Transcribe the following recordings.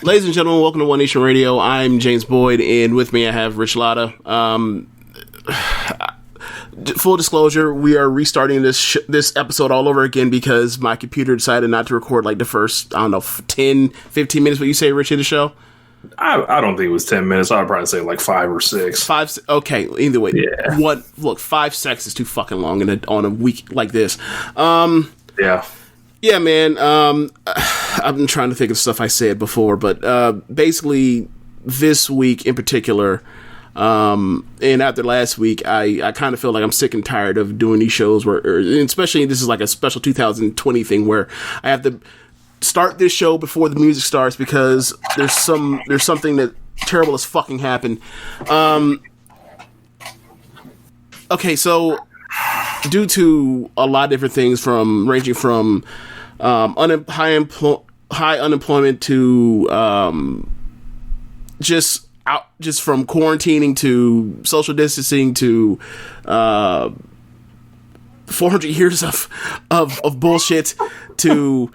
Ladies and gentlemen, welcome to One Nation Radio. I'm James Boyd, and with me I have Rich Latta. Full disclosure, we are restarting this episode all over again because my computer decided not to record like the first, 10, 15 minutes. What you say, Rich, in the show? I don't think it was 10 minutes. I'd probably say like 5 or 6. Okay, either way. Yeah. Look, 5 seconds is too fucking long on a week like this. Yeah. Yeah, man. I've been trying to think of stuff I said before, but basically this week in particular, and after last week, I kind of feel like I'm sick and tired of doing these shows especially this is like a special 2020 thing where I have to start this show before the music starts because there's something that terrible has fucking happened. Okay, so due to a lot of different things ranging from high unemployment to just from quarantining to social distancing to 400 years of bullshit to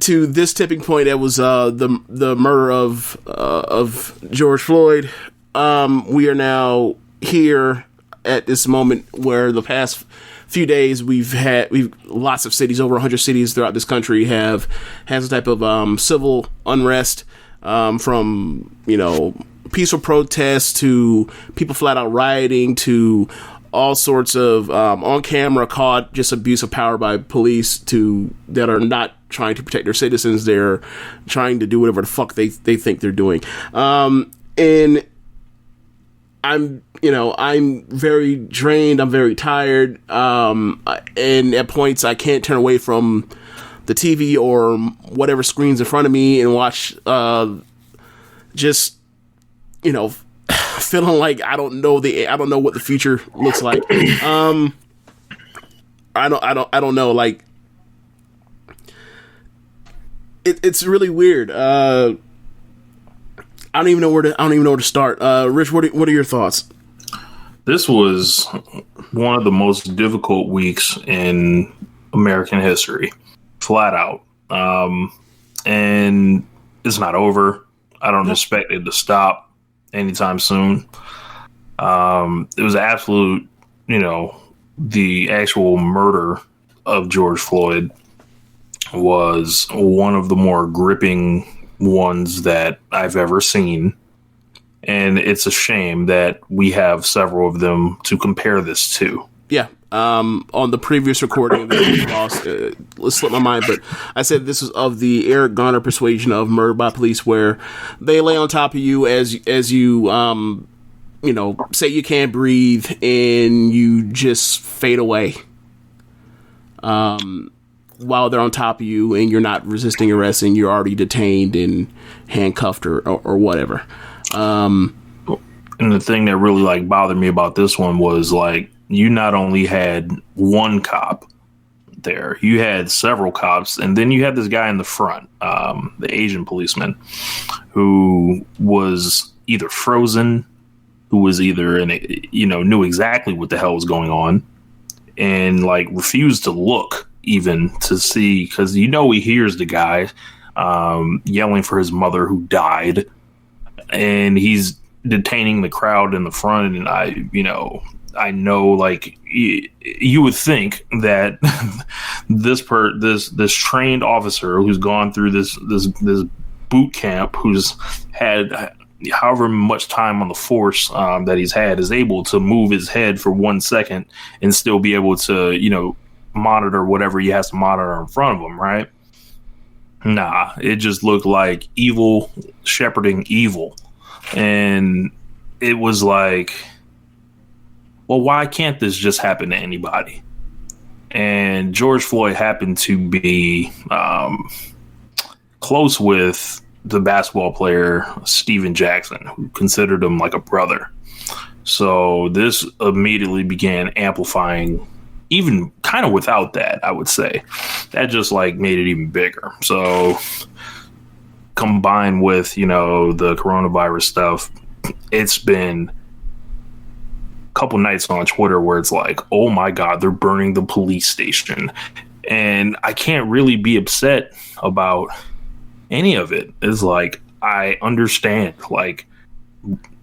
this tipping point that was the murder of George Floyd. We are now here at this moment where the past few days we've lots of cities, over 100 cities throughout this country have some type of civil unrest, from peaceful protests to people flat out rioting to all sorts of on camera caught just abuse of power by police that are not trying to protect their citizens. They're trying to do whatever the fuck they think they're doing. And I'm very drained. I'm very tired. And at points I can't turn away from the TV or whatever screens in front of me and watch, feeling like I don't know what the future looks like. I don't know. Like, it's really weird. I don't even know where to start. Rich, what are your thoughts? This was one of the most difficult weeks in American history, flat out. And it's not over. I don't expect it to stop anytime soon. It was absolute, the actual murder of George Floyd was one of the more gripping ones that I've ever seen. And it's a shame that we have several of them to compare this to. Yeah. On the previous recording that we lost, it slipped my mind, but I said this is of the Eric Garner persuasion of Murder by Police, where they lay on top of you as you say you can't breathe and you just fade away. While they're on top of you and you're not resisting arrest and you're already detained and handcuffed or whatever. And the thing that really bothered me about this one was you not only had one cop there, you had several cops, and then you had this guy in the front, the Asian policeman, who was either frozen, who was either knew exactly what the hell was going on, and refused to look even to see, because he hears the guy yelling for his mother who died, and he's detaining the crowd in the front. And I know you would think that this trained officer who's gone through this boot camp, who's had however much time on the force that he's had, is able to move his head for 1 second and still be able to monitor whatever he has to monitor in front of him, right? Nah, it just looked like evil shepherding evil. And it was like, well, why can't this just happen to anybody? And George Floyd happened to be close with the basketball player Steven Jackson, who considered him like a brother. So this immediately began amplifying, even kind of without that, I would say. That just made it even bigger. So combined with, the coronavirus stuff, it's been a couple nights on Twitter where it's oh my God, they're burning the police station. And I can't really be upset about any of it. It's like, I understand, like,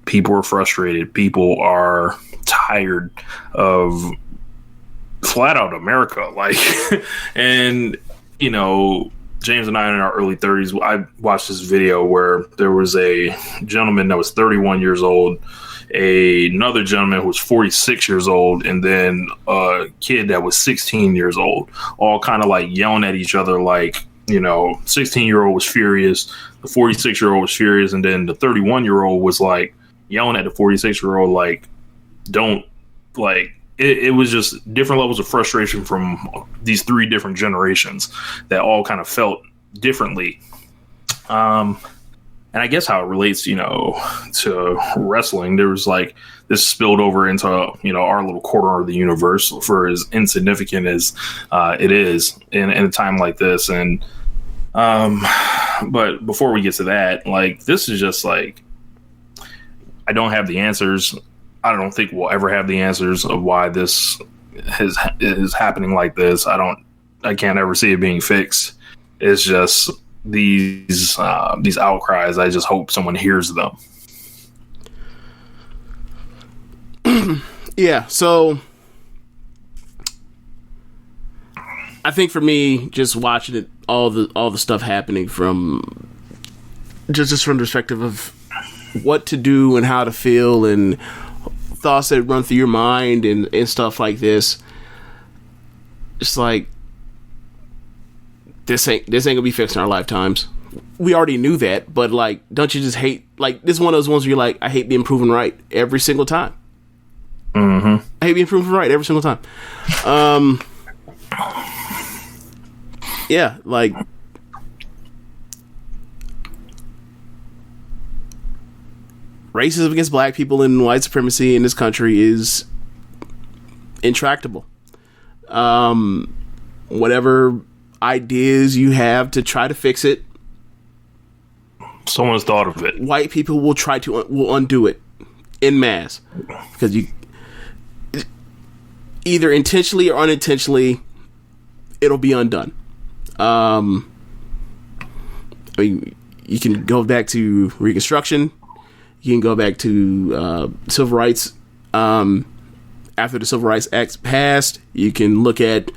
people are frustrated. People are tired of flat out America. Like, and, you know, James and I in our early 30s, I watched this video where there was a gentleman that was 31 years old, another gentleman who was 46 years old, and then a kid that was 16 years old, all kind of like yelling at each other. Like, you know, 16-year-old was furious, the 46-year-old was furious, and then the 31-year-old was like yelling at the 46-year-old, like, don't, like, it was just different levels of frustration from these three different generations that all kind of felt differently. And I guess how it relates, you know, to wrestling, there was like this spilled over into, you know, our little corner of the universe, for as insignificant as it is in a time like this. And but before we get to that, like, this is just like, I don't have the answers. I don't think we'll ever have the answers of why this is happening like this. I can't ever see it being fixed. It's just these outcries. I just hope someone hears them. Yeah. So I think for me, just watching it, all the stuff happening from just from the perspective of what to do and how to feel and thoughts that run through your mind and stuff like this, it's like, this ain't gonna be fixed in our lifetimes. We already knew that, but like, don't you just hate, like, this is one of those ones where you're like, I hate being proven right every single time. I hate being proven right every single time. Yeah, like, racism against black people and white supremacy in this country is intractable. Whatever ideas you have to try to fix it, someone's thought of it. White people will try to will undo it en masse, because you either intentionally or unintentionally, it'll be undone. I mean, you can go back to Reconstruction. You can go back to civil rights. After the Civil Rights Act passed, you can look at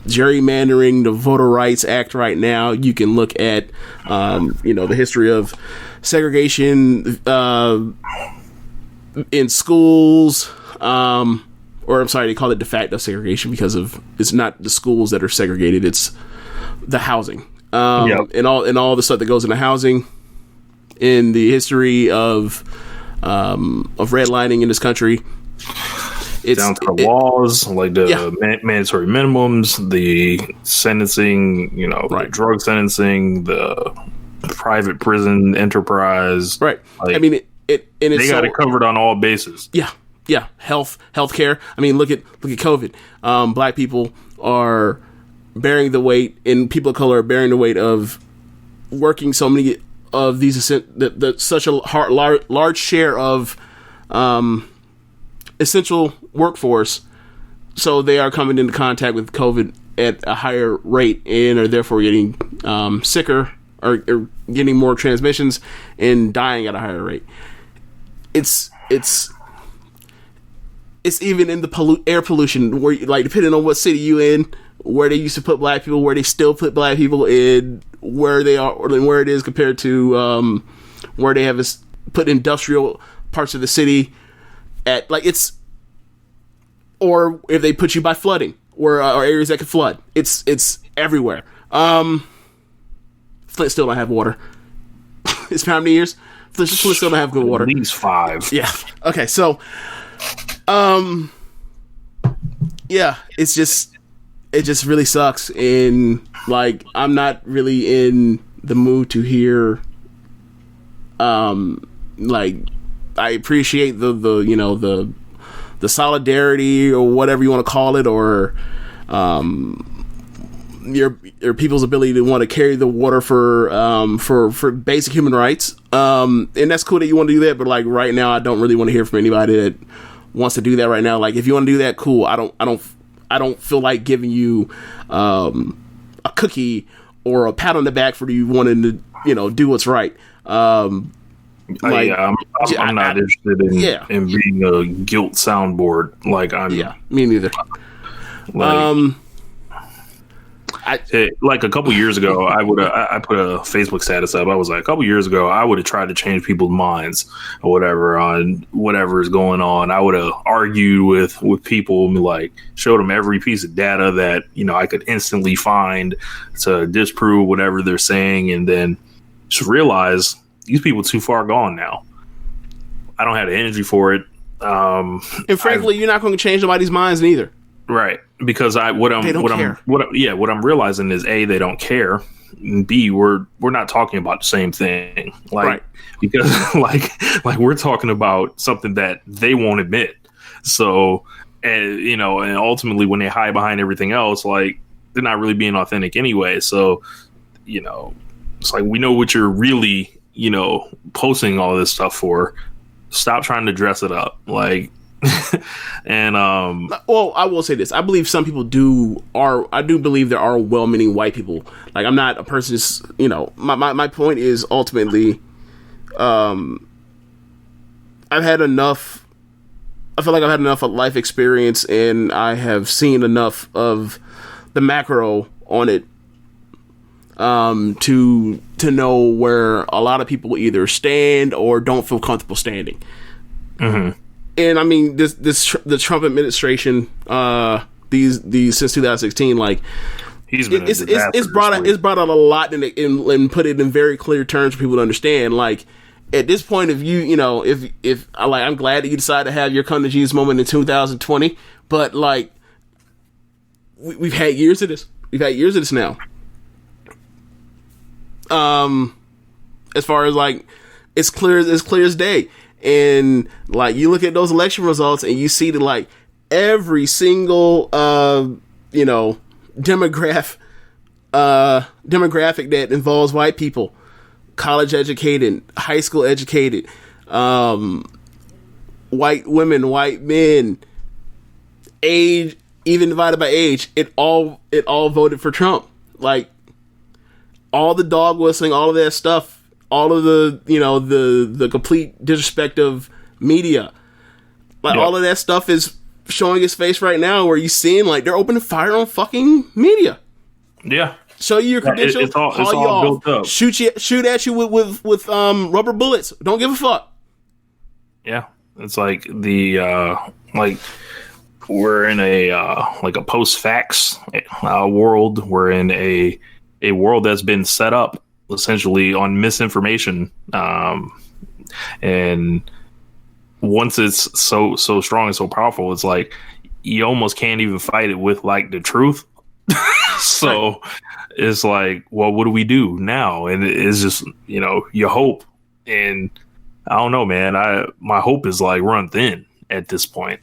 gerrymandering, the Voter Rights Act right now. You can look at the history of segregation in schools. Or I'm sorry, they call it de facto segregation because it's not the schools that are segregated; it's the housing. And all the stuff that goes into housing. In the history of redlining in this country, it's down to the laws, like the mandatory minimums, the sentencing, the drug sentencing, the private prison enterprise. Right. Like, I mean, they got it covered on all bases. Yeah. Yeah. Healthcare. I mean, look at COVID. Black people are bearing the weight, and people of color are bearing the weight of working so many of these, such a large share of essential workforce, so they are coming into contact with COVID at a higher rate and are therefore getting sicker or getting more transmissions and dying at a higher rate. It's even in the air pollution, where, like, depending on what city you in, where they used to put black people, where they still put black people in, where they are, or where it is compared to where they have put industrial parts of the city at, like, it's, or if they put you by flooding or areas that can flood, it's everywhere. Flint still don't have water. It's been how many years? Flint still don't have good water. At least 5. Yeah. Okay. So, yeah, it just really sucks, and, like, I'm not really in the mood to hear, like, I appreciate the solidarity or whatever you want to call it, or your people's ability to want to carry the water for basic human rights, and that's cool that you want to do that, but, like, right now I don't really want to hear from anybody that wants to do that right now. Like, if you want to do that, cool. I don't feel like giving you a cookie or a pat on the back for you wanting to, you know, do what's right. I'm not interested in being a guilt soundboard. Like me neither. Like a couple years ago, I put a Facebook status up. I was like, a couple years ago, I would have tried to change people's minds or whatever on whatever is going on. I would have argued with people and like showed them every piece of data that, you know, I could instantly find to disprove whatever they're saying, and then just realize these people too far gone now. I don't have the energy for it. And frankly, you're not going to change nobody's minds neither. Right, because what I'm realizing is A, they don't care, and B, we're not talking about the same thing. Like, right. Because like we're talking about something that they won't admit. So, and you know, and ultimately when they hide behind everything else, like they're not really being authentic anyway. So, you know, it's like we know what you're really, you know, posting all this stuff for. Stop trying to dress it up, like. And well, I will say this: I believe some people I do believe there are well-meaning white people. Like, I'm not a person. You know, my point is ultimately, I've had enough. I feel like I've had enough of life experience, and I have seen enough of the macro on it, to know where a lot of people either stand or don't feel comfortable standing. Mm-hmm. And I mean, the Trump administration, these since 2016, like it's brought out a lot and put it in very clear terms for people to understand. Like, at this point, if I'm glad that you decided to have your come to Jesus moment in 2020, but like we've had years of this. We've had years of this now. As far as like, it's clear as day. And like, you look at those election results and you see that like every single you know, demographic that involves white people, college educated, high school educated, white women, white men, age, even divided by age, it all voted for Trump. Like, all the dog whistling, all of that stuff, all of the, you know, the complete disrespect of media, like, all of that stuff is showing its face right now, where you seeing like they're opening fire on fucking media. Yeah. Show you your credentials, it's all built up. Shoot at you with rubber bullets. Don't give a fuck. Yeah. It's like like we're in a like a post-fax world. We're in a world that's been set up essentially on misinformation, and once it's so strong and so powerful, it's like you almost can't even fight it with like the truth. So it's like, well, what do we do now? And it's just, you know, you hope, and I don't know, man. My hope is like run thin at this point.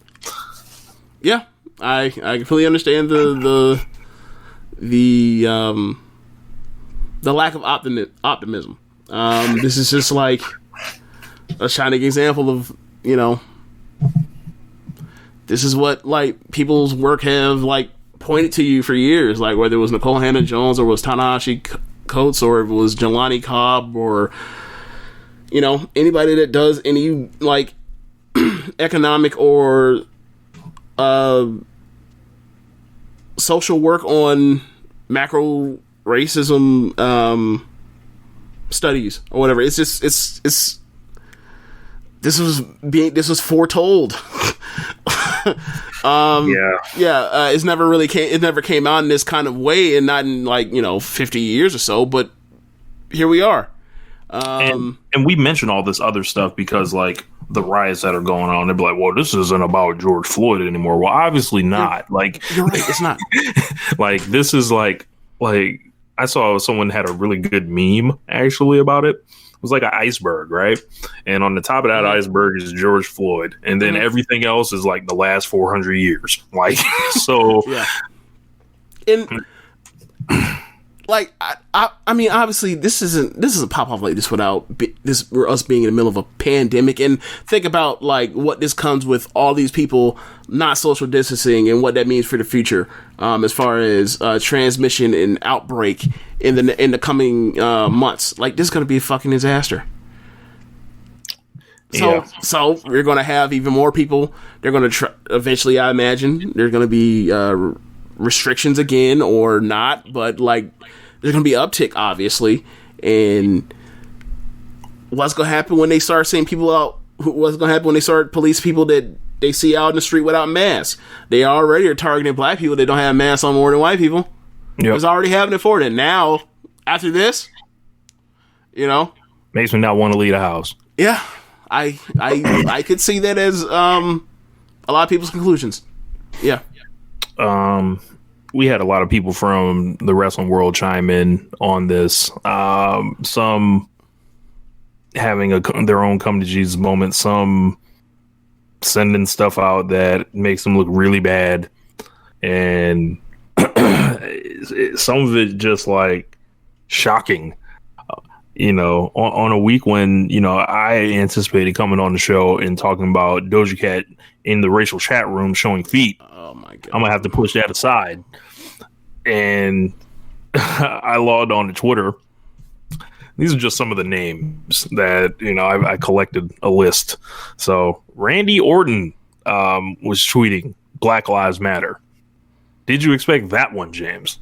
Yeah, I completely understand the lack of optimism. This is just like a shining example of, you know, this is what like people's work have like pointed to you for years, like whether it was Nicole Hannah-Jones or it was Ta-Nehisi Coates or if it was Jelani Cobb or, you know, anybody that does any like economic or social work on macro racism studies or whatever. It's just this was foretold. It never came out in this kind of way, and not in like, you know, 50 years or so, but here we are. And we mention all this other stuff because like the riots that are going on, they'd be like, well, this isn't about George Floyd anymore. Well, obviously not. You're right, it's not. Like, this is like I saw someone had a really good meme actually about it. It was like an iceberg, right? And on the top of that iceberg is George Floyd, and then everything else is like the last 400 years. Like, so, yeah. And like I mean, obviously this isn't pop off like this without us being in the middle of a pandemic. And think about like what this comes with, all these people not social distancing and what that means for the future, as far as transmission and outbreak in the coming months. Like, this is going to be a fucking disaster. So we're going to have even more people. They're going to eventually, I imagine, there's going to be restrictions again or not, but like there's going to be uptick, obviously. And what's going to happen when they start seeing people out? What's going to happen when they start police people that they see out in the street without masks? They already are targeting black people that don't have masks on more than white people. Yep. It was already happening for them. Now, after this, makes me not want to leave the house. Yeah, I could see that as a lot of people's conclusions. Yeah. We had a lot of people from the wrestling world chime in on this. Some having their own come to Jesus moment. Some sending stuff out that makes them look really bad, and some of it just like shocking. On a week when I anticipated coming on the show and talking about Doja Cat in the racial chat room showing feet. Oh my god! I'm gonna have to push that aside. And I logged on to Twitter. These are just some of the names that I collected a list. So Randy Orton was tweeting Black Lives Matter. Did you expect that one, James?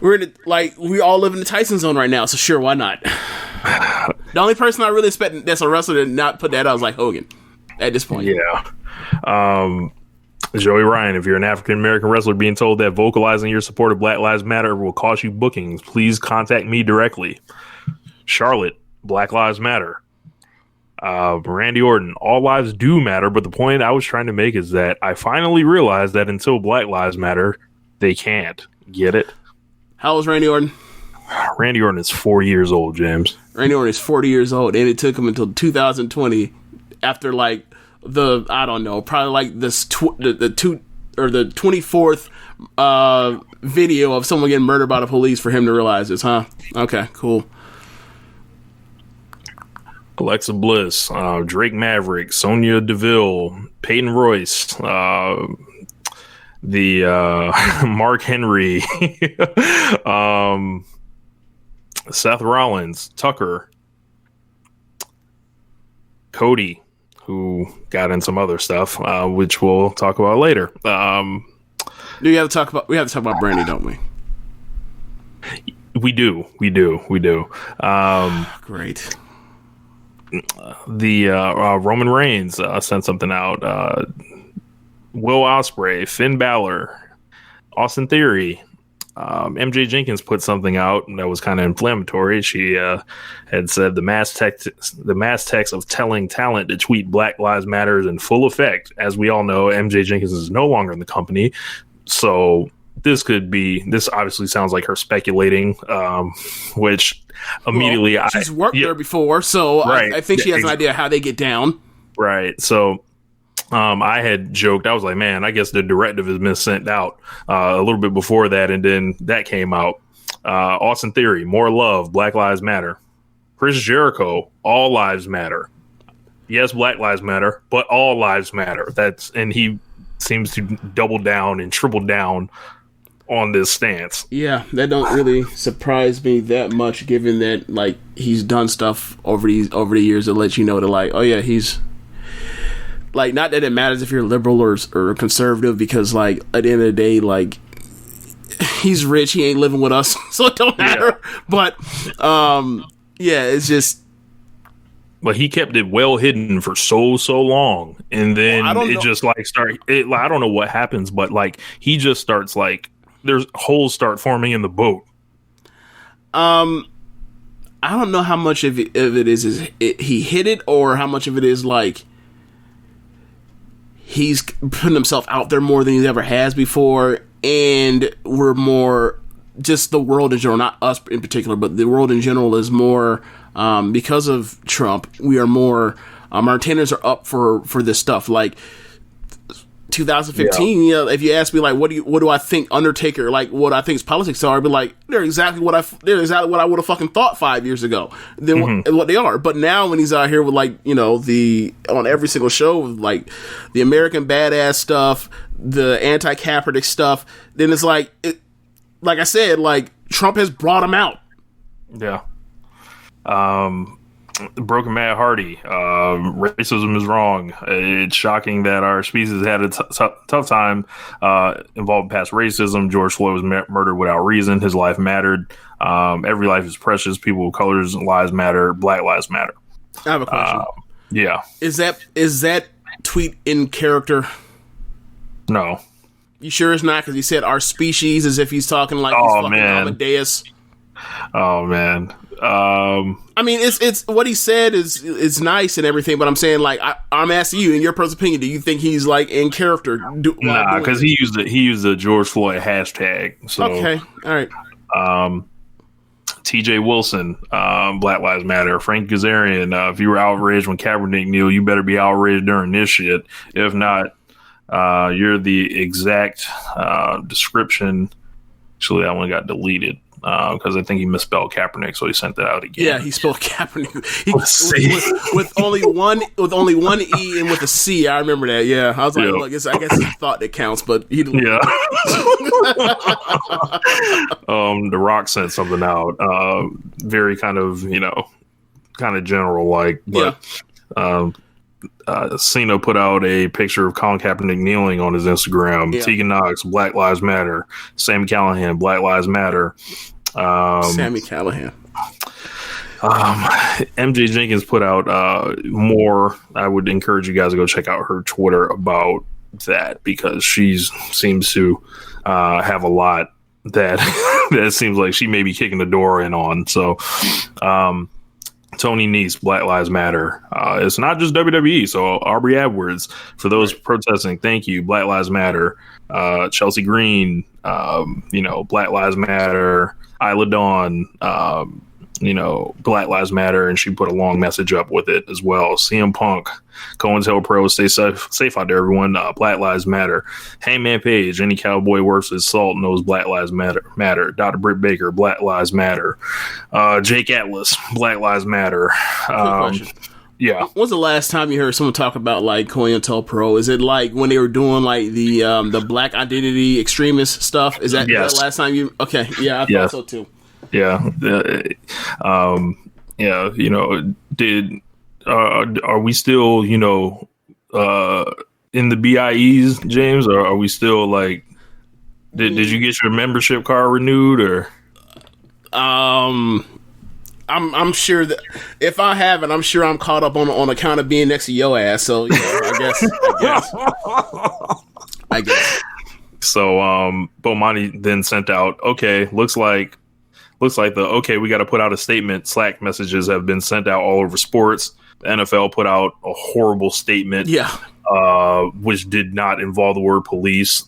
We all live in the Tyson zone right now, so sure, why not? The only person I really expect that's a wrestler to not put that out is like Hogan at this point. Yeah. Joey Ryan, if you're an African American wrestler being told that vocalizing your support of Black Lives Matter will cost you bookings, please contact me directly. Charlotte, Black Lives Matter. Randy Orton, all lives do matter, but the point I was trying to make is that I finally realized that until Black Lives Matter, they can't. Get it? How old is Randy Orton? Randy Orton is 4 years old, James. Randy Orton is 40 years old, and it took him until 2020 after like probably like this the 24th video of someone getting murdered by the police for him to realize this, huh? Okay, cool. Alexa Bliss, Drake Maverick, Sonya Deville, Peyton Royce, the Mark Henry, Seth Rollins, Tucker, Cody, who got in some other stuff, which we'll talk about later. We have to talk about Brandy, don't we? We do. Great. The Roman Reigns sent something out. Will Ospreay, Finn Balor, Austin Theory, MJ Jenkins put something out that was kind of inflammatory. She had said the mass text of telling talent to tweet Black Lives Matter is in full effect. As we all know, MJ Jenkins is no longer in the company, so this obviously sounds like her speculating, which immediately she's worked there before, so right. I think she has an idea how they get down. Right. So I had joked, I was like, man, I guess the directive has been sent out a little bit before that, and then that came out. Austin Theory, more love, Black Lives Matter. Chris Jericho, all lives matter. Yes, Black Lives Matter, but all lives matter. And he seems to double down and triple down on this stance. Yeah, that don't really surprise me that much, given that like he's done stuff over the years that let you know that like, oh yeah, he's like, not that it matters if you're liberal or conservative, because like at the end of the day, like he's rich, he ain't living with us, so it don't matter. Yeah. But yeah, it's just. But he kept it well hidden for so long, and then it just like started. I don't know what happens, but like he just starts like there's holes start forming in the boat. I don't know how much of it is he hid it, or how much of it is like he's putting himself out there more than he ever has before, and we're more just the world in general, not us in particular, but the world in general is more. Because of Trump, we are more. Our antennas are up for this stuff. Like 2015, you know, if you ask me like what do I think Undertaker, like what I think his politics are, I'd be like they're exactly what I would have fucking thought 5 years ago. Then what they are. But now when he's out here with like, you know, on every single show with like the American Badass stuff, the anti-Kaepernick stuff, then it's like like I said, like Trump has brought him out. Yeah. Broken Matt Hardy. Racism is wrong. It's shocking that our species had a tough time involving past racism. George Floyd was murdered without reason. His life mattered. Every life is precious. People of colors lives matter. Black lives matter. I have a question. Yeah. Is that tweet in character? No. You sure it's not? Because he said our species as if he's talking like he's fucking Amadeus. Oh man. I mean, it's what he said is nice and everything, but I'm saying like I'm asking you, in your personal opinion, do you think he's like in character? Nah, because he used the George Floyd hashtag. So okay, all right. T.J. Wilson, Black Lives Matter. Frank Kazarian, if you were outraged when Kaepernick kneeled, you better be outraged during this shit. If not, you're the exact description. Actually, that one got deleted. Because I think he misspelled Kaepernick, so he sent that out again. Yeah, he spelled Kaepernick with only one E and with a C. I remember that. Yeah, I was like, look, I guess he thought that counts, but he didn't. Yeah. The Rock sent something out, very kind of general like, but Cena put out a picture of Colin Kaepernick kneeling on his Instagram. Yeah. Tegan Knox, Black Lives Matter. Sammy Callahan, Black Lives Matter. Sammy Callahan. MJ Jenkins put out more. I would encourage you guys to go check out her Twitter about that, because she seems to have a lot that that seems like she may be kicking the door in on. So Tony Nese, Black Lives Matter. It's not just WWE. So Aubrey Edwards, for those protesting, thank you. Black Lives Matter. Chelsea Green, Black Lives Matter. Isla Dawn, Black Lives Matter, and she put a long message up with it as well. CM Punk, COINTELPRO, stay safe out there, everyone. Black Lives Matter. Hangman Page, any cowboy worth his salt knows Black Lives Matter. Dr. Britt Baker, Black Lives Matter. Jake Atlas, Black Lives Matter. Yeah. When's the last time you heard someone talk about like COINTELPRO? Is it like when they were doing like the Black Identity extremist stuff? Is that the last time you? Okay, yeah, I thought so too. Yeah, are we still in the BIEs, James, or are we still like? Did you get your membership card renewed or? I'm sure that if I haven't, I'm sure I'm caught up on account of being next to your ass. So I guess. So Bomani then sent out, okay, looks like we got to put out a statement. Slack messages have been sent out all over sports. The NFL put out a horrible statement. Yeah. Which did not involve the word police.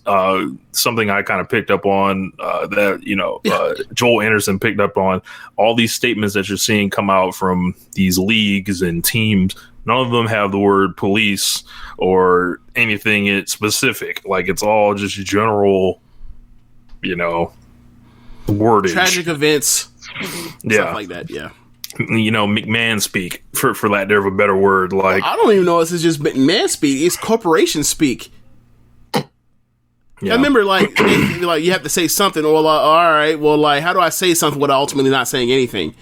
Something I kind of picked up on Joel Anderson picked up on. All these statements that you're seeing come out from these leagues and teams, none of them have the word police or anything specific. Like, it's all just general, wordage. Tragic events, stuff like that, yeah. McMahon speak, for lack of a better word. Like, I don't even know if it's just McMahon speak. It's corporation speak. Yeah. I remember, like you have to say something, or like, all right, well, like, how do I say something without ultimately not saying anything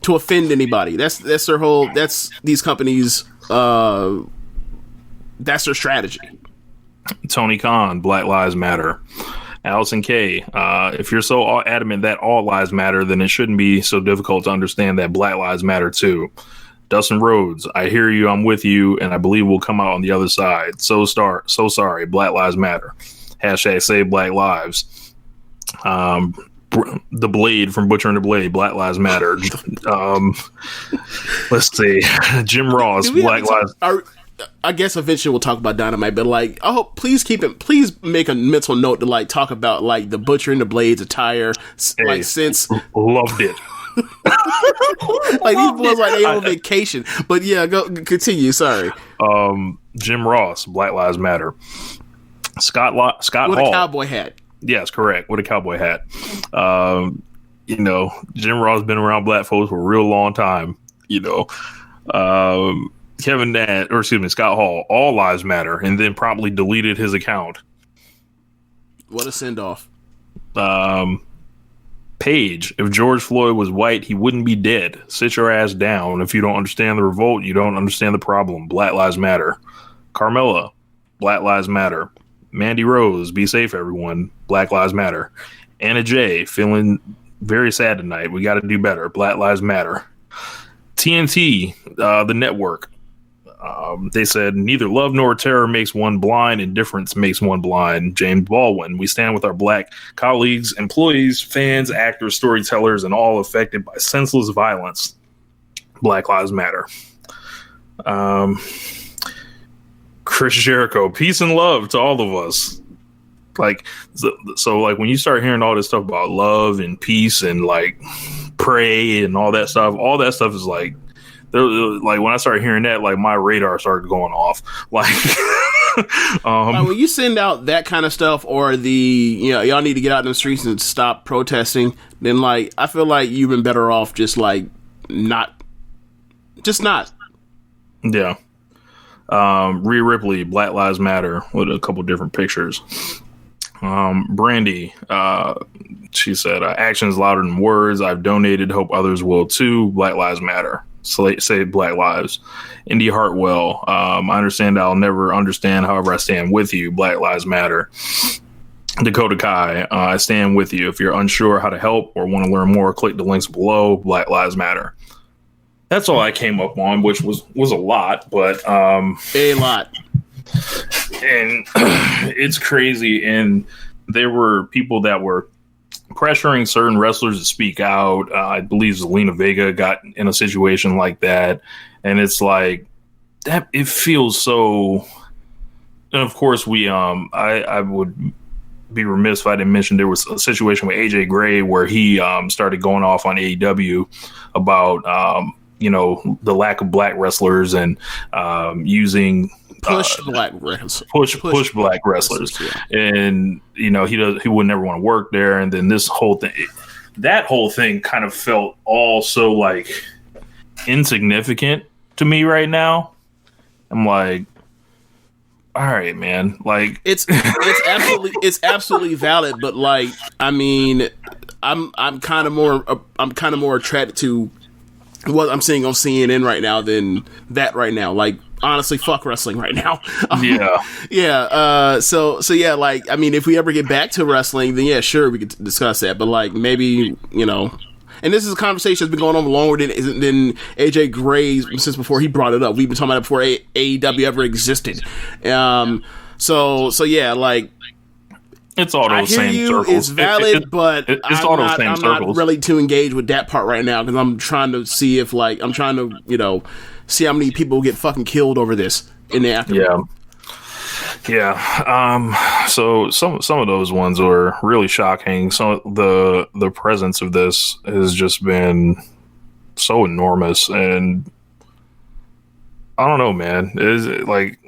to offend anybody? That's their whole. That's these companies. That's their strategy. Tony Khan, Black Lives Matter. Allison K, if you're so adamant that all lives matter, then it shouldn't be so difficult to understand that Black Lives Matter too. Dustin Rhodes, I hear you, I'm with you, and I believe we'll come out on the other side. So sorry, Black Lives Matter. Hashtag save Black Lives. The Blade from Butcher and the Blade, Black Lives Matter. Let's see. Jim Ross, Black Lives Matter. I guess eventually we'll talk about Dynamite, but like, I hope please make a mental note to like talk about like the Butcher and the Blade's attire. Like, since loved it. Like, these boys like they on vacation. But yeah, go continue. Sorry. Jim Ross, Black Lives Matter. Scott with Hall. a cowboy hat. Yes, correct. With a cowboy hat. Jim Ross been around black folks for a real long time. Kevin Nash, or excuse me, Scott Hall, all lives matter, and then promptly deleted his account. What a send off. Paige, if George Floyd was white, he wouldn't be dead. Sit your ass down. If you don't understand the revolt, you don't understand the problem. Black lives matter. Carmella, Black lives matter. Mandy Rose, be safe, everyone. Black lives matter. Anna Jay, feeling very sad tonight. We got to do better. Black lives matter. TNT, the network. They said neither love nor terror makes one blind, indifference makes one blind. James Baldwin, we stand with our black colleagues, employees, fans, actors, storytellers, and all affected by senseless violence. Black lives matter. Chris Jericho, peace and love to all of us. So when you start hearing all this stuff about love and peace and like pray and all that stuff is like when I started hearing that, like my radar started going off. Like, when you send out that kind of stuff, or y'all need to get out in the streets and stop protesting, then like I feel like you've been better off just not. Yeah. Rhea Ripley, Black Lives Matter, with a couple different pictures. Brandy, she said, actions louder than words. I've donated, hope others will too. Black Lives Matter. Say Black Lives. Indy Hartwell, I understand I'll never understand, however I stand with you. Black Lives Matter. Dakota Kai, I stand with you. If you're unsure how to help or want to learn more, click the links below. Black Lives Matter. That's all I came up on, which was a lot, but a lot. And it's crazy. And there were people that were pressuring certain wrestlers to speak out. I believe Zelina Vega got in a situation like that, and it's like that. It feels so. And of course, I would be remiss if I didn't mention there was a situation with AJ Gray where he started going off on AEW about the lack of black wrestlers and using push black wrestlers, push black wrestlers, yeah. And he would never want to work there. And then this whole thing kind of felt all so like insignificant to me right now. I'm like, all right, man. Like it's absolutely valid, but like I mean, I'm kind of more attracted to what I'm seeing on CNN right now than that right now. Like, honestly, fuck wrestling right now. Yeah. So yeah, like, I mean, if we ever get back to wrestling, then yeah, sure, we could discuss that. But like, maybe, and this is a conversation that's been going on longer than AJ Gray since before he brought it up. We've been talking about it before AEW ever existed. So yeah, like, it's all those same circles. It's valid, but I'm not really too engaged with that part right now because I'm trying to see if, like, see how many people get fucking killed over this in the aftermath. Yeah. So some of those ones are really shocking. So the presence of this has just been so enormous, and I don't know, man. Is it like?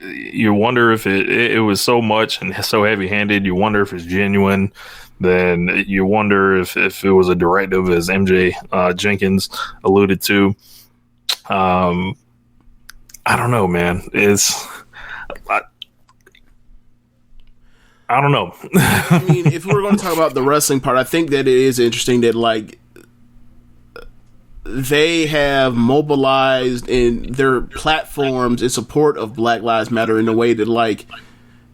You wonder if it was so much and so heavy-handed. You wonder if it's genuine. Then you wonder if it was a directive, as MJ Jenkins alluded to. I don't know, man. I don't know. I mean, if we're going to talk about the wrestling part, I think that it is interesting that, like, they have mobilized in their platforms in support of Black Lives Matter in a way that, like,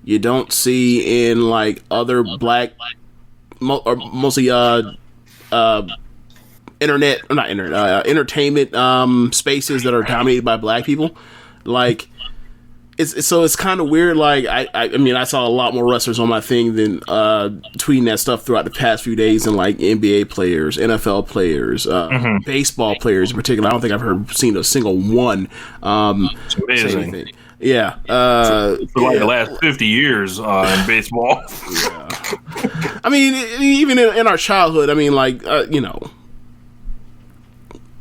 you don't see in, like, other black, or mostly entertainment spaces that are dominated by black people. Like, it's kind of weird. Like, I mean, I saw a lot more wrestlers on my thing than tweeting that stuff throughout the past few days, and like NBA players, NFL players, baseball players in particular. I don't think I've seen a single one. It's amazing. Yeah, for like the last 50 years in baseball. Yeah. I mean, even in our childhood, I mean, like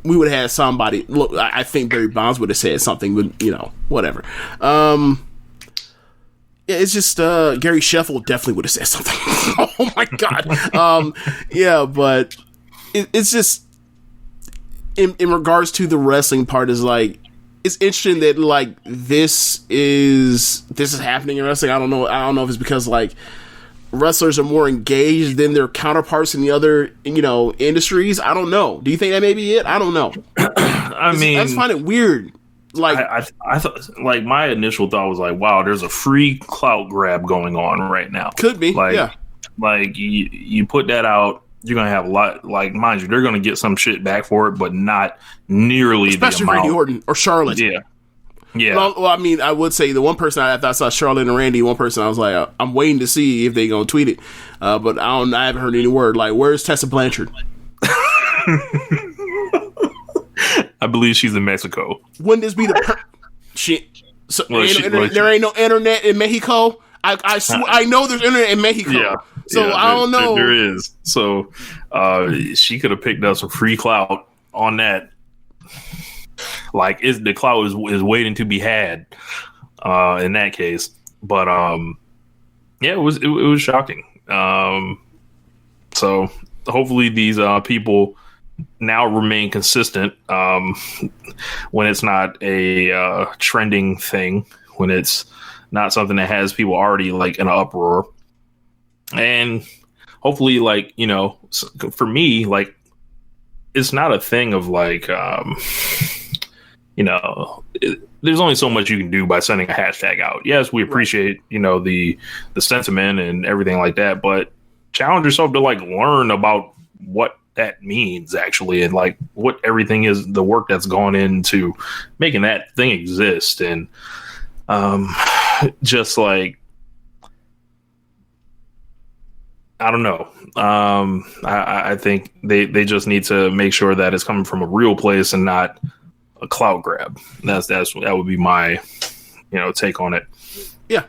we would have had somebody. Look, I think Barry Bonds would have said something, but whatever. Yeah, it's just Gary Sheffield definitely would have said something. Oh my god. Yeah, but it's just in regards to the wrestling part is like it's interesting that like this is happening in wrestling. I don't know if it's because like wrestlers are more engaged than their counterparts in the other industries. I don't know. Do you think that may be it? I don't know. I just find it weird. Like I thought, like my initial thought was like, wow, there's a free clout grab going on right now. Could be, like, yeah. Like you put that out, you're gonna have a lot. Like, mind you, they're gonna get some shit back for it, but not nearly especially the amount. Randy Orton or Charlotte. Yeah. Well, I mean, I would say the one person I saw Charlotte and Randy. One person I was like, I'm waiting to see if they gonna tweet it, but I haven't heard any word. Like, where's Tessa Blanchard? I believe she's in Mexico. Wouldn't this be the shit? So there ain't no internet in Mexico. I know there's internet in Mexico. Yeah. So yeah, I don't know. There is. So she could have picked up some free clout on that. Like the clout is waiting to be had in that case. But yeah, it was shocking. So hopefully these people now remain consistent when it's not a trending thing, when it's not something that has people already like in an uproar. And hopefully, like, for me, like, it's not a thing of like, there's only so much you can do by sending a hashtag out. Yes, we appreciate, the sentiment and everything like that, but challenge yourself to like learn about what that means actually, and like what everything is, the work that's gone into making that thing exist. And just like, I don't know. I think they just need to make sure that it's coming from a real place and not a clout grab. That would be my take on it. Yeah,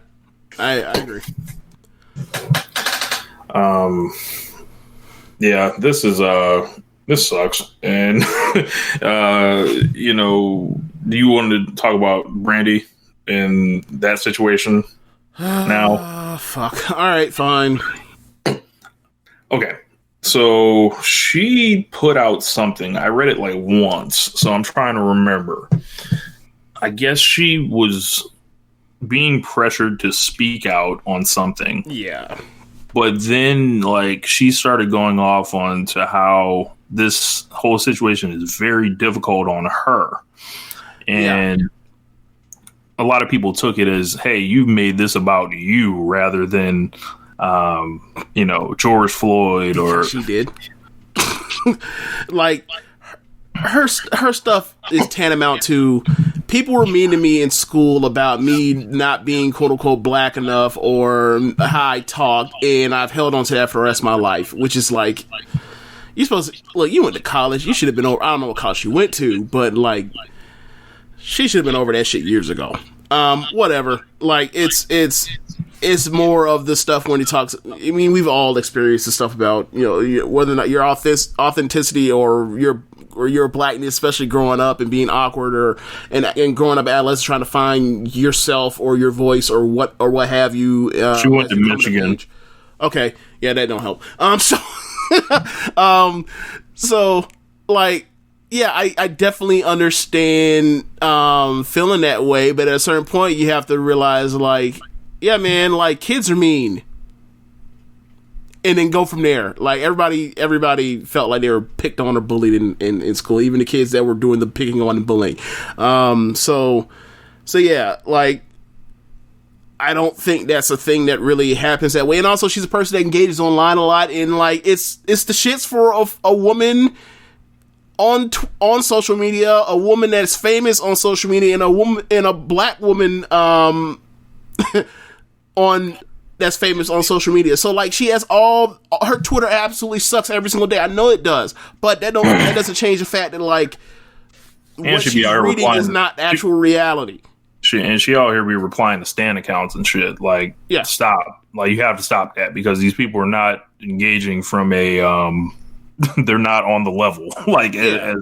I agree. Yeah, this sucks. And do you want to talk about Brandy in that situation now? Fuck. All right, fine. Okay. So she put out something. I read it like once, so I'm trying to remember. I guess she was being pressured to speak out on something. Yeah. But then, like, she started going off on to how this whole situation is very difficult on her. And a lot of people took it as, hey, you've made this about you rather than, George Floyd or... She did. Like, her stuff is tantamount to... People were mean to me in school about me not being quote unquote black enough or how I talked, and I've held on to that for the rest of my life, which is like, you're supposed to, look, you went to college, you should have been over, I don't know what college she went to, but like, she should have been over that shit years ago. Whatever. Like, it's more of the stuff when he talks, I mean, we've all experienced the stuff about, whether or not your authenticity or your blackness, especially growing up and being awkward and growing up adolescent, trying to find yourself or your voice or what have you. She went to Michigan. Okay. Yeah, that don't help. So like, yeah, I definitely understand, feeling that way, but at a certain point you have to realize like, yeah, man, like kids are mean. And then go from there. Like everybody felt like they were picked on or bullied in school, even the kids that were doing the picking on and bullying. So yeah, like I don't think that's a thing that really happens that way. And also, she's a person that engages online a lot, and like it's the shits for a woman on social media, a woman that's famous on social media, and a black woman on. That's famous on social media. So like she has her Twitter absolutely sucks every single day. I know it does, but that doesn't change the fact that like what she's reading is not actual reality. She out here be replying to Stan accounts and shit. Like, yeah, stop. Like, you have to stop that because these people are not engaging from a they're not on the level. Like, they're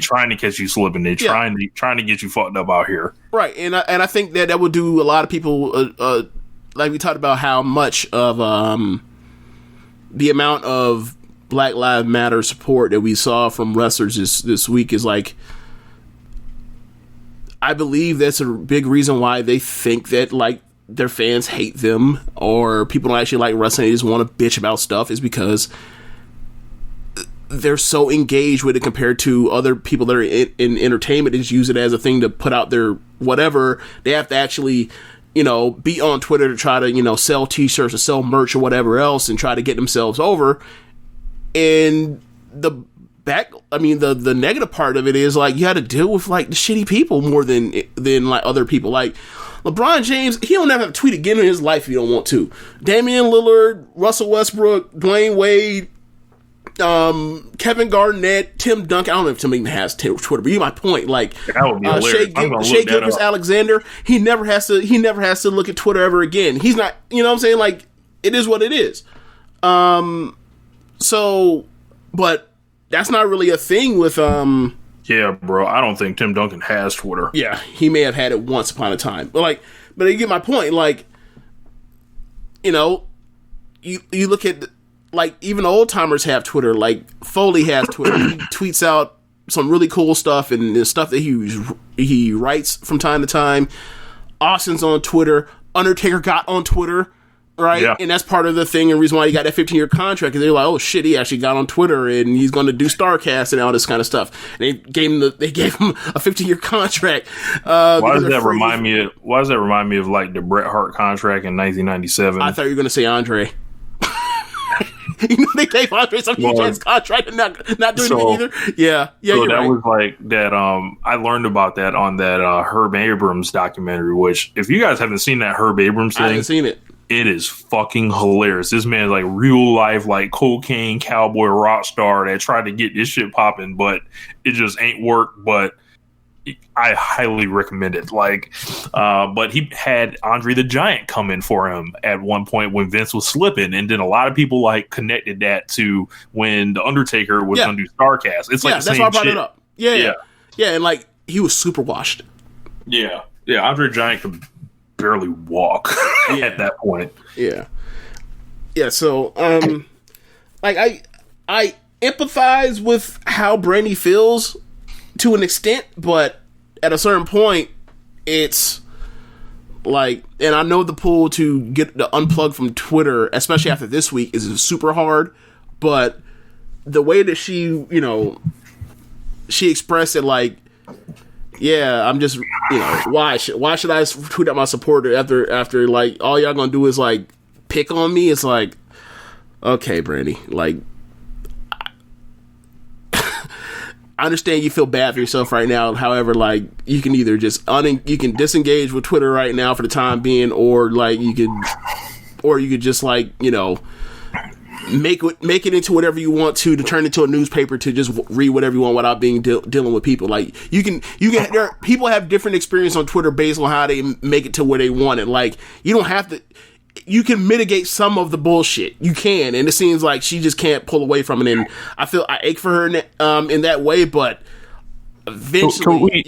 trying to catch you slipping. They're trying to get you fucked up out here. Right, and I think that would do a lot of people we talked about how much of the amount of Black Lives Matter support that we saw from wrestlers this week is like, I believe that's a big reason why they think that like their fans hate them, or people don't actually like wrestling, they just want to bitch about stuff, is because they're so engaged with it compared to other people that are in entertainment. They just use it as a thing to put out their whatever. They have to actually, you know, be on Twitter to try to, you know, sell t-shirts or sell merch or whatever else and try to get themselves over. And the negative part of it is like you had to deal with like the shitty people more than like other people. Like LeBron James, he don't have to tweet again in his life if he don't want to. Damian Lillard, Russell Westbrook, Dwayne Wade, Kevin Garnett, Tim Duncan. I don't know if Tim even has Twitter, but you my point. Like Shea Gilgeous-Alexander, he never has to look at Twitter ever again. He's not, you know what I'm saying? Like, it is what it is. So, but that's not really a thing with yeah, bro. I don't think Tim Duncan has Twitter. Yeah, he may have had it once upon a time, but you get my point. Like, you know, you look at, like, even old timers have Twitter. Like, Foley has Twitter. He tweets out some really cool stuff and the stuff that he writes from time to time. Austin's on Twitter. Undertaker got on Twitter, right? Yeah. And that's part of the thing and reason why he got that 15-year contract. Because they're like, oh shit, he actually got on Twitter and he's going to do Starcast and all this kind of stuff. And they gave him a 15-year contract. Why does that remind me of like the Bret Hart contract in 1997? I thought you were going to say Andre. You know, they gave Andre some huge ass contract and not doing it either. Yeah, so that was like that. I learned about that on that Herb Abrams documentary. Which, if you guys haven't seen that Herb Abrams thing, I haven't seen it. It is fucking hilarious. This man is like real life, like cocaine cowboy rock star that tried to get this shit popping, but it just ain't work. But I highly recommend it. Like, but he had Andre the Giant come in for him at one point when Vince was slipping, and then a lot of people like connected that to when the Undertaker was going to do Starcast. It's like the that's same why I brought shit. it up. Yeah, and like he was super washed. Yeah. Andre the Giant could barely walk at that point. Yeah. So, like I empathize with how Brandy feels to an extent, but at a certain point, it's like, and I know the pull to get the unplug from Twitter, especially after this week, is super hard. But the way that she, you know, she expressed it, like, yeah, I'm just, you know, why should I tweet out my supporter after like all y'all gonna do is like pick on me? It's like, okay, Brandy, like, I understand you feel bad for yourself right now. However, like, you can either just you can disengage with Twitter right now for the time being, or like you could just, like, you know, make it into whatever you want to turn it into a newspaper to just read whatever you want without being dealing with people. Like, people have different experience on Twitter based on how they make it to where they want it. Like, you don't have to. You can mitigate some of the bullshit. You can, and it seems like she just can't pull away from it. And I ache for her in that way. But eventually,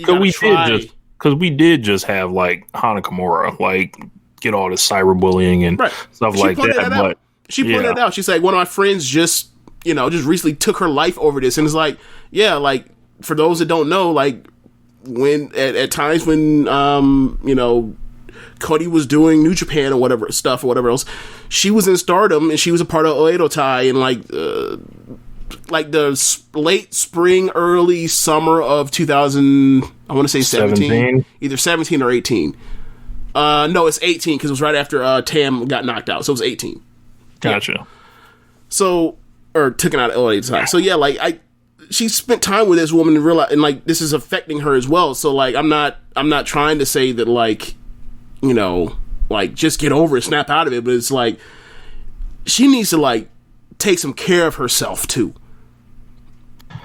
we did just have like Hana Kimura, like, get all this cyberbullying and stuff like that. But she pointed it out. She's like, one of my friends just recently took her life over this, and it's like, yeah, like, for those that don't know, like, when at times when Cody was doing New Japan or whatever else, she was in Stardom and she was a part of Oedo Tai in like the late spring, early summer of 2000. I want to say 17, either 17 or 18. No, it's 18 because it was right after Tam got knocked out, so it was 18. Gotcha. Yeah. So, or taken out of Oedo Tai. So yeah, like she spent time with this woman and realized, and like this is affecting her as well. So like I'm not trying to say that, like, you know, like, just get over it, snap out of it, but it's like she needs to, like, take some care of herself too.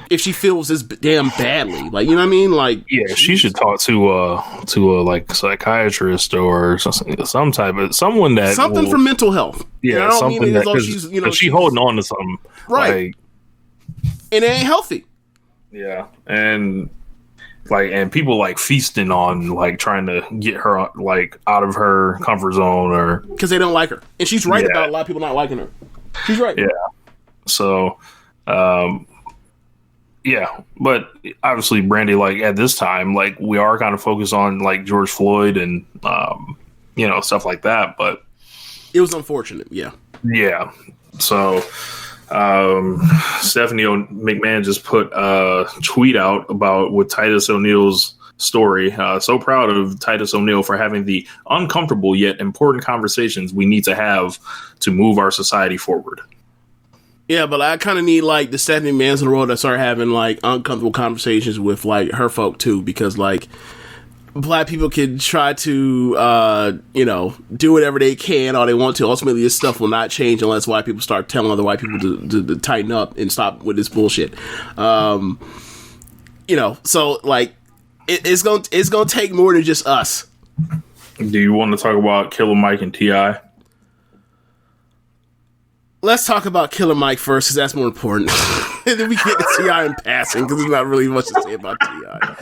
If she feels this damn badly, like, you know what I mean? Like, yeah, she should talk to a like psychiatrist or some type of someone that for mental health. Yeah, I don't mean that she's, you know, she's holding on to something, right? Like, and it ain't healthy. Yeah, and Like, and people like feasting on like trying to get her like out of her comfort zone, or because they don't like her, and she's right about a lot of people not liking her. She's right. Yeah. So, yeah, but obviously, Brandy, like at this time, like we are kind of focused on like George Floyd and stuff like that. But it was unfortunate. Yeah. Yeah. So. Stephanie McMahon just put a tweet out about with Titus O'Neil's story. So proud of Titus O'Neil for having the uncomfortable yet important conversations we need to have to move our society forward. Yeah, but I kind of need like the Stephanie McMahons in the world to start having like uncomfortable conversations with like her folk too, because like Black people can try to, do whatever they can or they want to. Ultimately, this stuff will not change unless white people start telling other white people to tighten up and stop with this bullshit. So like it's gonna take more than just us. Do you want to talk about Killer Mike and T.I.? Let's talk about Killer Mike first, because that's more important. And then we get to T.I. in passing, because there's not really much to say about T.I.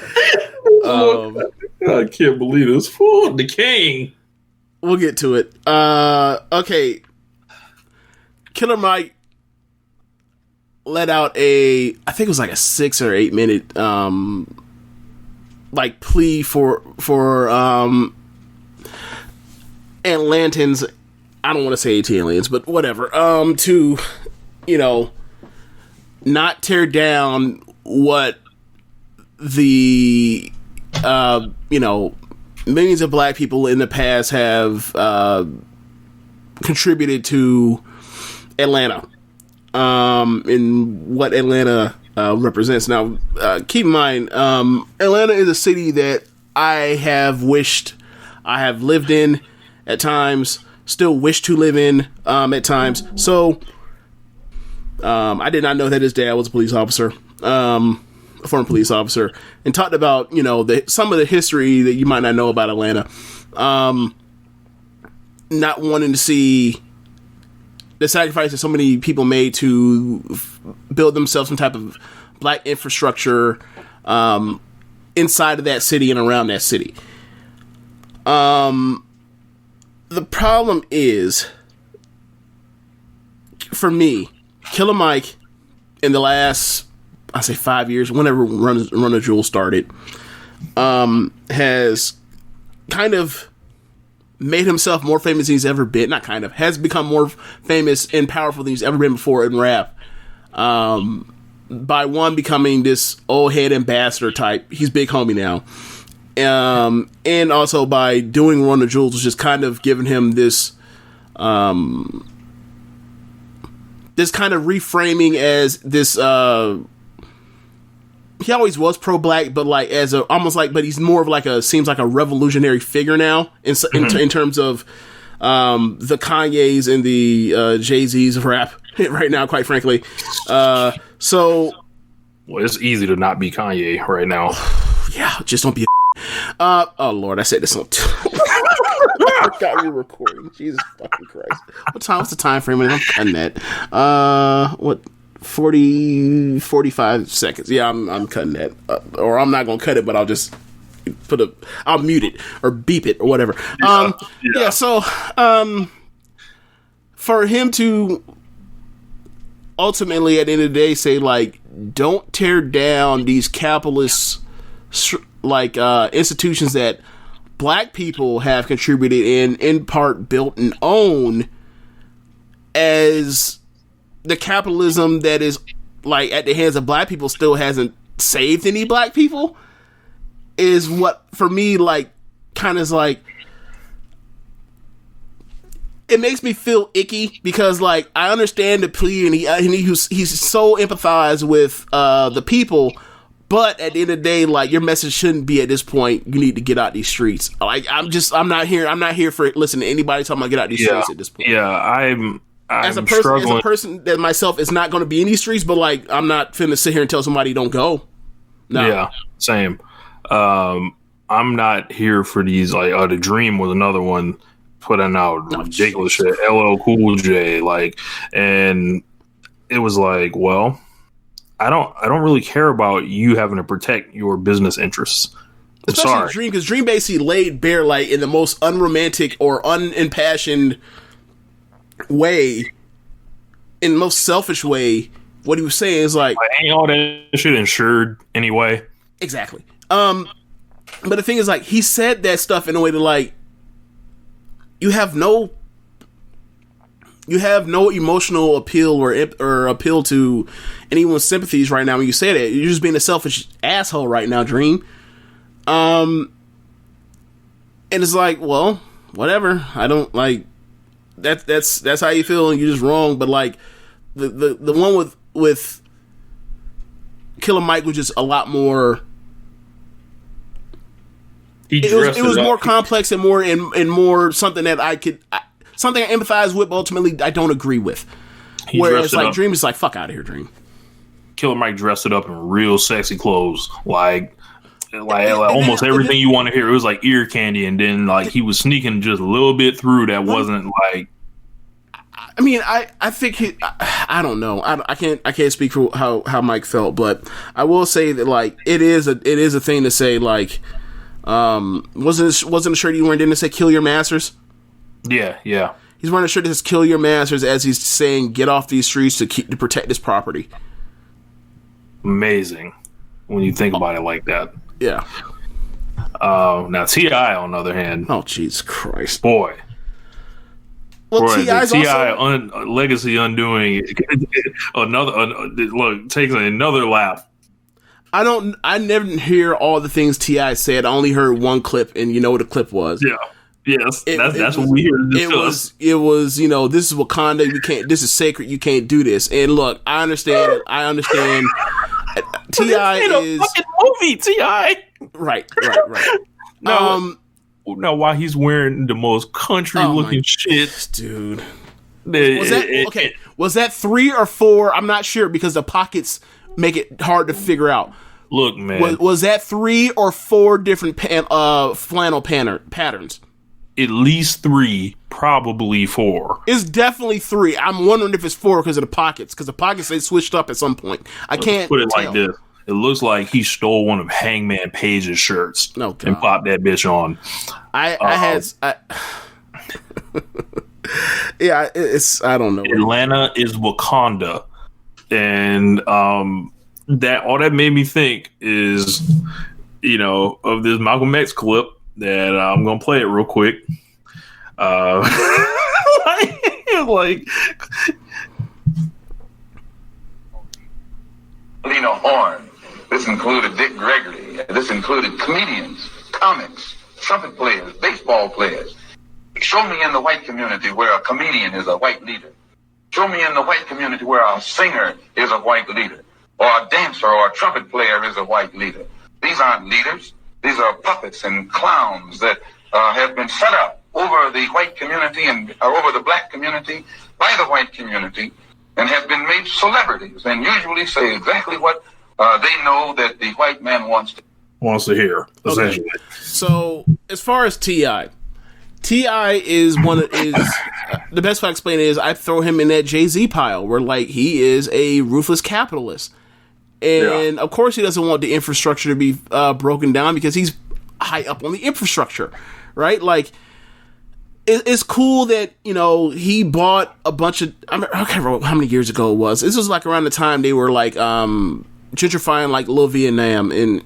I can't believe this fool, the king. We'll get to it. Okay. Killer Mike let out I think it was like a 6 or 8 minute, like plea for Atlantans. I don't want to say AT-aliens, but whatever. To, not tear down what the, millions of Black people in the past have contributed to Atlanta, and what Atlanta represents. Now, keep in mind, Atlanta is a city that I have wished I have lived in at times, still wish to live in at times. So, I did not know that his dad was a police officer, a former police officer, and talked about, some of the history that you might not know about Atlanta. Not wanting to see the sacrifice that so many people made to build themselves some type of Black infrastructure inside of that city and around that city. The problem is, for me, Killer Mike, in the last, I say 5 years, whenever Run the Jewels started, has kind of made himself more famous than he's ever been. Not kind of, has become more famous and powerful than he's ever been before in rap. By one, becoming this old head ambassador type. He's big homie now. And also by doing Run the Jewels, was just kind of giving him this, this kind of reframing as this, he always was pro-Black, but like as a, almost like, but he's more of like seems like a revolutionary figure now in terms of, the Kanyes and the, Jay-Z's of rap right now, quite frankly. Well, it's easy to not be Kanye right now. Yeah, just don't be oh Lord, I said this on I forgot we were recording. Jesus fucking Christ. What's the time frame? I'm cutting that. 45 seconds. Yeah, I'm cutting that. Or I'm not gonna cut it, but I'll just I'll mute it or beep it or whatever. Yeah, so for him to ultimately at the end of the day say like, don't tear down these capitalist institutions that Black people have contributed in part built and own, as the capitalism that is like at the hands of Black people still hasn't saved any Black people, is what for me like kind of is like, it makes me feel icky, because like I understand the plea and he's so empathized with the people. But at the end of the day, like, your message shouldn't be at this point, you need to get out these streets. Like, I'm not here for listen to anybody talking about get out these streets at this point. Yeah, I'm as a person that myself is not going to be in these streets, but like, I'm not finna sit here and tell somebody don't go. No. Yeah, same. I'm not here for these, like, The Dream was another one putting out ridiculous shit. LL Cool J, like, and it was like, well, I don't really care about you having to protect your business interests. Especially Dream, because Dream basically laid bare, like, in the most unromantic or unimpassioned way, in the most selfish way. What he was saying is like, ain't all that shit insured anyway? Exactly. But the thing is, like, he said that stuff in a way to, like, you have no emotional appeal or appeal to anyone's sympathies right now when you say that. You're just being a selfish asshole right now, Dream. And it's like, well, whatever. I don't like that's how you feel, and you're just wrong. But like the one with Killer Mike was just a lot more. It was more complex and more something that something I empathize with, but ultimately I don't agree with. Whereas like Dream is like, fuck out of here, Dream. Killer Mike dressed it up in real sexy clothes, like almost everything you want to hear. It was like ear candy, and then like he was sneaking just a little bit through that wasn't like. I mean, I think I don't know. I can't speak for how Mike felt, but I will say that like it is a thing to say like. Wasn't a shirt he wearing, didn't it say kill your masters? Yeah. He's wearing a shirt that says kill your masters as he's saying get off these streets to protect his property. Amazing when you think about it like that. Yeah. Now T.I. on the other hand. Oh, Jesus Christ. Boy. Well, T.I.'s legacy undoing takes another lap. I never hear all the things T.I. said. I only heard one clip, and you know what the clip was. Yeah. Yes. That's what we hear. It was, this is Wakanda. This is sacred. You can't do this. And look, I understand. T.I. is a fucking movie, T.I. Right. Now, while he's wearing the most country looking shit, dude. Was that 3 or 4? I'm not sure because the pockets make it hard to figure out. Look, man. Was that 3 or 4 different flannel patterns? At least 3, probably 4. It's definitely 3. I'm wondering if it's 4 because of the pockets. Because the pockets, they switched up at some point. I can't put it tell. like this. It looks like he stole one of Hangman Page's shirts and popped that bitch on. Yeah, I don't know. Atlanta is Wakanda. And that all that made me think is, of this Malcolm X clip that I'm gonna play it real quick. Lena Horne. This included Dick Gregory. This included comedians, comics, trumpet players, baseball players. Show me in the white community where a comedian is a white leader. Show me in the white community where a singer is a white leader, or a dancer or a trumpet player is a white leader. These aren't leaders. These are puppets and clowns that have been set up over the white community and over the black community by the white community and have been made celebrities and usually say exactly what they know that the white man wants to hear, essentially. Okay. So, as far as T.I. is the best way I explain it is I throw him in that Jay-Z pile where like he is a ruthless capitalist. And of course he doesn't want the infrastructure to be broken down because he's high up on the infrastructure, right? Like it's cool that, he bought a bunch of, I can't remember how many years ago it was. This was like around the time they were like gentrifying like Little Vietnam in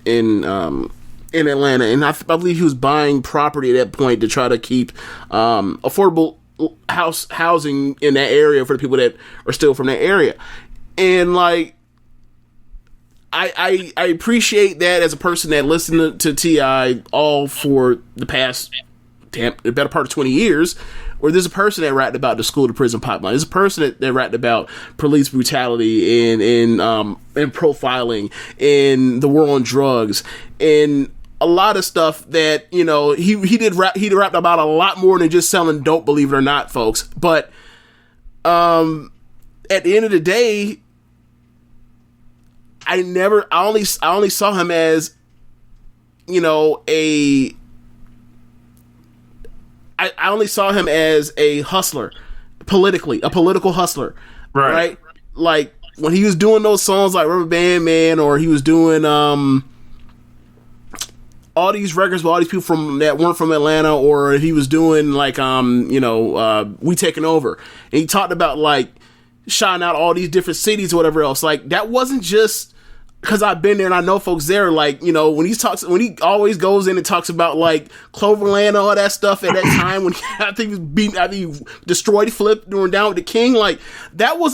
Atlanta, and I believe he was buying property at that point to try to keep affordable housing in that area for the people that are still from that area. And like, I appreciate that as a person that listened to T.I. all for the past the better part of 20 years. Or there's a person that rapped about the school to prison pipeline. There's a person that rapped about police brutality and profiling and the war on drugs and a lot of stuff that, he rapped about a lot more than just selling dope, believe it or not, folks. But at the end of the day, I only saw him as, I only saw him as a hustler, politically, a political hustler, right? Like when he was doing those songs like Rubber Band Man, or he was doing all these records with all these people that weren't from Atlanta, or he was doing like We Taking Over, and he talked about like shouting out all these different cities or whatever else. Like, that wasn't just because I've been there and I know folks there. Like, you know, when he always goes in and talks about like Cloverland, all that stuff at that time when he destroyed Flip during Down with the King. Like, that was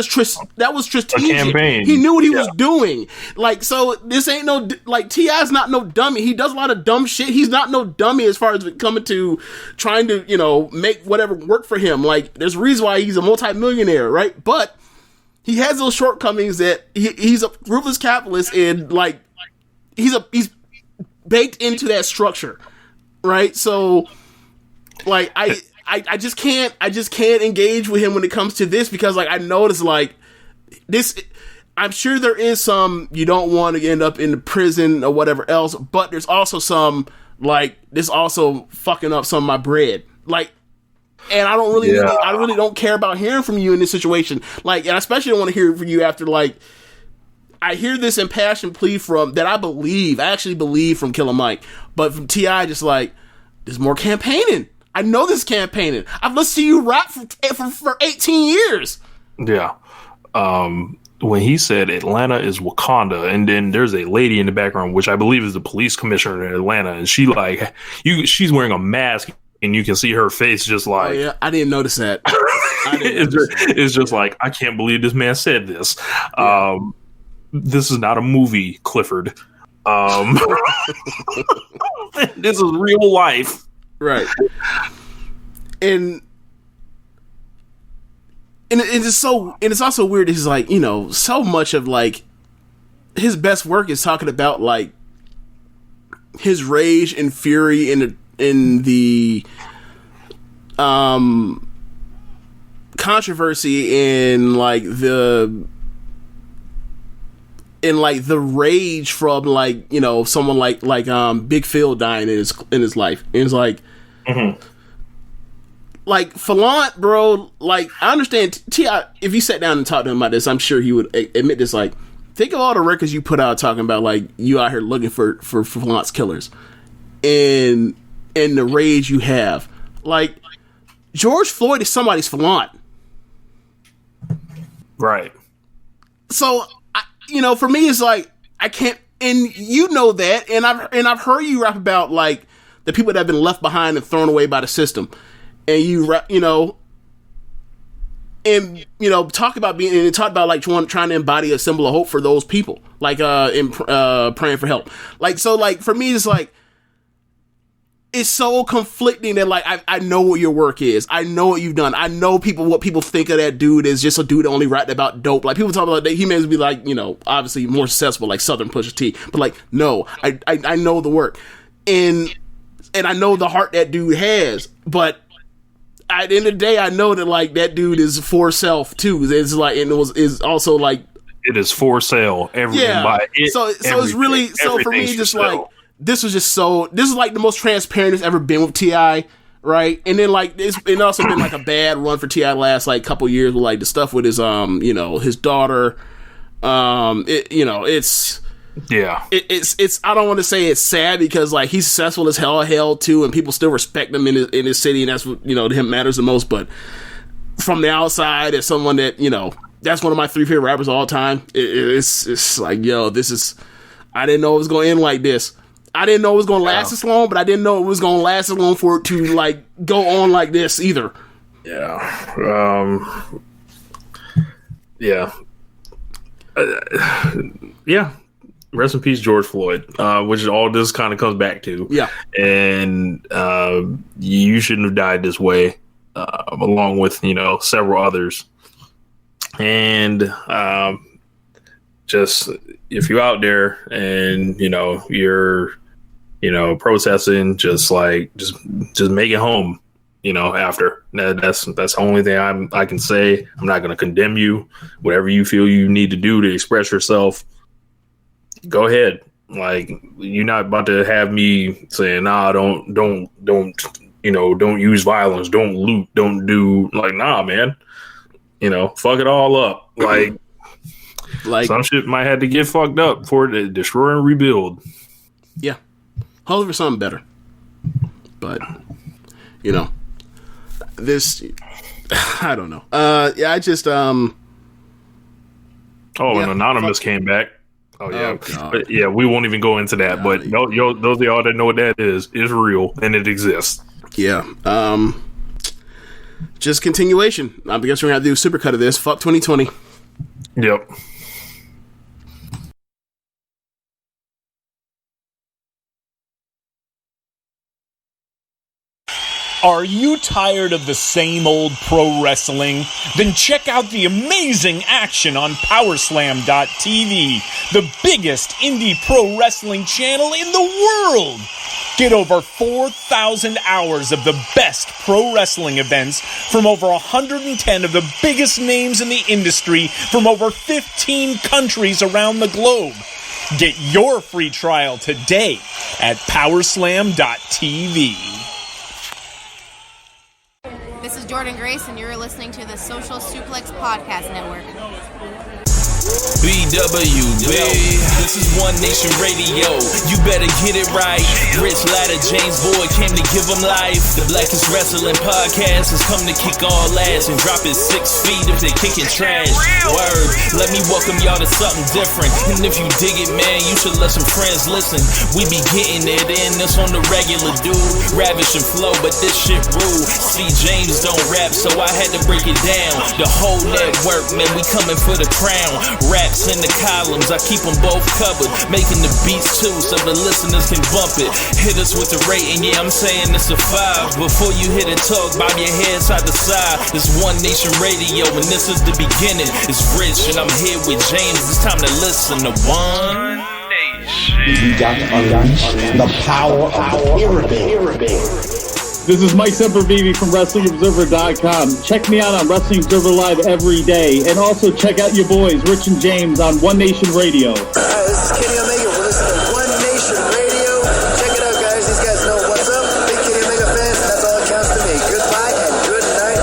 strategic. Campaign. He knew what he was doing. Like, so this ain't no, like, T.I.'s not no dummy. He does a lot of dumb shit. He's not no dummy as far as coming to trying to, you know, make whatever work for him. Like, there's a reason why he's a multi-millionaire, right? But he has those shortcomings that he's a ruthless capitalist, and like he's baked into that structure, right? So like I just can't engage with him when it comes to this, because like I notice like this. I'm sure there is some you don't want to end up in the prison or whatever else, but there's also some like this also fucking up some of my bread, like. And I don't really, I really don't care about hearing from you in this situation. Like, and I especially don't want to hear from you after, like, I hear this impassioned plea that I actually believe from Killer Mike. But from T.I., just like, there's more campaigning. I know this campaigning. I've listened to you rap for 18 years. Yeah. When he said Atlanta is Wakanda, and then there's a lady in the background, which I believe is the police commissioner in Atlanta, and she's wearing a mask. And you can see her face just like... Oh, yeah, I didn't notice that. It's just like, I can't believe this man said this. Yeah. This is not a movie, Clifford. This is real life. Right. And it's also weird. He's like, you know, so much of like his best work is talking about like his rage and fury in the controversy and like the rage from like, you know, someone like Big Phil dying in his life. And it's like like Falant, bro, like I understand T.I. if you sat down and talked to him about this, I'm sure he would admit this. Like, think of all the records you put out talking about like you out here looking for Falant's killers and the rage you have. Like, George Floyd is somebody's Falant. Right. So, you know, for me, it's like, I can't, and you know that, and I've heard you rap about, like, the people that have been left behind and thrown away by the system. And you rap, you know, and, you know, talk about like, trying to embody a symbol of hope for those people. Like, in praying for help. Like, so, like, for me, it's like, it's so conflicting that like I know what your work is. I know what you've done. I know what people think of that dude is just a dude that only rapped about dope. Like, people talk about that he may be like, you know, obviously more successful like Southern Pusha T. But like, no, I know the work. And I know the heart that dude has. But at the end of the day, I know that like that dude is for self too. It's like, and is also like, it is for sale. So it's really, so for me, just like, this is like the most transparent it's ever been with T.I., right? And then like it's also been like a bad run for T.I. last like couple years with like the stuff with his you know, his daughter. It's I don't want to say it's sad because like he's successful as hell too, and people still respect him in his city, and that's what, you know, to him matters the most. But from the outside, as someone that, you know, that's one of my 3 favorite rappers of all time, it's like, yo, this is, I didn't know it was going to end like this. I didn't know it was going to last this long, but I didn't know it was going to last as long for it to like go on like this either. Yeah. Yeah. Rest in peace, George Floyd, which is all this kind of comes back to. Yeah. And you shouldn't have died this way, along with, you know, several others. And just, if you're out there and, you know, you're, you know, protesting, just make it home, you know, after. That's the only thing I can say. I'm not going to condemn you. Whatever you feel you need to do to express yourself, go ahead. Like, you're not about to have me saying, nah, don't, you know, don't use violence, don't loot, don't do, like, nah, man, you know, fuck it all up. Like, Like, some shit might have to get fucked up for it to destroy and rebuild. Yeah. Hopefully for something better. But, you know, this, I don't know. Yeah, I just, and Anonymous came back. Oh, yeah. But, yeah, we won't even go into that. But those of y'all that know what that is real, and it exists. Yeah. Just continuation. I guess we're going to have to do a supercut of this. Fuck 2020. Yep. Are you tired of the same old pro wrestling? Then check out the amazing action on Powerslam.tv, the biggest indie pro wrestling channel in the world. Get over 4,000 hours of the best pro wrestling events from over 110 of the biggest names in the industry from over 15 countries around the globe. Get your free trial today at Powerslam.tv. This is Jordan Grace, and you're listening to the Social Suplex Podcast Network. BWB, this is One Nation Radio. You better get it right. Rich Latta, James Boyd came to give them life. The Blackest Wrestling Podcast has come to kick all ass and drop it 6 feet if they kicking trash. Word, let me welcome y'all to something different. And if you dig it, man, you should let some friends listen. We be getting it in, this on the regular, dude. Ravish and flow, but this shit rude. See, James don't rap, so I had to break it down. The whole network, man, we coming for the crown. Raps in the columns, I keep them both covered. Making the beats too, so the listeners can bump it. Hit us with the rating, yeah, I'm saying it's a 5. Before you hit it, talk, bob your head side to side. It's One Nation Radio, and this is the beginning. It's Rich, and I'm here with James. It's time to listen to One Nation. You got to unleash the power of the pyramid. This is Mike Sempervive from WrestlingObserver.com. Check me out on Wrestling Observer Live every day. And also check out your boys, Rich and James, on One Nation Radio. This is Kenny Omega. We're listening to One Nation Radio. Check it out, guys. These guys know what's up. Big Kenny Omega fans, that's all that counts to me. Goodbye and good night.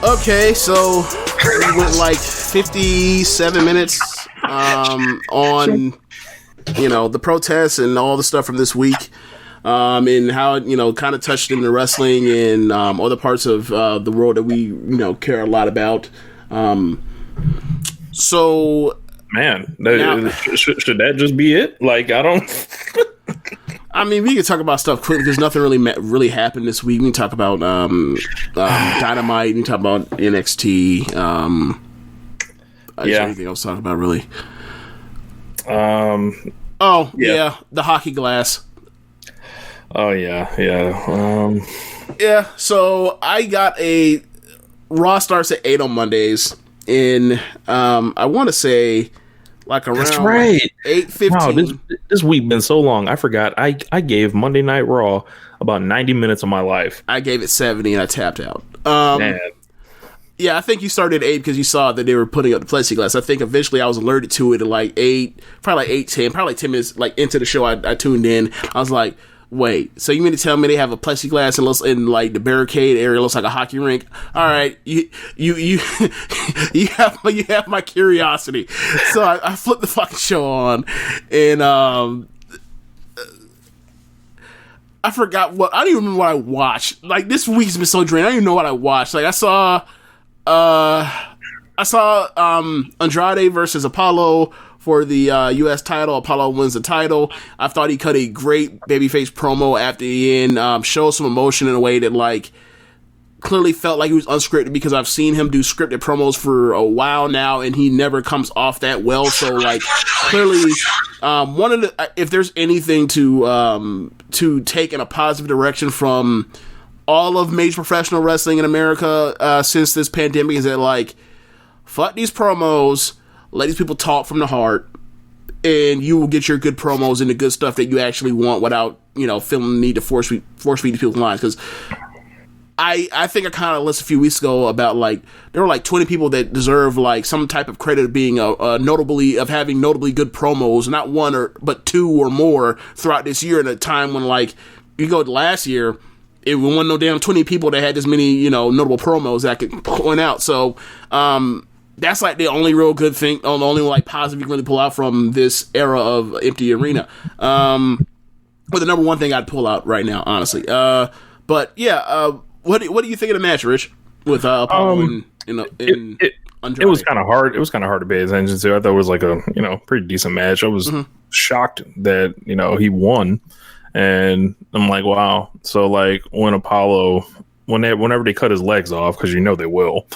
Bang. Okay, so we went like 57 minutes on, you know, the protests and all the stuff from this week, and how it, you know, kind of touched into wrestling and other parts of the world that we, you know, care a lot about. So, man, should that just be it? Like, I don't. I mean, we can talk about stuff quickly because nothing really happened this week. We can talk about Dynamite. We can talk about NXT. Yeah. Anything else to talk about, really? Yeah, the hockey glass. Oh yeah. Yeah. So I got a Raw starts at 8 on Mondays, and I want to say like around 8:15. Wow, this week been so long. I forgot. I gave Monday Night Raw about 90 minutes of my life. I gave it 70 and I tapped out. Man. Yeah, I think you started at 8 because you saw that they were putting up the plexiglass. I think eventually I was alerted to it at like 8, probably like 8:10, probably like 10 minutes like into the show. I tuned in. I was like, wait, so you mean to tell me they have a plexiglass in like the barricade area looks like a hockey rink? All right, you have my curiosity. So I flipped the fucking show on, and I forgot what I don't even remember what I watched. Like this week's been so draining. I don't even know what I watched. Like I saw Andrade versus Apollo for the U.S. title. Apollo wins the title. I thought he cut a great babyface promo after the end. Showed some emotion in a way that like clearly felt like he was unscripted because I've seen him do scripted promos for a while now and he never comes off that well. So like clearly one of the if there's anything to take in a positive direction from all of major professional wrestling in America since this pandemic is that like fuck these promos, let these people talk from the heart, and you will get your good promos and the good stuff that you actually want without, you know, feeling the need to force feed people's lines. Because I think I kind of listed a few weeks ago about like there were like 20 people that deserve like some type of credit of being having notably good promos, not one but two or more throughout this year. At a time when like you go to last year, it wasn't no damn 20 people that had this many, notable promos that I could point out. So, that's like the only real good thing, the only like positive you can really pull out from this era of empty arena. But the number one thing I'd pull out right now, honestly. But yeah, what do you think of the match, Rich? With Apollo and Andrade? It was kind of hard. It was kind of hard to pay attention to. I thought it was like a pretty decent match. I was shocked that he won, and I'm like, wow. So like when Apollo, whenever they cut his legs off, because they will,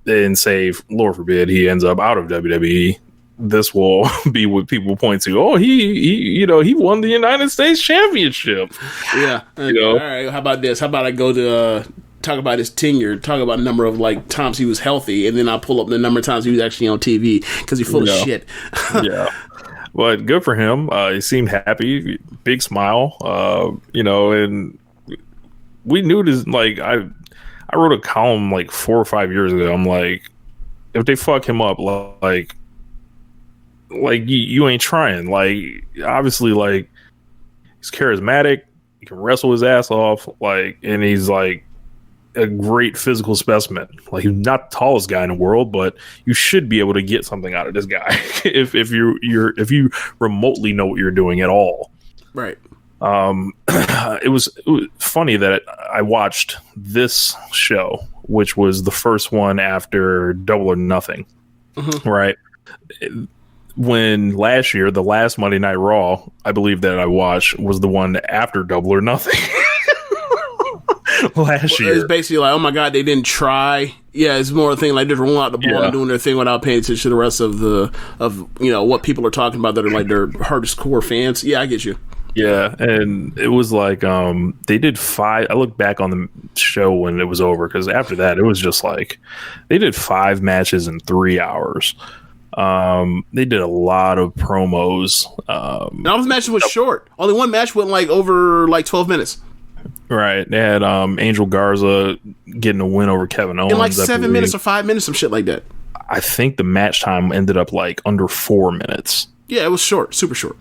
and say, Lord forbid, he ends up out of WWE. This will be what people point to. Oh, he won the United States Championship. Yeah. All right. How about this? How about I go to talk about his tenure, talk about the number of like times he was healthy, and then I'll pull up the number of times he was actually on TV because he's full of shit. Yeah. But good for him. He seemed happy, big smile. And we knew this. Like I wrote a column like 4 or 5 years ago. I'm like, if they fuck him up, like you ain't trying. Like obviously, like he's charismatic. He can wrestle his ass off. Like, and he's like a great physical specimen. Like he's not the tallest guy in the world, but you should be able to get something out of this guy if you remotely know what you're doing at all. Right. It was funny that I watched this show, which was the first one after Double or Nothing. Right. When last year, the last Monday Night Raw, I believe that I watched was the one after Double or Nothing. Last year, it's basically like, oh my god, they didn't try. Yeah, it's more a thing like they're rolling out the ball and doing their thing without paying attention to the rest of what people are talking about that are like their hardcore fans. Yeah, I get you. Yeah, and it was like they did 5. I looked back on the show when it was over because after that it was just like they did 5 matches in 3 hours. They did a lot of promos. And all those matches was short. Only one match went like over like 12 minutes. Right. They had Angel Garza getting a win over Kevin Owens in like 7 minutes or 5 minutes, some shit like that. I think the match time ended up like under 4 minutes. Yeah, it was short, super short.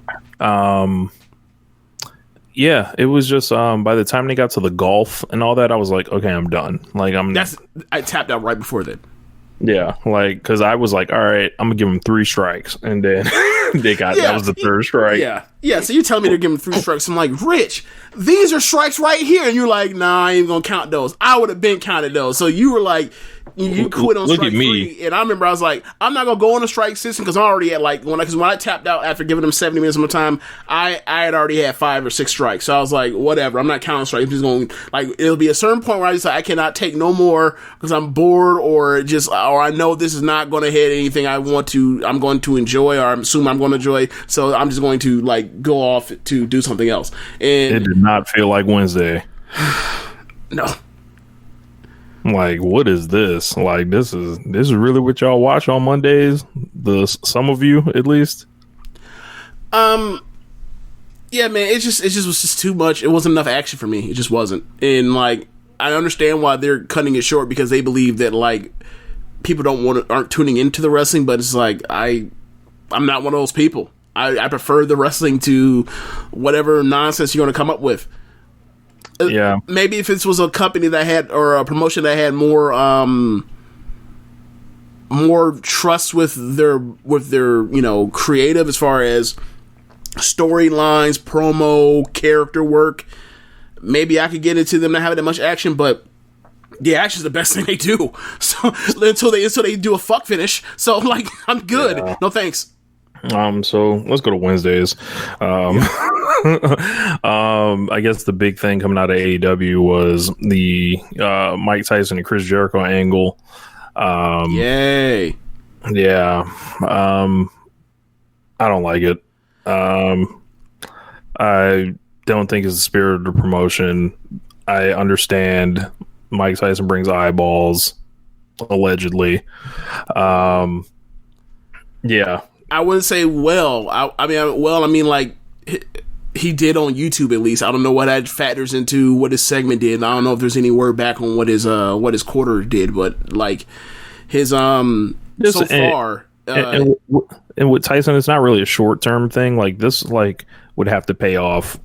Yeah, it was just by the time they got to the golf and all that, I was like, okay, I'm done. Like I tapped out right before that. Yeah, like because I was like, all right, I'm gonna give them 3 strikes, and then that was the 3rd strike. Yeah. So you're telling me they're giving 3 strikes? I'm like, Rich, these are strikes right here, and you're like, nah, I ain't gonna count those. I would have been counted those. So you were like, you quit on strike 3, and I remember I was like, I'm not gonna go on a strike system because I'm already at like when I tapped out after giving them 70 minutes of my time, I had already had 5 or 6 strikes. So I was like, whatever, I'm not counting strikes. I'm just going like it'll be a certain point where I just like I cannot take no more because I'm bored or I know this is not going to hit anything I'm going to enjoy or I'm assuming I'm going to enjoy. So I'm just going to like go off to do something else. And it did not feel like Wednesday. No. Like, what is this? Like, this is really what y'all watch on Mondays? Some of you, at least. Yeah, man. It just was just too much. It wasn't enough action for me. It just wasn't. And like, I understand why they're cutting it short because they believe that like people aren't tuning into the wrestling. But it's like I'm not one of those people. I prefer the wrestling to whatever nonsense you're going to come up with. Yeah. Maybe if this was a company that had or a promotion that had more trust with their creative as far as storylines, promo, character work, maybe I could get into them not having that much action, but the action is the best thing they do. So until they do a fuck finish. So like I'm good. Yeah. No thanks. So let's go to Wednesdays. I guess the big thing coming out of AEW was the Mike Tyson and Chris Jericho angle. Yay. Yeah. I don't like it. I don't think it's the spirit of the promotion. I understand Mike Tyson brings eyeballs, allegedly. Yeah. I wouldn't say well. I mean, like he did on YouTube at least. I don't know what that factors into what his segment did. I don't know if there's any word back on what his quarter did, but like his so far. And with Tyson, it's not really a short term thing. Like this, like would have to pay off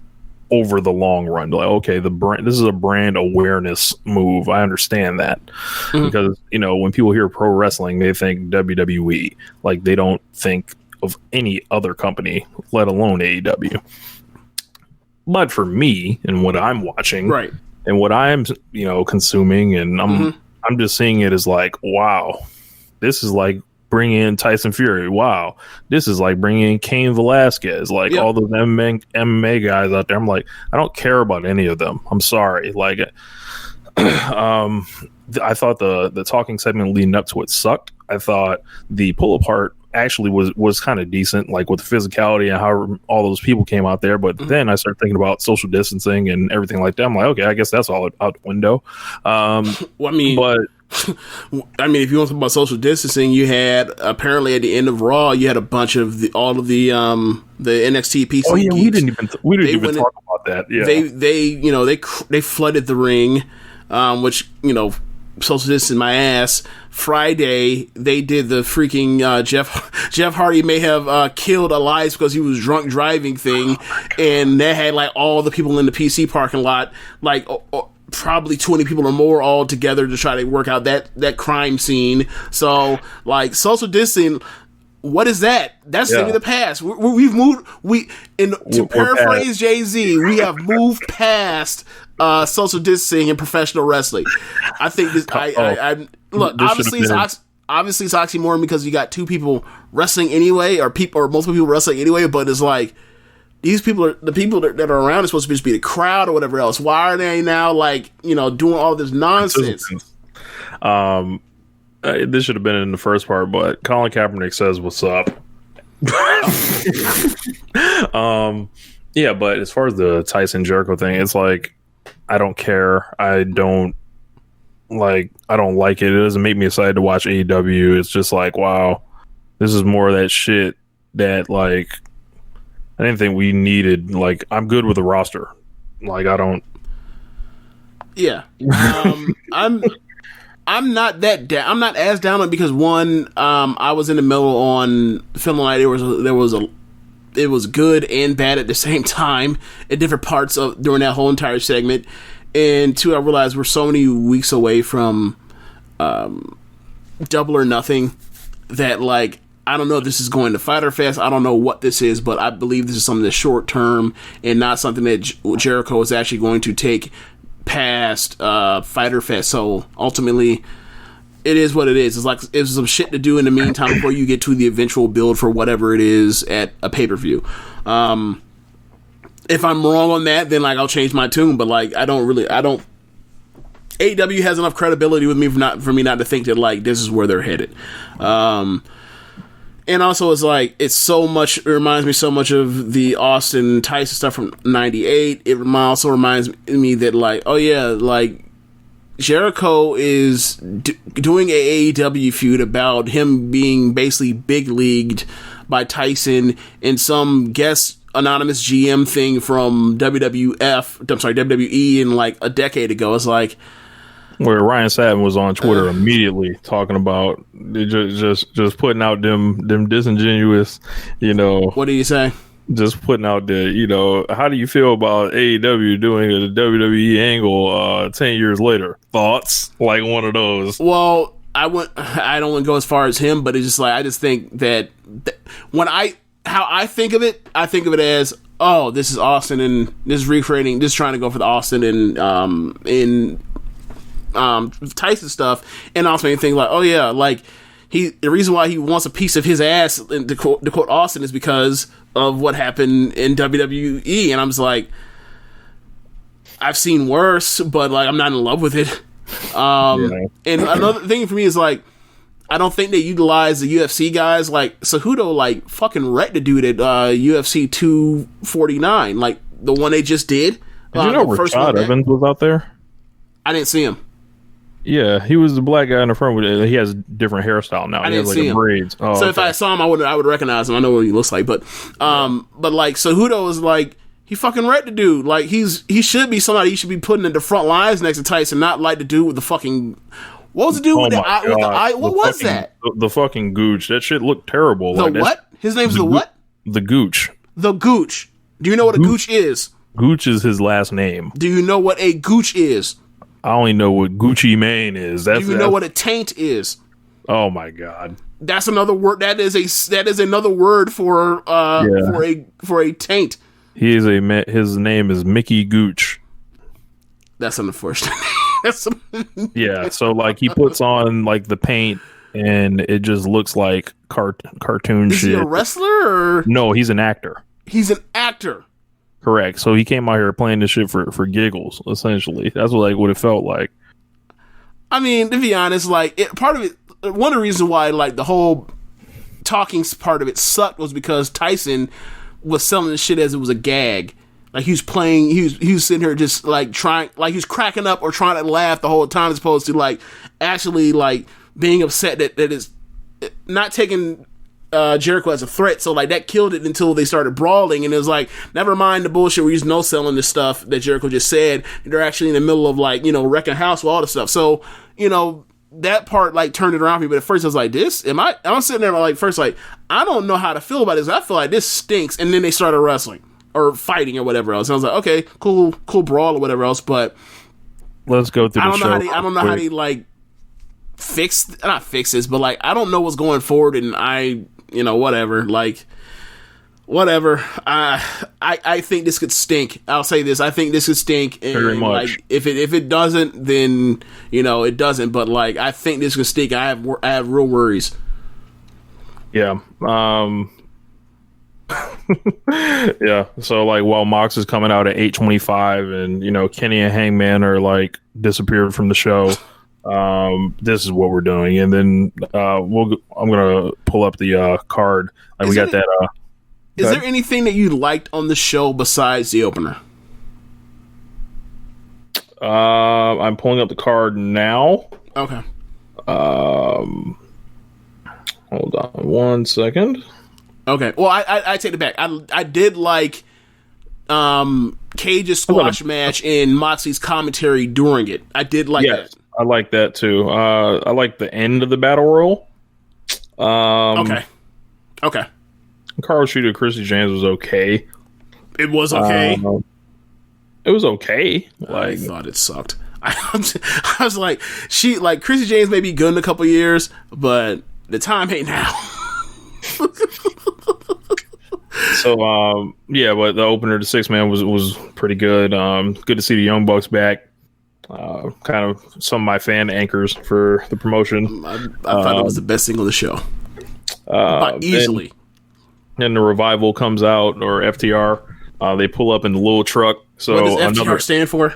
over the long run. Like, okay, this is a brand awareness move. I understand that because when people hear pro wrestling, they think WWE. Like, they don't think of any other company, let alone AEW. But for me and what I'm watching, right, and what I'm consuming, and I'm just seeing it as like, wow, this is like bringing in Tyson Fury. Wow, this is like bringing in Cain Velasquez. Like all those MMA guys out there. I'm like, I don't care about any of them. I'm sorry. Like, I thought the talking segment leading up to it sucked. I thought the pull apart actually was kind of decent, like with the physicality and how all those people came out there. But then I started thinking about social distancing and everything like that. I'm like, okay, I guess that's all out the window. I mean, if you want to talk about social distancing, you had apparently at the end of Raw, you had a bunch of the NXT PC. Oh yeah, we didn't even talk about that. Yeah, they flooded the ring, which social distance my ass. Friday they did the freaking Jeff Hardy may have killed Elias because he was drunk driving thing, and that had like all the people in the PC parking lot, like. Probably 20 people or more all together to try to work out that crime scene. So, like, social distancing, what is that? That's the thing of the past. We've moved. To paraphrase Jay-Z, we have moved past social distancing in professional wrestling. I think this. Look. Obviously, it's oxymoron because you got two people wrestling anyway, or multiple people wrestling anyway. But it's like. These people the people that are around are supposed to just be the crowd or whatever else. Why are they now doing all this nonsense? This should have been in the first part, but Colin Kaepernick says, "What's up?" Yeah, but as far as the Tyson Jericho thing, it's like I don't care. I don't like it. It doesn't make me excited to watch AEW. It's just like, wow, this is more of that shit that like. I didn't think we needed. Like, I'm good with the roster. Like, I don't. Yeah, I'm not that down. I'm not as down on it because one, I was in the middle on feeling like it was good and bad at the same time at different parts of during that whole entire segment, and two, I realized we're so many weeks away from Double or Nothing that like. I don't know if this is going to Fyter Fest. I don't know what this is, but I believe this is something that's short term and not something that Jericho is actually going to take past Fyter Fest. So ultimately, it is what it is. It's some shit to do in the meantime before you get to the eventual build for whatever it is at a pay per view. If I'm wrong on that, then like I'll change my tune. But like I don't. AEW has enough credibility with me for me not to think that like this is where they're headed. And also, it's like it reminds me so much of the Austin Tyson stuff from '98. It also reminds me that, like, oh yeah, like Jericho is doing a AEW feud about him being basically big leagued by Tyson in some guest anonymous GM thing from WWE in like a decade ago. It's like. Where Ryan Satin was on Twitter immediately talking about just putting out them disingenuous, What do you say? Just putting out the, how do you feel about AEW doing a WWE angle 10 years later? Thoughts? Like one of those. Well, I don't want to go as far as him, but it's just like I just think that how I think of it as, oh, this is Austin and this is recreating, this is trying to go for the Austin and in Tyson stuff, and also anything like, oh yeah, like the reason why he wants a piece of his ass, to quote Austin, is because of what happened in WWE, and I'm just like, I've seen worse, but like I'm not in love with it. And another thing for me is like, I don't think they utilize the UFC guys. Like Cejudo, like fucking wrecked the dude at UFC 249, like the one they just did. Did you know Rashad Evans was out there? I didn't see him. Yeah, he was the black guy in the front. He has a different hairstyle now. I didn't see him. Braids. Oh, so if I saw him, I would recognize him. I know what he looks like. But like Cejudo is like, he fucking wrecked the dude. Like he should be somebody he should be putting in the front lines next to Tyson, not like the dude with the fucking. What was the dude with the eye? What was that? The fucking gooch. That shit looked terrible. The what? His name's the what? The gooch. The gooch. Do you know what a gooch is? Gooch is his last name. Do you know what a gooch is? I only know what Gucci Mane is. Do you know what a taint is? Oh my God. That's another word. That is another word for a taint. His name is Mickey Gooch. That's unfortunate. Yeah, so like he puts on like the paint and it just looks like cartoon shit. Is he a wrestler or? No, he's an actor. He's an actor. Correct. So he came out here playing this shit for giggles, essentially. That's what it felt like. I mean, to be honest, like part of it, one of the reasons why like the whole talking part of it sucked was because Tyson was selling the shit as it was a gag. Like he was playing, he was sitting here just like trying, like he was cracking up or trying to laugh the whole time, as opposed to like actually like being upset that is not taking Jericho as a threat. So like that killed it until they started brawling, and it was like, never mind the bullshit where he's no selling this stuff that Jericho just said. They're actually in the middle of like, wrecking house with all the stuff. So that part like turned it around for me. But at first I was like, I'm sitting there like first like I don't know how to feel about this. I feel like this stinks. And then they started wrestling or fighting or whatever else. And I was like, okay, cool brawl or whatever else. But let's go through the show. I don't know how they like not fix this, but like I don't know what's going forward, and whatever. Like whatever. I think this could stink. I'll say this. I think this could stink. And very much. Like, if it doesn't, then it doesn't. But like I think this could stink. I have real worries. Yeah. Yeah. So like while Mox is coming out at 8:25, and Kenny and Hangman are like disappeared from the show. This is what we're doing, and then I'm gonna pull up the card. Like Is there anything that you liked on the show besides the opener? I'm pulling up the card now. Okay. Hold on 1 second. Okay. Well, I take it back. I did like Cage's squash match and Moxie's commentary during it. I did like that. I like that too. I like the end of the battle royal. Okay. Carl Shooter, Chrissy James was okay. It was okay. It was okay. I thought it sucked. I was like, Chrissy James may be good in a couple years, but the time ain't now. So but the opener to 6-man was pretty good. Good to see the Young Bucks back. Kind of some of my fan anchors for the promotion. I thought it was the best thing on the show. Easily. And the Revival comes out, or FTR. They pull up in the little truck. So what does FTR stand for?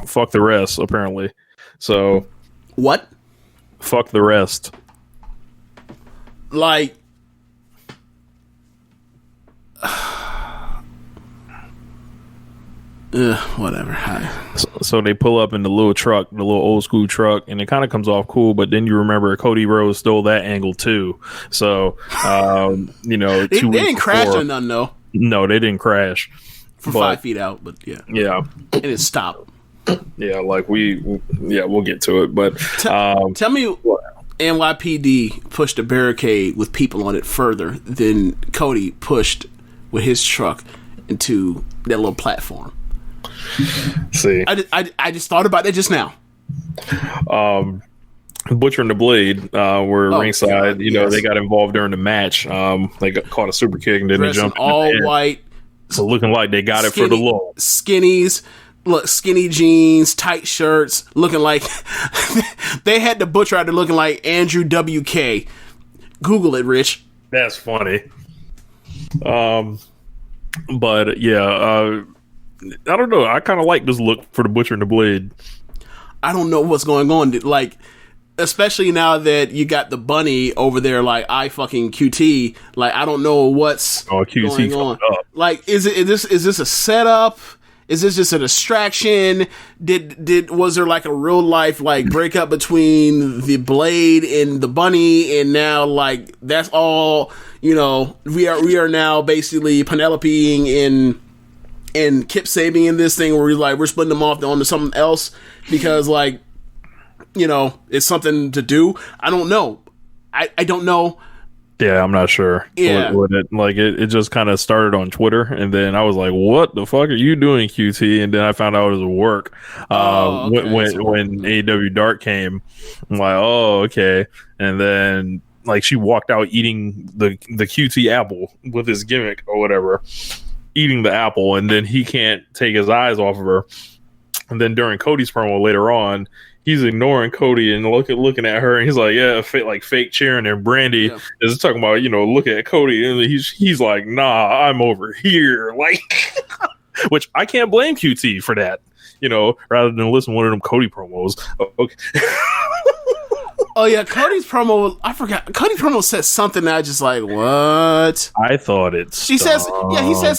Fuck the rest, apparently. So what? Fuck the rest. Like, whatever. So they pull up in the little truck, the little old school truck, and it kind of comes off cool. But then you remember Cody Rhodes stole that angle too. So they didn't crash or nothing though. No, they didn't crash. 5 feet out, but yeah, and it stopped. Yeah, like we'll get to it. But tell me, NYPD pushed a barricade with people on it further than Cody pushed with his truck into that little platform. See, I just thought about that just now. Butcher and the Blade were ringside. They got involved during the match. They caught a super kick and then they jumped all white. So looking like they got it for the low. Skinnies, look, skinny jeans, tight shirts, looking like they had the Butcher out there looking like Andrew WK. Google it, Rich. That's funny. But yeah, I don't know. I kind of like this look for the Butcher and the Blade. I don't know what's going on. Like, especially now that you got the bunny over there, like I fucking QT. Like, I don't know what's going on. Like, is this a setup? Is this just a distraction? Was there like a real life like breakup between the Blade and the bunny, and now like that's all? We are now basically Penelope and Kip Sabian in this thing where we're splitting them off onto something else because it's something to do. I don't know. I don't know. Yeah, I'm not sure. Yeah. It just kind of started on Twitter, and then I was like, "What the fuck are you doing, QT?" And then I found out it was work. When AEW Dark came, I'm like, "Oh, okay." And then like she walked out eating the QT apple with his gimmick or whatever, eating the apple, and then he can't take his eyes off of her. And then during Cody's promo later on, he's ignoring Cody and looking at her, and he's like, "Yeah, fake cheering." And Brandy is talking about, look at Cody, and he's like, "Nah, I'm over here." Like, which I can't blame QT for that. Rather than listen to one of them Cody promos. Okay. Oh yeah, Cody's promo. I forgot. Cody's promo says something that I just like, what? I thought it. He says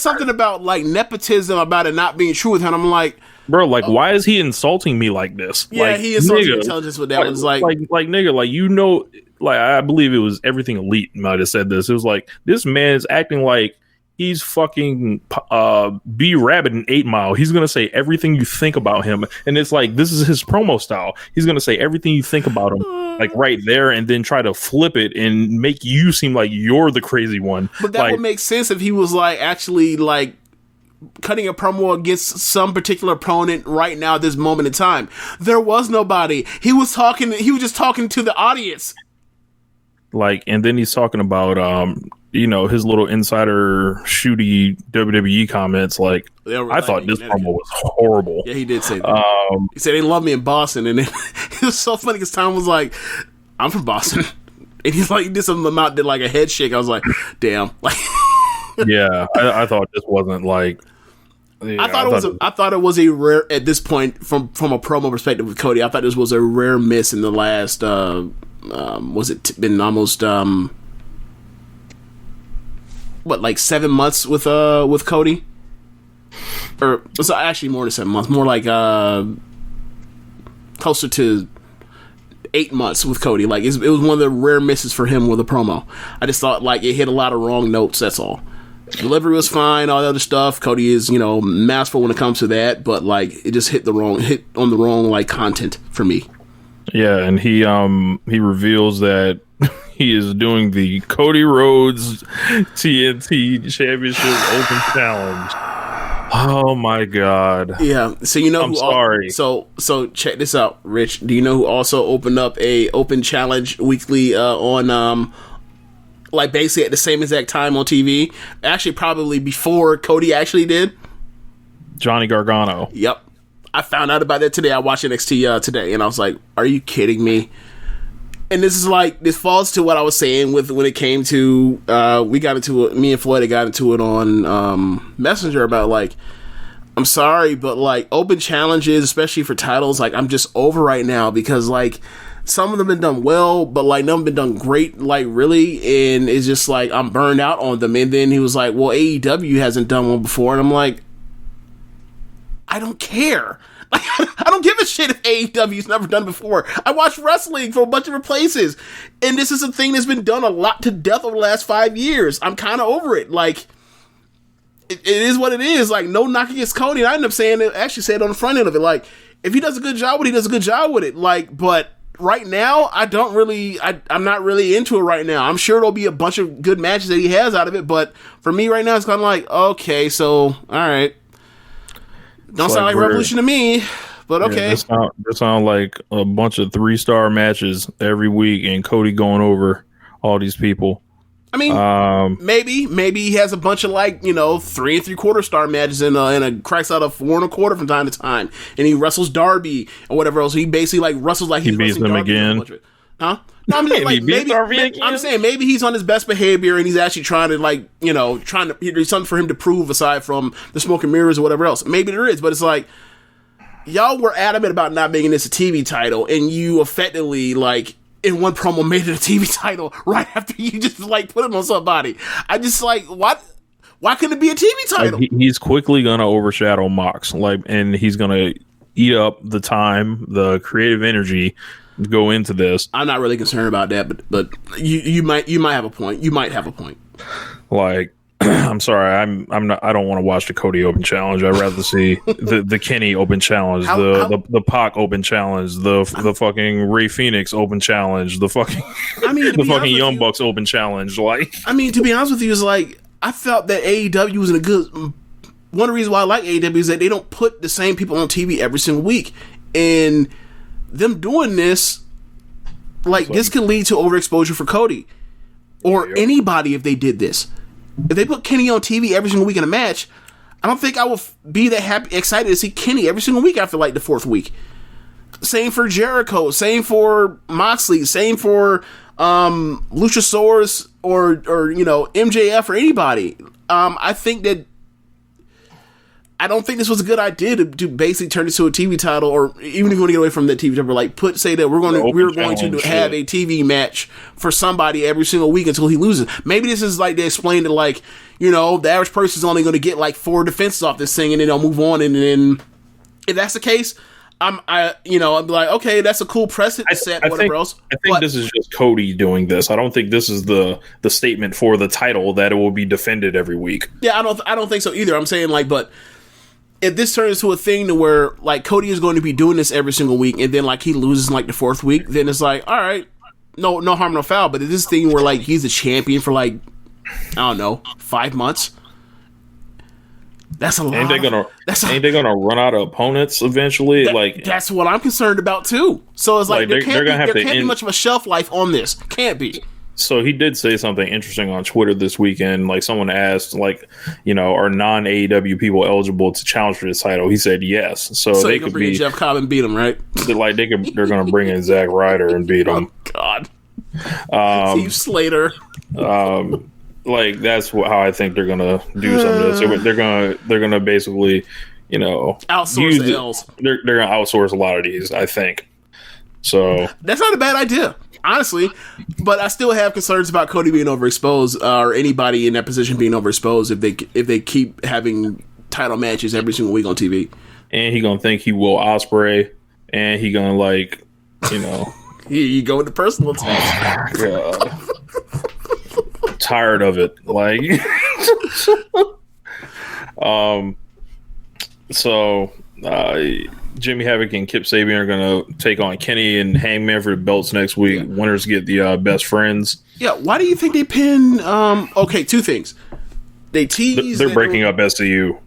something about like nepotism, about it not being true with him. I'm like, bro, like, why is he insulting me like this? Yeah, like, he insulted intelligence with that. It was like nigga, like I believe it was Everything Elite might have said this. It was like, this man's acting like he's fucking B Rabbit in 8 Mile. He's gonna say everything you think about him, and it's like, this is his promo style. He's gonna say everything you think about him, like right there, and then try to flip it and make you seem like you're the crazy one. But that would make sense if he was like actually like cutting a promo against some particular opponent right now at this moment in time. There was nobody. He was just talking to the audience. Like, and then he's talking about his little insider shooty WWE comments. Like, I thought this promo was horrible. Yeah, he did say that. He said they love me in Boston, and then it was so funny because Tom was like, "I'm from Boston," and he's like, did something out, did like a head shake. I was like, "Damn!" Like, yeah, I thought this wasn't like. Yeah, I thought it was a rare at this point from a promo perspective with Cody. I thought this was a rare miss in the last. Was it been almost like 7 months with Cody? Or it was actually more than 7 months, more like closer to 8 months with Cody. Like, it was one of the rare misses for him with a promo. I just thought like it hit a lot of wrong notes. That's all. Delivery was fine, all the other stuff. Cody is, masterful when it comes to that, but like it just hit on the wrong like content for me. Yeah, and he reveals that he is doing the Cody Rhodes TNT Championship Open Challenge. Oh my god. Yeah. So I'm sorry. So check this out, Rich. Do you know who also opened up a open challenge weekly on like basically at the same exact time on TV? Actually, probably before Cody actually did. Johnny Gargano. Yep. I found out about that today. I watched NXT today, and I was like, "Are you kidding me?" And this falls to what I was saying when it came to we got into it. Me and Floyd got into it on Messenger about like, I'm sorry, but like open challenges, especially for titles, like I'm just over right now because like some of them been done well, but like none have been done great, like really, and it's just like I'm burned out on them. And then he was like, "Well, AEW hasn't done one before," and I'm like, I don't care. Like, I don't give a shit if AEW's never done before. I watch wrestling from a bunch of different places, and this is a thing that's been done a lot to death over the last 5 years. I'm kind of over it. Like, it is what it is. Like, no knock against Cody. And I ended up saying it, actually said on the front end of it. Like, if he does a good job with it, he does a good job with it. Like, but right now, I'm not really into it right now. I'm sure there'll be a bunch of good matches that he has out of it, but for me right now, it's kind of like, okay, so, all right. Don't sound like Revolution to me, but okay. Yeah, this sound like a bunch of 3-star matches every week, and Cody going over all these people. I mean, maybe he has a bunch of 3 3/4 star matches and a cracks out a 4 1/4 from time to time, and he wrestles Darby or whatever else. He basically wrestles like he beats him again. Huh? No, I'm just I'm saying maybe he's on his best behavior and he's actually trying to there's something for him to prove aside from the smoke and mirrors or whatever else. Maybe there is, but it's like y'all were adamant about not making this a TV title, and you effectively in one promo made it a TV title right after you just put it on somebody. I just what? Why couldn't it be a TV title? He's quickly gonna overshadow Mox, and he's gonna eat up the time, the creative energy. Go into this. I'm not really concerned about that, but you might have a point. You might have a point. I'm sorry, I'm not. I don't want to watch the Cody Open Challenge. I'd rather see the Kenny Open Challenge, the Pac Open Challenge, the fucking Ray Phoenix Open Challenge, the fucking the fucking Young Bucks Open Challenge. Like, I mean, to be honest with you, is like I felt that AEW was in a good. One of the reasons why I like AEW is that they don't put the same people on TV every single week, and them doing this, like this can lead to overexposure for Cody or anybody if they did this. If they put Kenny on TV every single week in a match, I don't think I will be that excited to see Kenny every single week after like the fourth week. Same for Jericho, same for Moxley, same for Luchasaurus or MJF or anybody. I don't think this was a good idea to basically turn this to a TV title, or even if you want to get away from that TV title, like say that we're going to have a TV match for somebody every single week until he loses. Maybe this is like they explained it like, the average person is only going to get like 4 defenses off this thing and then they'll move on. And then if that's the case, I'd be like, okay, that's a cool precedent set. I think this is just Cody doing this. I don't think this is the statement for the title that it will be defended every week. Yeah, I don't think so either. I'm saying like, but if this turns to a thing to where like Cody is going to be doing this every single week and then like he loses in like the fourth week, then it's like, all right, no harm, no foul. But if this thing where like he's a champion for like, I don't know, 5 months, that's a lot. Ain't they gonna run out of opponents eventually? That's what I'm concerned about too. So it's like there can't be much of a shelf life on this. Can't be. So he did say something interesting on Twitter this weekend. Like someone asked, like, are non-AEW people eligible to challenge for this title? He said yes. So they could bring Jeff Cobb and beat him, right? Like they're going to bring in Zack Ryder and beat him. Oh God, Steve Slater. Like that's how I think they're going to do some of this. So they're going to basically, outsource the L's. They're going to outsource a lot of these, I think. So that's not a bad idea. Honestly, but I still have concerns about Cody being overexposed, or anybody in that position being overexposed if they keep having title matches every single week on TV. And he gonna think he Will Ospreay, and he gonna you go into personal attacks. God. Tired of it, like. Jimmy Havoc and Kip Sabian are going to take on Kenny and Hangman for the belts next week. Yeah. Winners get the best frids. Yeah, why do you think they pinned... okay, 2 things. They teased... They're breaking up SCU.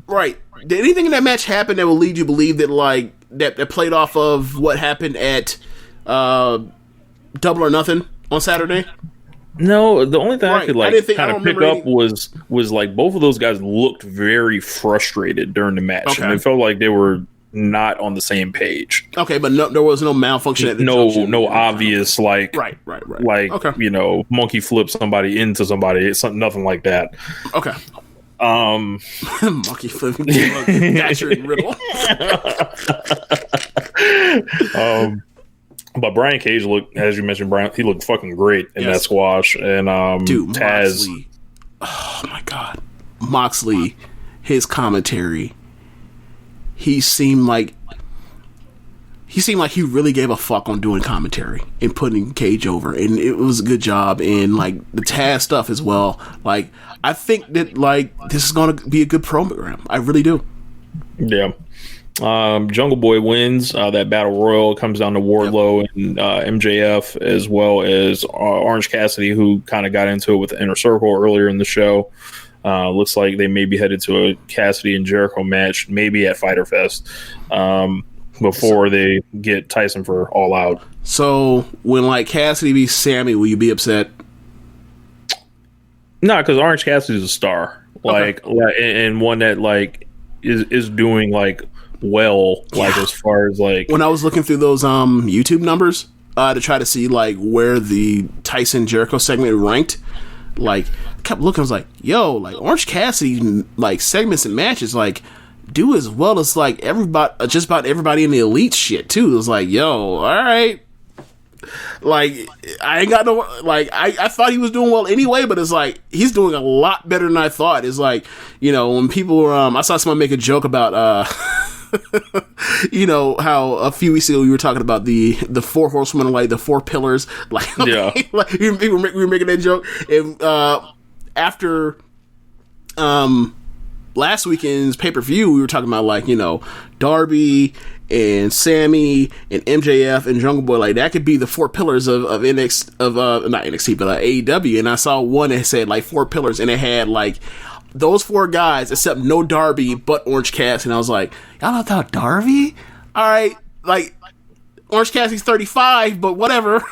Right. Did anything in that match happen that will lead you to believe that, like, that played off of what happened at Double or Nothing on Saturday? No, the only thing I could kind of pick up was like both of those guys looked very frustrated during the match, and it felt like they were not on the same page. Okay, but there was no malfunction at the junction. No obvious like right. Like monkey flip somebody into somebody. It's nothing like that. Okay. Monkey flip Thatcher and Riddle. But Brian Cage looked, as you mentioned, he looked fucking great in that squash. And dude, Taz, Moxley. Oh my God, Moxley, his commentary. He seemed like he really gave a fuck on doing commentary and putting Cage over, and it was a good job. And like the Taz stuff as well. Like I think that like this is going to be a good program. I really do. Yeah. Jungle Boy wins that battle royal. Comes down to Wardlow and MJF, as well as Orange Cassidy, who kind of got into it with the Inner Circle earlier in the show. Looks like they may be headed to a Cassidy and Jericho match, maybe at Fyter Fest, before they get Tyson for All Out. So when like Cassidy beats Sammy, will you be upset? No, because Orange Cassidy is a star, and one that like is doing like well, like as far as like when I was looking through those YouTube numbers to try to see like where the Tyson Jericho segment ranked, like I kept looking, I was like, yo, like Orange Cassidy like segments and matches like do as well as like everybody, just about everybody in the Elite shit too. It was like, yo, all right. Like I ain't got no like I thought he was doing well anyway, but it's like he's doing a lot better than I thought. It's like, when people were I saw someone make a joke about how a few weeks ago we were talking about the 4 horsemen, like the 4 pillars, like, like we were making that joke, and after last weekend's pay-per-view, we were talking about, like, you know, Darby and Sammy and MJF and Jungle Boy. Like, that could be the four pillars of not NXT, but AEW. And I saw one that said, like, four pillars, and it had, like, those four guys, except no Darby, but Orange Cassidy. And I was like, y'all don't thought Darby? All right, like, Orange Cassidy's 35, but whatever.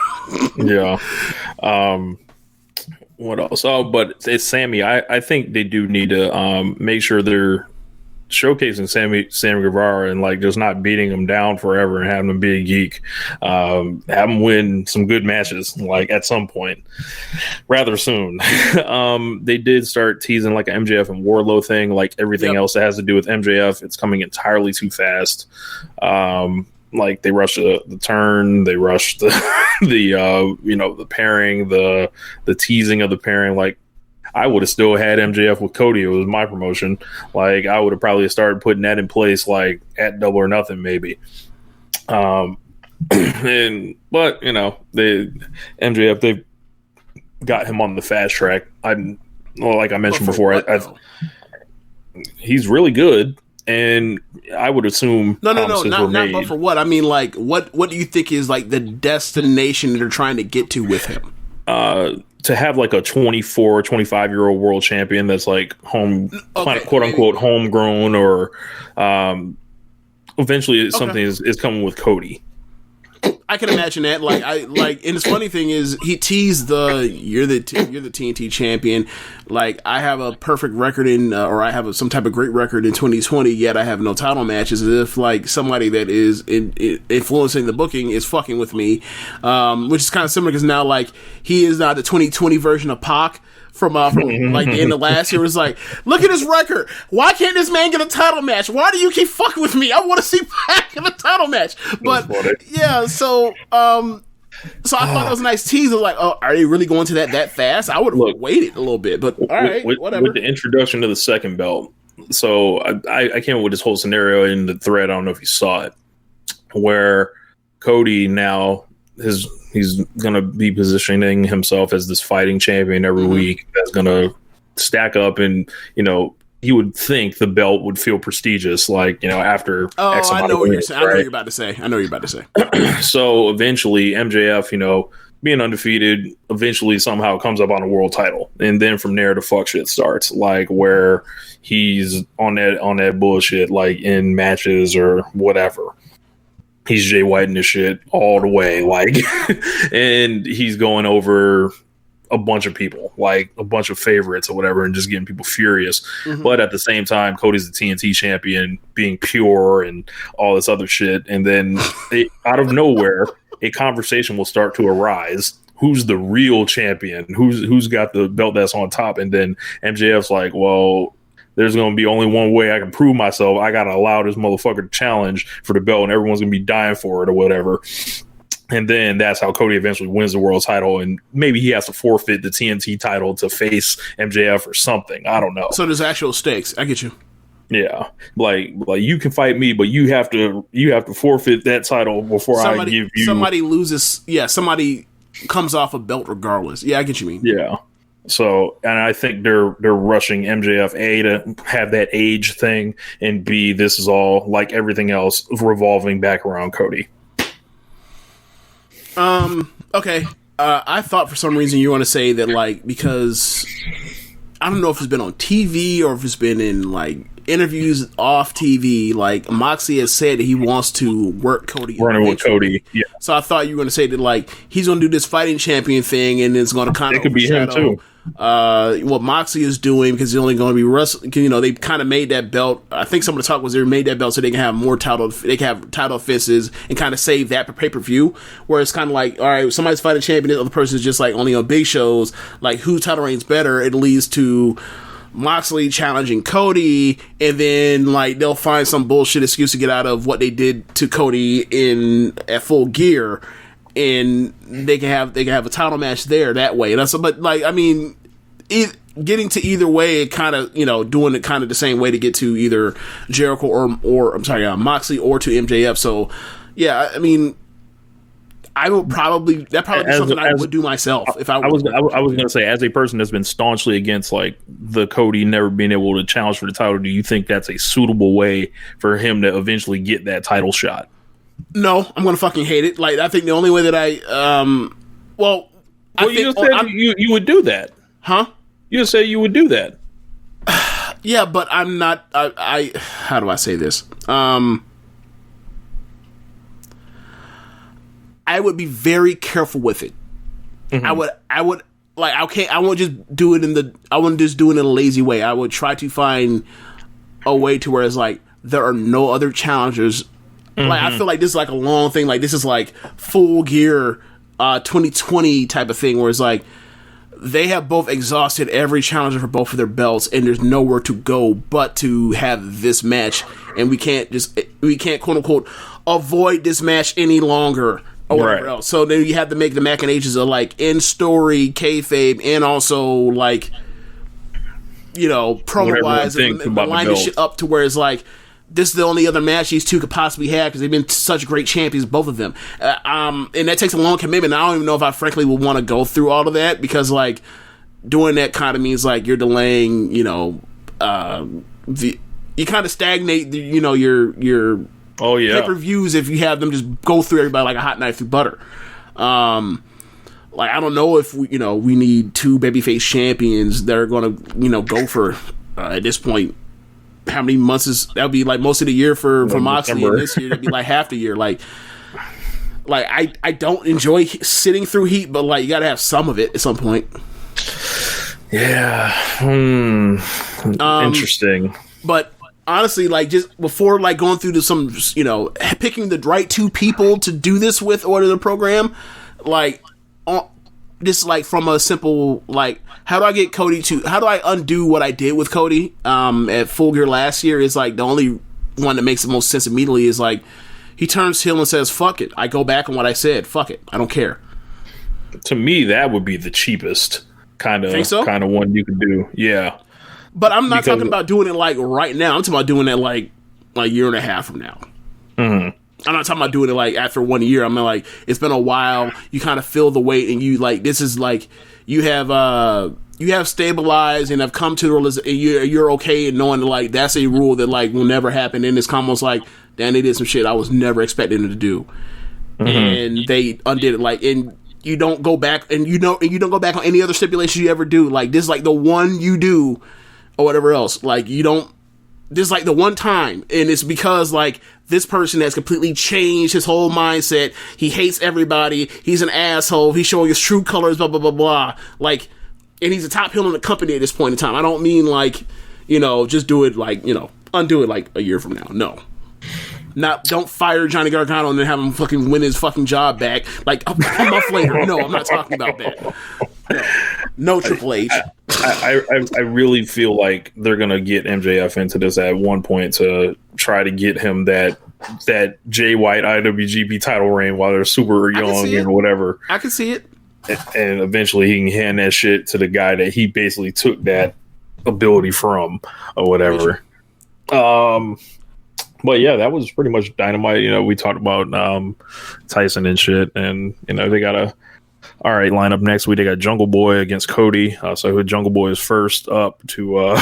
Yeah. What else? Oh, but it's Sammy. I think they do need to make sure they're showcasing Sammy Guevara and, like, just not beating him down forever and having him be a geek. Have him win some good matches, like, at some point, rather soon. They did start teasing, like, an MJF and Wardlow thing, like everything else that has to do with MJF. It's coming entirely too fast. Like, they rushed the turn, they rushed the the pairing, the teasing of the pairing. Like, I would have still had MJF with Cody. It was my promotion. Like, I would have probably started putting that in place, like, at Double or Nothing, maybe. But you know, MJF, they've got him on the fast track. Like I mentioned before, he's really good. And I would assume not but for what? I mean, like, what do you think is, like, the destination that they're trying to get to with him? To have, like, a 24, 25-year-old world champion that's, like, quote unquote homegrown, or eventually something is coming with Cody. I can imagine that. And the funny thing is, he teased you're the TNT champion. Like, I have a perfect record or I have some type of great record in 2020, yet I have no title matches. As if, like, somebody that is influencing the booking is fucking with me, which is kind of similar because now, like, he is now the 2020 version of Pac. From like the end of last year, was like, look at his record. Why can't this man get a title match? Why do you keep fucking with me? I want to see Pac in a title match. But yeah, so I thought that was a nice teaser. Like, oh, are they really going to that fast? I would have waited a little bit, but all right, whatever. With the introduction to the second belt, so I came up with this whole scenario in the thread. I don't know if you saw it, where Cody now he's going to be positioning himself as this fighting champion every week that's going to stack up, and, you know, he would think the belt would feel prestigious, like, you know, after X amount of wins, I know what you're about to say. So eventually MJF, you know, being undefeated, eventually somehow comes up on a world title, and then from there the fuck shit starts, like, where he's on that bullshit, like, in matches or whatever. He's Jay White in this shit all the way, like, and he's going over a bunch of people, like a bunch of favorites or whatever, and just getting people furious. But at the same time, Cody's the TNT champion, being pure and all this other shit. And then out of nowhere, a conversation will start to arise. Who's the real champion? Who's got the belt that's on top? And then MJF's like, well, there's going to be only one way I can prove myself. I got to allow this motherfucker to challenge for the belt, and everyone's going to be dying for it or whatever. And then that's how Cody eventually wins the world title, and maybe he has to forfeit the TNT title to face MJF or something. I don't know. So there's actual stakes. I get you. Yeah, like you can fight me, but you have to forfeit that title before I give you. Somebody loses. Yeah, somebody comes off a belt regardless. Yeah, I get you mean. Yeah. So, and I think they're rushing MJF, A, to have that age thing, and B, this is all, like everything else, revolving back around Cody. Okay. I thought for some reason you want to say that, like, because I don't know if it's been on TV or if it's been in, like, interviews off TV, like, Moxley has said that he wants to work Cody. Running with Cody, yeah. So I thought you were going to say that, like, he's going to do this fighting champion thing, and it's going to kind of could be him too. What Moxley is doing, because he's only going to be wrestling. You know, they kind of made that belt. I think some of the talk was they made that belt so they can have more title. They can have title fences and kind of save that for pay per view. Where it's kind of like, all right, somebody's fighting champion, the other person's just like only on big shows. Like, whose title reign's better? It leads to Moxley challenging Cody, and then, like, they'll find some bullshit excuse to get out of what they did to Cody at Full Gear, and they can have a title match there that way. But, like, I mean, getting to either way, kind of, you know, doing it kind of the same way to get to either Jericho or Moxley or to MJF. So yeah, I mean, I would probably be something I would do myself if I was going to say, as a person that's been staunchly against like the Cody never being able to challenge for the title, do you think that's a suitable way for him to eventually get that title shot? No, I'm going to fucking hate it. Like, I think the only way that you just said you would do that, huh? You just said you would do that. Yeah, but I'm not. I how do I say this? I would be very careful with it. Mm-hmm. I would like, okay, I won't just do it I wouldn't just do it in a lazy way. I would try to find a way to where it's like, there are no other challengers. Mm-hmm. Like, I feel like this is like a long thing. Like, this is like Full Gear 2020 type of thing where it's like, they have both exhausted every challenger for both of their belts and there's nowhere to go but to have this match. And we can't quote unquote avoid this match any longer. Or whatever else. So then you have to make the machinations of like in story, kayfabe, and also like, you know, promo wise, and line this shit up to where it's like, this is the only other match these two could possibly have because they've been such great champions, both of them. And that takes a long commitment. I don't even know if I frankly would want to go through all of that because like doing that kind of means like you're delaying, you know, you kind of stagnate, you know, your pay-per-views if you have them just go through everybody like a hot knife through butter. Like, I don't know if we need two babyface champions that are going to, you know, go for at this point. How many months that would be like most of the year for Moxley, and this year that'd be like half the year. Like I don't enjoy sitting through heat, but like you got to have some of it at some point. Yeah, interesting. But honestly, like just before like going through some, you know, picking the right two people to do this with or the program, like just like from a simple like, how do I undo what I did with Cody at Full Gear last year is like the only one that makes the most sense immediately is like he turns heel and says fuck it, I go back on what I said, fuck it, I don't care. To me, that would be the cheapest kind of one you could do. Yeah. But I'm not talking about doing it like right now. I'm talking about doing it like a year and a half from now. Mm-hmm. I'm not talking about doing it like after 1 year. I mean, like it's been a while. You kind of feel the weight, and you like this is like you have stabilized and have come to the realization you're okay and knowing that, like that's a rule that like will never happen. And it's almost like, damn, they did some shit I was never expecting them to do, and they undid it. Like, and you don't go back, and you don't go back on any other stipulations you ever do. Like this, is like the one you do. Or whatever else, like you don't. This is like the one time, and it's because like this person has completely changed his whole mindset. He hates everybody. He's an asshole. He's showing his true colors. Blah blah blah blah. Like, and he's a top heel in the company at this point in time. I don't mean like, you know, just do it like, you know, undo it like a year from now. No. Don't fire Johnny Gargano and then have him fucking win his fucking job back like a month later. No, I'm not talking about that. No Triple H. I really feel like they're gonna get MJF into this at one point to try to get him that Jay White IWGP title reign while they're super young and whatever. I can see it. And eventually he can hand that shit to the guy that he basically took that ability from or whatever. But yeah, that was pretty much Dynamite. You know, we talked about Tyson and shit, and you know they got a all right lineup next week. They got Jungle Boy against Cody. So Jungle Boy is first up to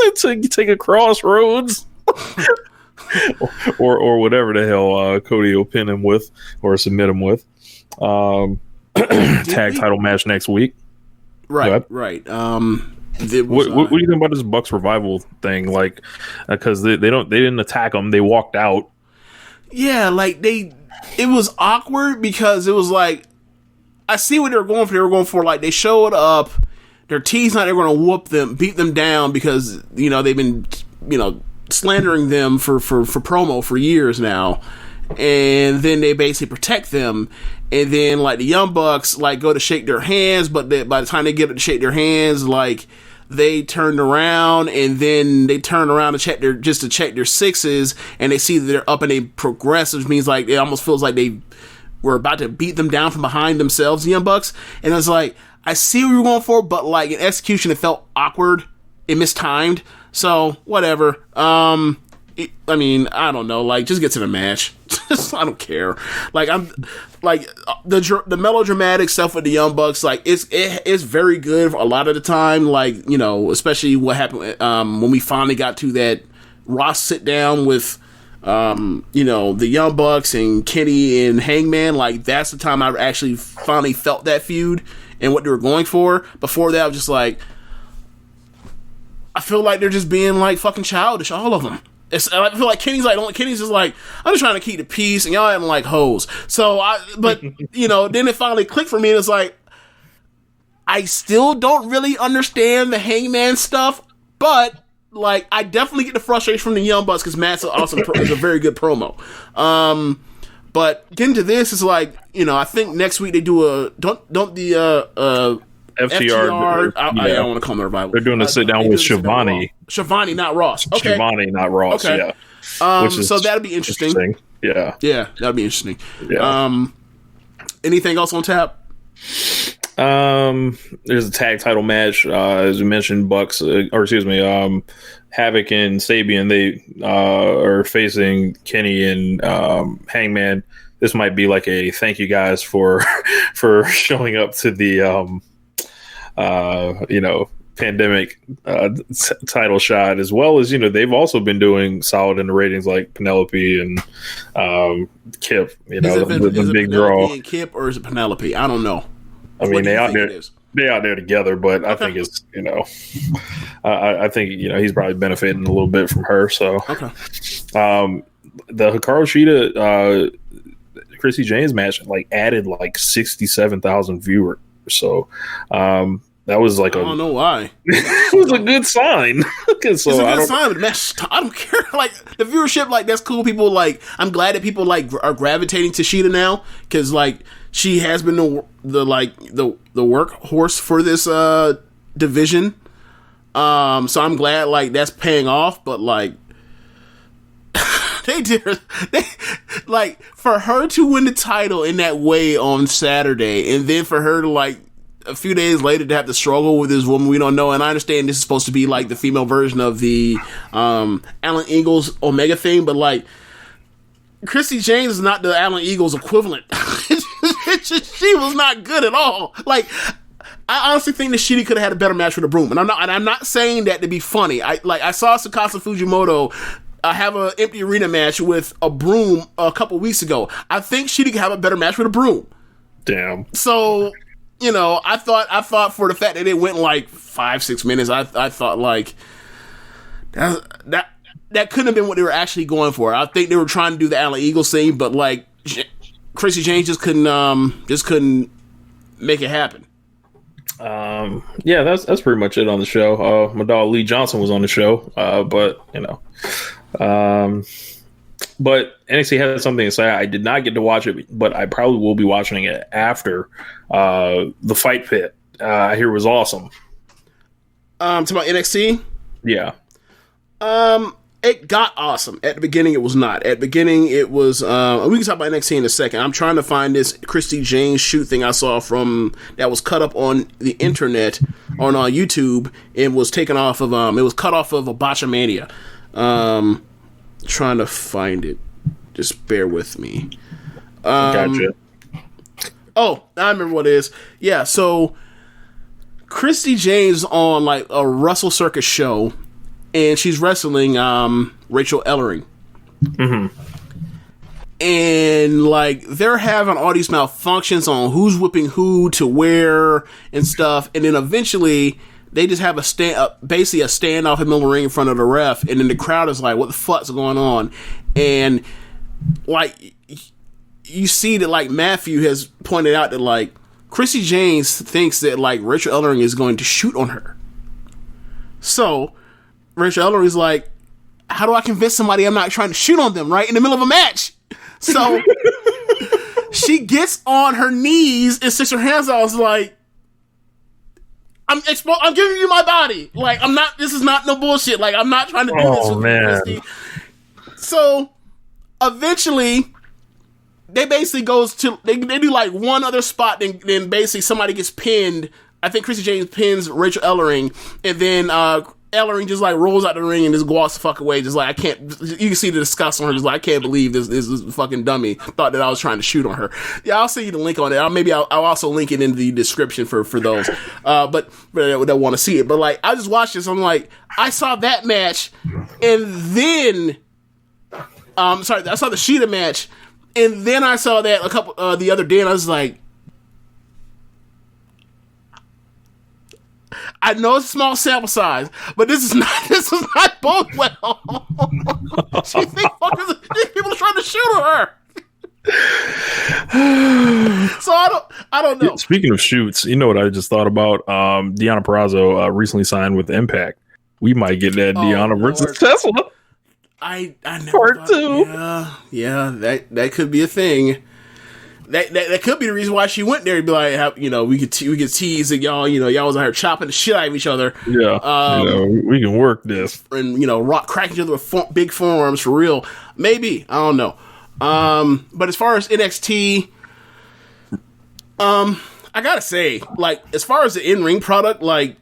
to take a crossroads, or whatever the hell Cody will pin him with or submit him with. Tag title match next week. Right. What do you think about this Bucks revival thing? Like, because they didn't attack them, they walked out. Yeah, like it was awkward because it was like, I see what they were going for. They were going for like they showed up, they're teasing like they're going to beat them down because you know they've been slandering them for promo for years now, and then they basically protect them. And then, like, the Young Bucks, like, go to shake their hands, but by the time they get to shake their hands, like, they turned around, and then they turn around to check their sixes, and they see that they're up and they progress, which means, like, it almost feels like they were about to beat them down from behind themselves, the Young Bucks. And it's like, I see what you're going for, but, like, in execution, it felt awkward. It mistimed. So, whatever. I mean, I don't know. Like, just get to the match. I don't care. Like I'm like the melodramatic stuff with the Young Bucks. Like it's very good a lot of the time. Like, you know, especially what happened when we finally got to that Ross sit down with you know, the Young Bucks and Kenny and Hangman. Like that's the time I actually finally felt that feud and what they were going for. Before that, I was just like, I feel like they're just being like fucking childish, all of them. I feel like Kenny's just like, I'm just trying to keep the peace, and y'all acting like hoes. But you know, then it finally clicked for me, and it's like, I still don't really understand the Hangman stuff, but like, I definitely get the frustration from the Young Bucks because Matt's is a very good promo. But getting to this is like, you know, I think next week they do FTR. I don't want to call them a revival. They're doing a sit down with Shivani. Shivani, not Ross. Okay. Shivani, not Ross. Okay. Yeah. So that'll be interesting. Yeah. Yeah, that'll be interesting. Yeah. Anything else on tap? There's a tag title match. As we mentioned, Havoc and Sabian. They are facing Kenny and Hangman. This might be like a thank you guys for showing up to the you know, pandemic title shot, as well as, you know, they've also been doing solid in the ratings, like Penelope and Kip. You know, the big draw. And Kip, or is it Penelope? I don't know. I mean, they out there together, but I think it's, you know, I think, you know, he's probably benefiting a little bit from her. So, the Hikaru Shida, Chrissy James match like added like 67,000 viewers. So, that was like I don't know why. It was a good sign. It's a good sign, but match, I don't care. Like the viewership, like that's cool. People like, I'm glad that people like are gravitating to Shida now, because like she has been the workhorse for this division. So I'm glad like that's paying off. But like they like for her to win the title in that way on Saturday, and then for her to like a few days later to have to struggle with this woman we don't know. And I understand this is supposed to be like the female version of the Alan Eagles Omega thing, but like Chrissy James is not the Alan Eagles equivalent. She was not good at all. Like I honestly think that Shida could have had a better match with a broom, and I'm not saying that to be funny. I saw Sakasa Fujimoto have an empty arena match with a broom a couple weeks ago. I think Shida could have a better match with a broom. Damn. So, you know, I thought for the fact that it went like 5-6 minutes, I thought like that couldn't have been what they were actually going for. I think they were trying to do the Alan Eagles thing, but like Chrissy James just couldn't make it happen. Yeah, that's pretty much it on the show. My dog Lee Johnson was on the show, but you know, but NXT had something to say. I did not get to watch it, but I probably will be watching it after the Fight Pit. I hear it was awesome. Talking about NXT? Yeah. It got awesome. At the beginning, it was not. At the beginning, it was. We can talk about NXT in a second. I'm trying to find this Christy James shoot thing I saw that was cut up on the internet on YouTube and was taken off of. It was cut off of a Botchamania. Trying to find it. Just bear with me. Gotcha. Oh, I remember what it is. Yeah, so Christy James on like a Wrestle Circus show. And she's wrestling Rachel Ellering. Mm-hmm. And, like, they're having all these malfunctions on who's whipping who to where and stuff. And then eventually, they just have basically a standoff in the middle of the ring in front of the ref. And then the crowd is like, what the fuck's going on? And, like, you see that, like, Matthew has pointed out that, like, Chrissy James thinks that, like, Rachel Ellering is going to shoot on her. So Rachel Ellery's like, how do I convince somebody I'm not trying to shoot on them right in the middle of a match? So she gets on her knees and sticks her hands out. I was like, I'm giving you my body. Like, this is not no bullshit. Like, I'm not trying to do this with you, Christy. So eventually they basically they do like one other spot, then basically somebody gets pinned. I think Chrissy James pins Rachel Ellering, and then Ellering just like rolls out the ring and just walks the fuck away. Just like, I can't. You can see the disgust on her. Just like, I can't believe this fucking dummy thought that I was trying to shoot on her. Yeah, I'll send you the link on it. Maybe I'll also link it in the description for those. But they want to see it. But like, I just watched this. I'm like, I saw that match, and then, I saw the Sheeta match, and then I saw that the other day, and I was like, I know it's a small sample size, but this is not bode well. She think people are trying to shoot her. So I don't know. Speaking of shoots, you know what I just thought about? Deonna Purrazzo recently signed with Impact. We might get that Deonna versus Tesla. I never Part thought, 2. Yeah, that could be a thing. That could be the reason why she went there. To be like, we could tease that y'all was out here chopping the shit out of each other. Yeah, we can work this and cracking each other with big forearms for real. Maybe, I don't know. But as far as NXT, I gotta say, like, as far as the in-ring product, like,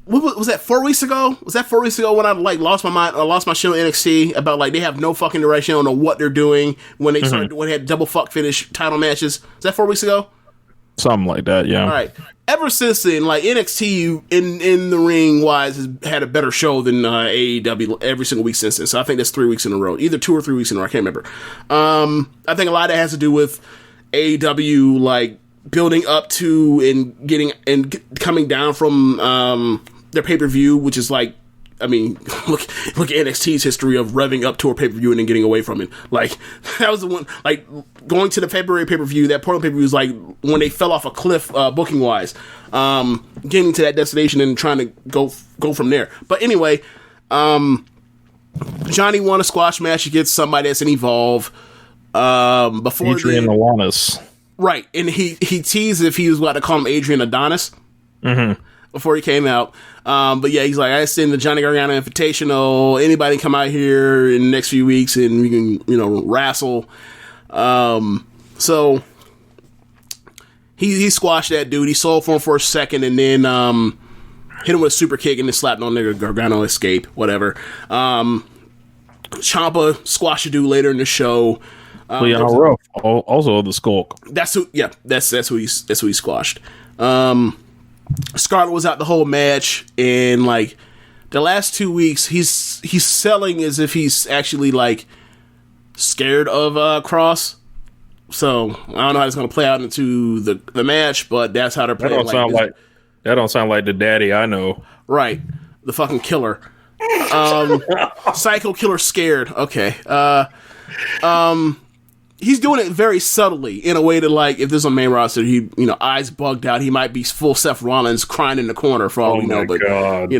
what was that 4 weeks ago? Was that 4 weeks ago when I like lost my mind? I lost my shit on NXT about like they have no fucking direction. I don't know what they're doing when they when they had double fuck finish title matches. Is that 4 weeks ago? Something like that, yeah. All right. Ever since then, like NXT in the ring wise has had a better show than AEW every single week since then. So I think that's 3 weeks in a row, either 2 or 3 weeks in a row. I can't remember. I think a lot of that has to do with AEW like building up to and getting and coming down from their pay-per-view, which is like, I mean, look at NXT's history of revving up to a pay-per-view and then getting away from it. Like, that was the one, like, going to the February pay-per-view, that Portland pay-per-view was like when they fell off a cliff, booking-wise. Getting to that destination and trying to go from there. But anyway, Johnny won a squash match against somebody that's in Evolve. Before Adrian Alanis. Right, and he teased if he was about to call him Adrian Adonis. Mm-hmm. Before he came out. But yeah, he's like, I send the Johnny Gargano Invitational. Anybody come out here in the next few weeks and we can, wrestle. So he squashed that dude. He sold for him for a second and then hit him with a super kick and then slapped on there. Gargano escape, whatever. Ciampa squashed a dude later in the show. Leon Ruff, also the Skulk. That's who he squashed. Scarlett was out the whole match, and like the last 2 weeks, he's selling as if he's actually like scared of Cross. So I don't know how it's going to play out into the match, but that's how they're playing. That don't sound like the daddy I know. Right, the fucking killer, psycho killer, scared. Okay, he's doing it very subtly in a way that, like, if there's a main roster, he, eyes bugged out, he might be full Seth Rollins crying in the corner for all we know, but, God.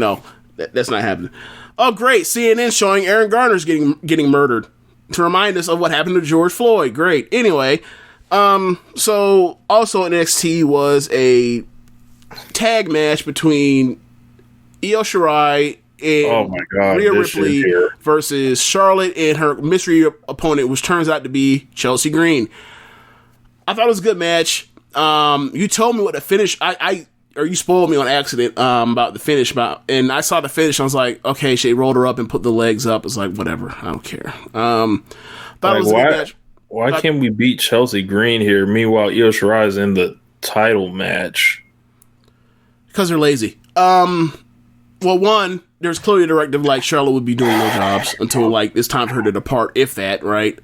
That's not happening. Oh, great. CNN showing Aaron Garner's getting murdered to remind us of what happened to George Floyd. Great. Anyway, so also in NXT was a tag match between Io Shirai and Rhea Ripley versus Charlotte and her mystery opponent, which turns out to be Chelsea Green. I thought it was a good match. You told me what the finish, or you spoiled me on accident about the finish, and I saw the finish. I was like, okay, she rolled her up and put the legs up. It's like, whatever, I don't care. Thought it was a good match. Why can't we beat Chelsea Green here? Meanwhile, Io Shirai is in the title match. Because they're lazy. Well, one, there's clearly a directive like Charlotte would be doing no jobs until like it's time for her to depart, if that, right?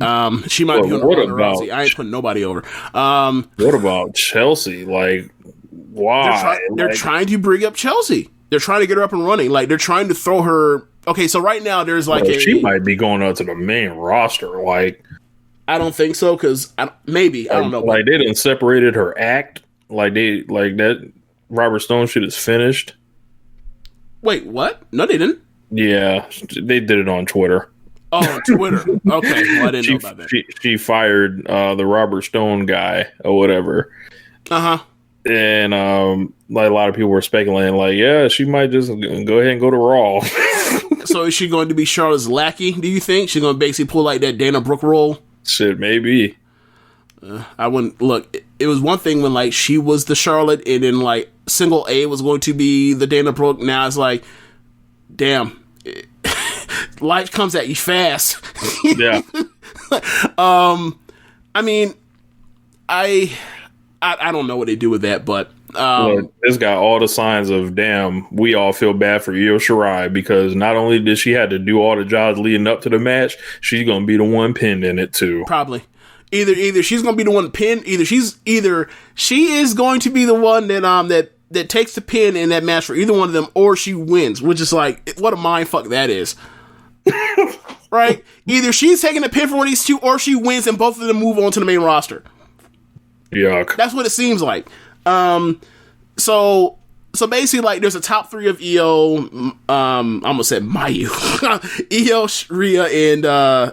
She might be on Ronda Rousey. I ain't putting nobody over. What about Chelsea? Like, why? They're trying to bring up Chelsea. They're trying to get her up and running. Like, they're trying to throw her. Okay, so right now there's like she might be going up to the main roster. Like, I don't think so, because maybe I don't know. Like, they didn't separated her act. Like that. Robert Stone shit is finished. Wait, what? No, they didn't. Yeah, they did it on Twitter. Oh, on Twitter. Okay, well, I didn't know about that. She fired the Robert Stone guy or whatever. And like a lot of people were speculating, like, yeah, she might just go ahead and go to Raw. So is she going to be Charlotte's lackey? Do you think she's going to basically pull like that Dana Brooke role? Shit, maybe. I wouldn't look. It was one thing when like she was the Charlotte, and then like single A was going to be the Dana Brooke. Now it's like, damn, life comes at you fast. Yeah. I mean, I don't know what they do with that, but this got all the signs of, damn, we all feel bad for Io Shirai, because not only did she have to do all the jobs leading up to the match, she's gonna be the one pinned in it too. Probably. Either she's gonna be the one pinned, either she is going to be the one that takes the pin in that match for either one of them, or she wins, which is like, what a mind fuck that is. Right? Either she's taking the pin for one of these two, or she wins and both of them move on to the main roster. Yuck. That's what it seems like. So basically, like, there's a top three of Io. I almost said Mayu. Io, Rhea,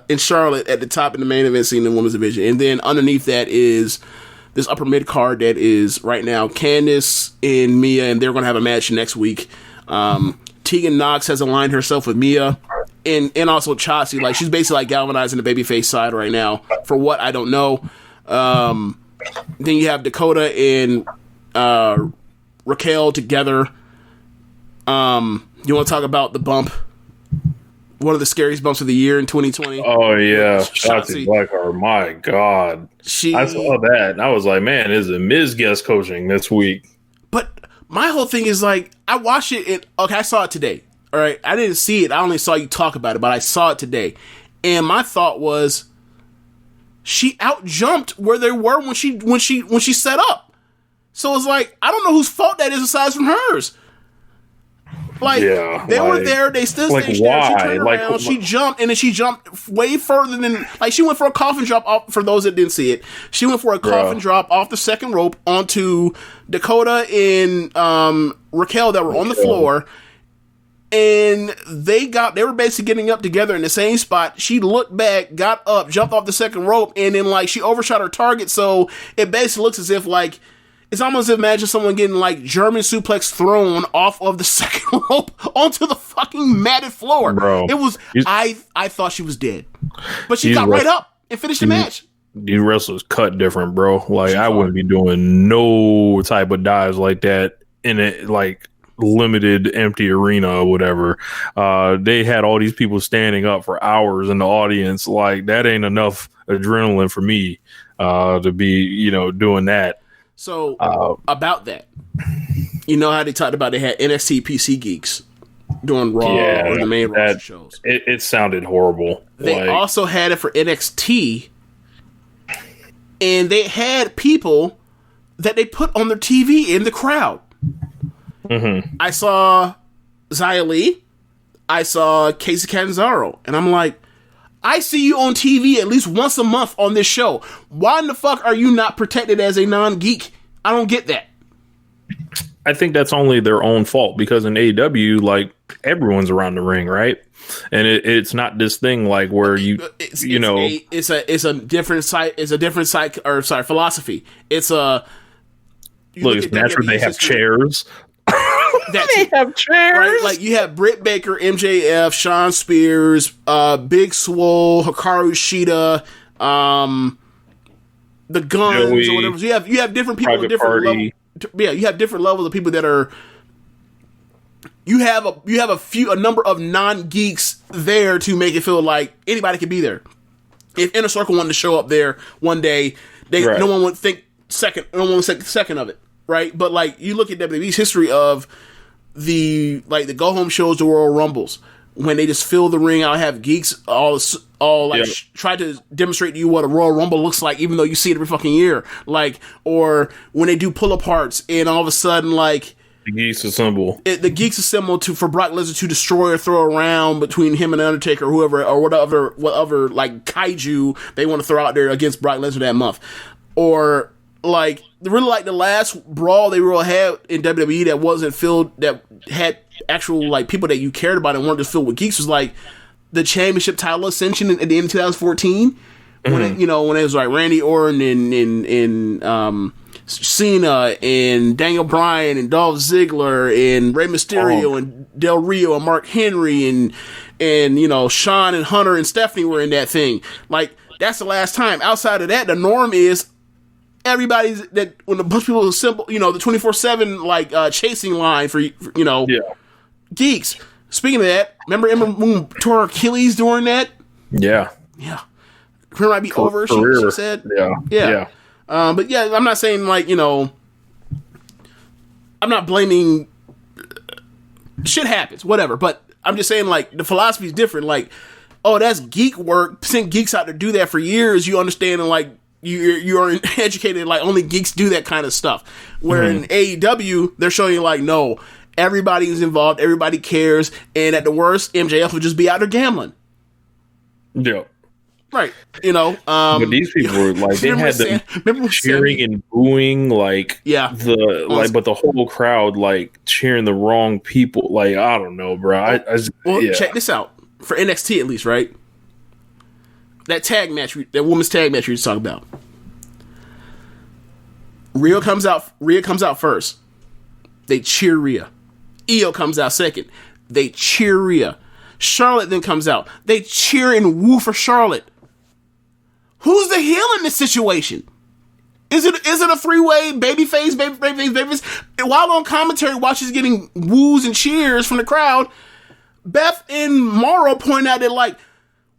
and Charlotte at the top in the main event scene in the women's division, and then underneath that is this upper mid card that is right now Candice and Mia, and they're going to have a match next week. Tegan Nox has aligned herself with Mia, and also Chelsea. Like, she's basically like galvanizing the babyface side right now. For what, I don't know. Then you have Dakota and Raquel together. You want to talk about the bump? One of the scariest bumps of the year in 2020. Oh yeah, Shotzi Blackheart. My God, I saw that and I was like, man, is it Miz guest coaching this week? But my whole thing is, like, I watched it. I saw it today. All right, I didn't see it. I only saw you talk about it, but I saw it today, and my thought was, she outjumped where they were when she set up. So it's like, I don't know whose fault that is aside from hers. Like, they were there, they still stayed there. She turned around, she jumped, and then she jumped way further than, like, she went for a coffin drop off. For those that didn't see it, she went for a coffin drop off the second rope onto Dakota and Raquel that were on the floor. And they were basically getting up together in the same spot. She looked back, got up, jumped off the second rope, and then, like, she overshot her target. So it basically looks as if, like, it's almost as if, imagine someone getting, like, German suplex thrown off of the second rope onto the fucking matted floor. Bro, it was, I thought she was dead, but she got right up and finished the match. These wrestlers cut different, bro. Like, I wouldn't be doing no type of dives like that in it, like, limited empty arena or whatever. They had all these people standing up for hours in the audience. Like, that ain't enough adrenaline for me to be, doing that. So about that, you know how they talked about they had NXT PC geeks doing Raw or the main roster shows. It sounded horrible. They also had it for NXT, and they had people that they put on their TV in the crowd. Mm-hmm. I saw Xia Li. I saw Casey Catanzaro. And I'm like, I see you on TV at least once a month on this show. Why in the fuck are you not protected as a non-geek? I don't get that. I think that's only their own fault, because in AEW, like, everyone's around the ring, right? And it's not this thing like where it's a different site. It's a different philosophy. It's a it's natural. They have chairs. They have chairs, right? Like, you have Britt Baker, MJF, Sean Spears, Big Swole, Hikaru Shida, the Guns, Joey, or whatever. So you have different people with different levels. Yeah, you have different levels of people that are. You have a number of non-geeks there to make it feel like anybody could be there. If Inner Circle wanted to show up there one day, no one would think second. No one would think second of it. Right, but, like, you look at WWE's history of the go home shows, the Royal Rumbles, when they just fill the ring out, have geeks try to demonstrate to you what a Royal Rumble looks like, even though you see it every fucking year. Like, or when they do pull aparts, and all of a sudden, like, the geeks assemble. The geeks assemble for Brock Lesnar to destroy or throw around between him and Undertaker, or whoever, or whatever like kaiju they want to throw out there against Brock Lesnar that month, or, like, really, like, the last brawl they really had in WWE that wasn't filled, that had actual, like, people that you cared about and weren't just filled with geeks, was like the championship title ascension at the end of 2014, when it was like Randy Orton and Cena and Daniel Bryan and Dolph Ziggler and Rey Mysterio and Del Rio and Mark Henry and Shawn and Hunter and Stephanie were in that thing. Like, that's the last time. Outside of that, the norm is everybody's that when a bunch of people assemble, the 24/7 like chasing line for geeks. Speaking of that, remember Ember Moon tore her Achilles during that? Yeah. Career might be over. She said, yeah. But yeah, I'm not saying like I'm not blaming. Shit happens, whatever. But I'm just saying like the philosophy is different. Like, oh, that's geek work. Sent geeks out to do that for years. You understand and like. You're educated like only geeks do that kind of stuff. Where in AEW they're showing you like no, everybody is involved, everybody cares, and at the worst, MJF would just be out there gambling. Yeah, right. But these people were like they had them cheering and booing, like but the whole crowd like cheering the wrong people. Like I don't know, bro. Check this out for NXT at least, right? That tag match, that women's tag match we just talked about. Rhea comes out first. They cheer Rhea. Io comes out second. They cheer Rhea. Charlotte then comes out. They cheer and woo for Charlotte. Who's the heel in this situation? Is it a three-way babyface? While on commentary, while she's getting woos and cheers from the crowd, Beth and Mauro point out that like,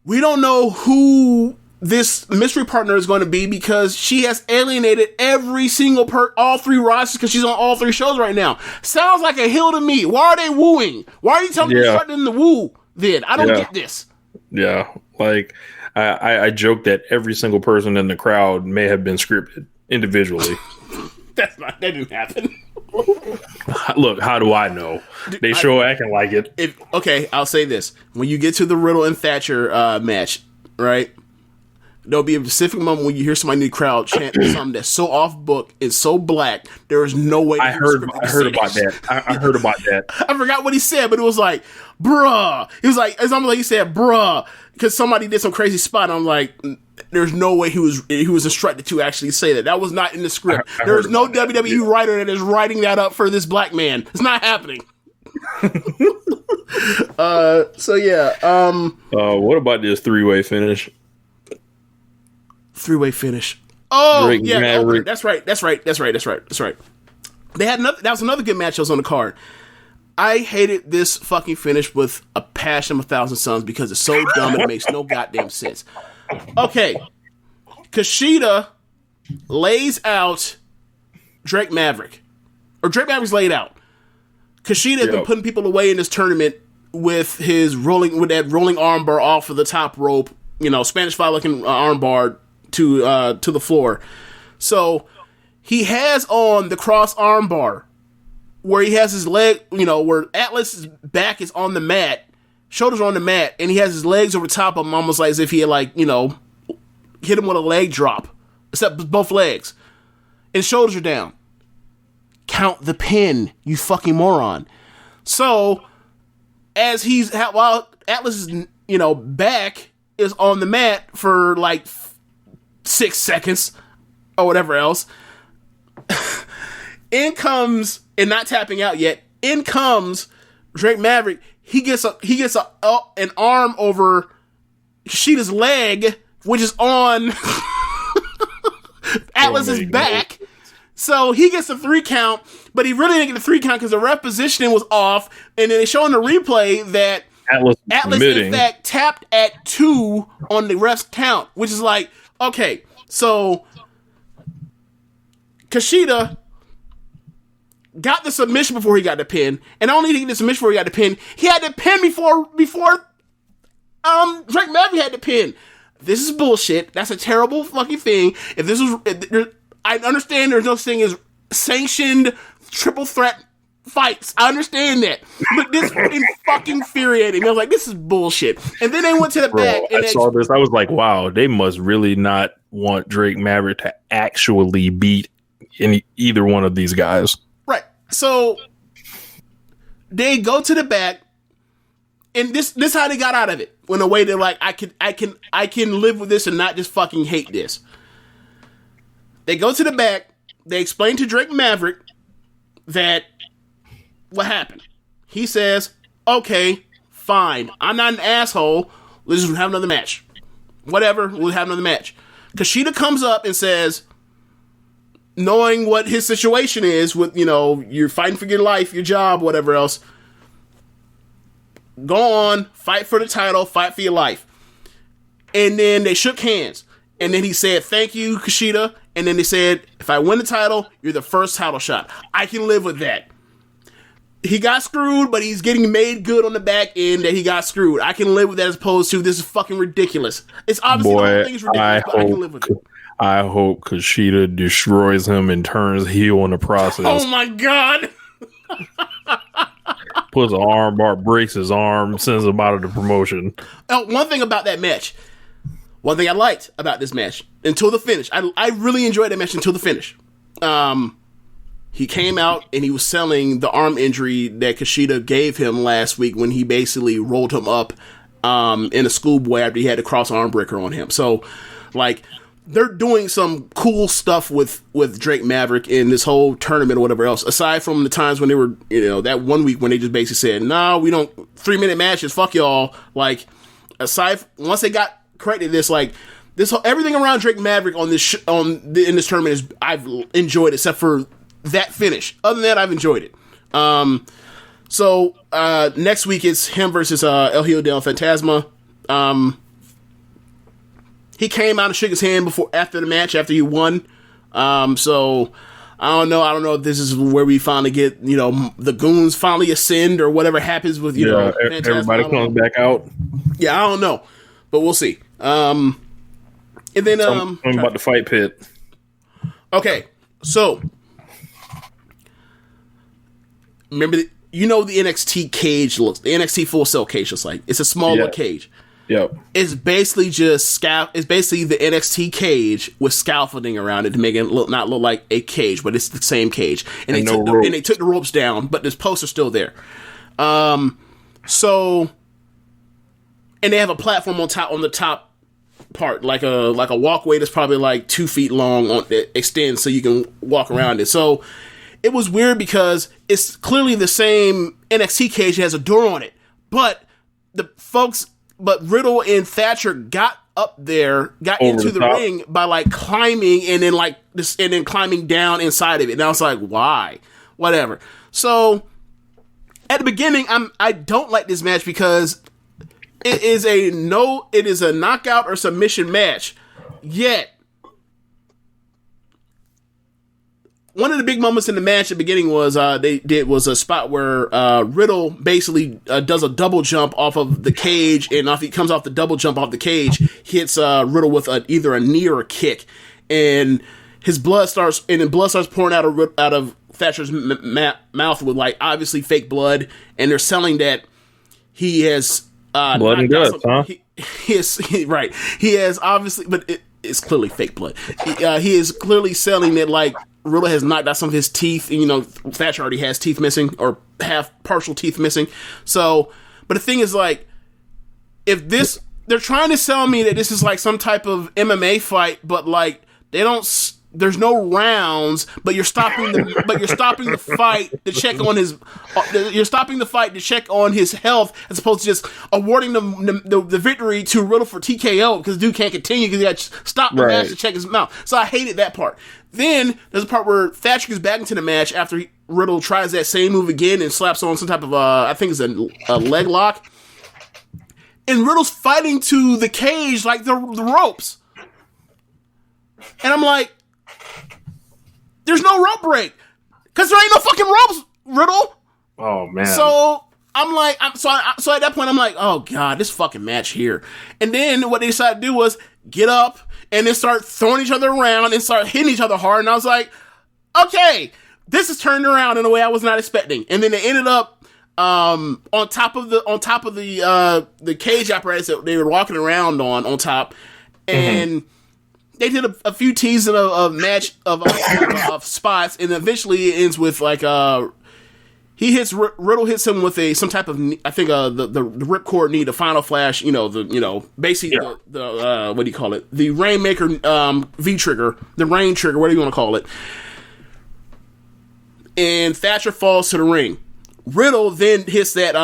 we don't know who this mystery partner is going to be because she has alienated every single all three rosters because she's on all three shows right now. Sounds like a heel to me. Why are they wooing? Why are you telling me to start in the woo then? I don't get this. Yeah. Like, I joke that every single person in the crowd may have been scripted individually. That didn't happen. Look, how do I know? They sure acting like it. Okay, I'll say this. When you get to the Riddle and Thatcher match, right? There'll be a specific moment when you hear somebody in the crowd chant something that's so off book and so black, there is no way. I heard about that. I heard about that. I forgot what he said, but it was like, bruh. It was like, it's almost like he said, bruh, because somebody did some crazy spot. I'm like, there's no way he was instructed to actually say that. That was not in the script. There is no WWE writer that is writing that up for this black man. It's not happening. So yeah. What about this three-way finish? Three-way finish. Oh, Drake yeah. Maverick. That's right. They had that was another good match that was on the card. I hated this fucking finish with a passion of 1,000 suns because it's so dumb it makes no goddamn sense. Okay. Kushida lays out Drake Maverick. Or Drake Maverick's laid out. Kushida has been putting people away in this tournament with that rolling armbar off of the top rope, Spanish fly looking armbar to the floor. So he has on the cross armbar where he has his leg, where Atlas's back is on the mat, shoulders are on the mat, and he has his legs over top of him, almost like as if he had hit him with a leg drop, except both legs, and shoulders are down. Count the pin, you fucking moron. So as while Atlas's back is on the mat for like 6 seconds or whatever else. In comes, and not tapping out yet, in comes Drake Maverick. He gets an arm over Kushida's leg, which is on Atlas's back. So he gets a 3 count, but he really didn't get the 3 count because the ref positioning was off. And then they show in the replay that Atlas in fact tapped at 2 on the ref's count, which is like, okay, so Kushida got the submission before he got the pin, and not only did he get the submission before he got the pin, he had the pin before Drake Maverick had the pin. This is bullshit. That's a terrible fucking thing. I understand there's no such thing as sanctioned triple threat fights. I understand that. But this fucking infuriated me. I was like, this is bullshit. And then they went to the back. And I saw this. I was like, wow, they must really not want Drake Maverick to actually beat either one of these guys. Right. So they go to the back, and this is how they got out of it. In a way they're like, I can live with this and not just fucking hate this. They go to the back. They explain to Drake Maverick that what happened. He says, okay, fine. I'm not an asshole. Let's just have another match. Whatever, we'll have another match. Kushida comes up and says, knowing what his situation is with, you're fighting for your life, your job, whatever else, go on, fight for the title, fight for your life. And then they shook hands. And then he said, thank you, Kushida. And then they said, if I win the title, you're the first title shot. I can live with that. He got screwed, but he's getting made good on the back end that he got screwed. I can live with that as opposed to this is fucking ridiculous. It's obviously the whole thing is ridiculous, but I can live with it. I hope Kushida destroys him and turns heel in the process. Oh my God. Puts an arm bar, breaks his arm, sends him out of the promotion. One thing about that match. One thing I liked about this match until the finish. I really enjoyed that match until the finish. He came out and he was selling the arm injury that Kushida gave him last week when he basically rolled him up in a schoolboy after he had the cross arm breaker on him. So, like, they're doing some cool stuff with Drake Maverick in this whole tournament or whatever else, aside from the times when they were, that 1 week when they just basically said, no, we don't, 3-minute matches, fuck y'all. Like, once they got corrected this, like, everything around Drake Maverick on this in this tournament is I've enjoyed except for that finish. Other than that, I've enjoyed it. So next week it's him versus El Hijo del Fantasma. He came out and shook his hand after the match after he won. So I don't know if this is where we finally get the goons finally ascend or whatever happens with everybody comes back out. Yeah, I don't know, but we'll see. And then talking about the fight pit. Okay, so remember the NXT cage looks. The NXT Full Sail cage looks like it's a smaller cage. Yep. It's basically just It's basically the NXT cage with scaffolding around it to make it not look like a cage, but it's the same cage. And they took the ropes down, but this posts are still there. So, and they have a platform on the top part, like a walkway that's probably like 2 feet long that extends so you can walk around it. So it was weird because it's clearly the same NXT cage. It has a door on it, but Riddle and Thatcher got up there, got into the ring by like climbing and then climbing down inside of it. And I was like, why? Whatever. So at the beginning, I don't like this match because it is a knockout or submission match. Yet one of the big moments in the match at the beginning was was a spot where Riddle basically does a double jump off of the cage, and if he comes off the double jump off the cage, hits Riddle with either a knee or a kick, and blood starts pouring out of Thatcher's mouth with like obviously fake blood, and they're selling that he has blood and guts, huh? Right. He has obviously, but it's clearly fake blood. He is clearly selling that like Riddle has knocked out some of his teeth. And, Thatcher already has teeth missing or partial teeth missing. So, but the thing is like, they're trying to sell me that this is like some type of MMA fight, but like there's no rounds, but you're stopping the fight to check on his health as opposed to just awarding the victory to Riddle for TKO because dude can't continue because he got to stop the match to check his mouth. So I hated that part. Then there's a part where Thatcher gets back into the match after Riddle tries that same move again and slaps on some type of I think it's a leg lock, and Riddle's fighting to the cage like the ropes, and I'm like, there's no rope break because there ain't no fucking ropes, Riddle. Oh man. So I'm like, so at that point I'm like, oh god, this fucking match here. And then what they decided to do was get up and then start throwing each other around and start hitting each other hard. And I was like, okay, this is turned around in a way I was not expecting. And then they ended up on top of the cage apparatus that they were walking around on top, and they did a few teasing of match of spots, and eventually it ends with like Riddle hits him with some type of, I think the ripcord knee, the final flash, basically the what do you call it, the Rainmaker V trigger, the Rain trigger, whatever you want to call it, and Thatcher falls to the ring. Riddle then hits that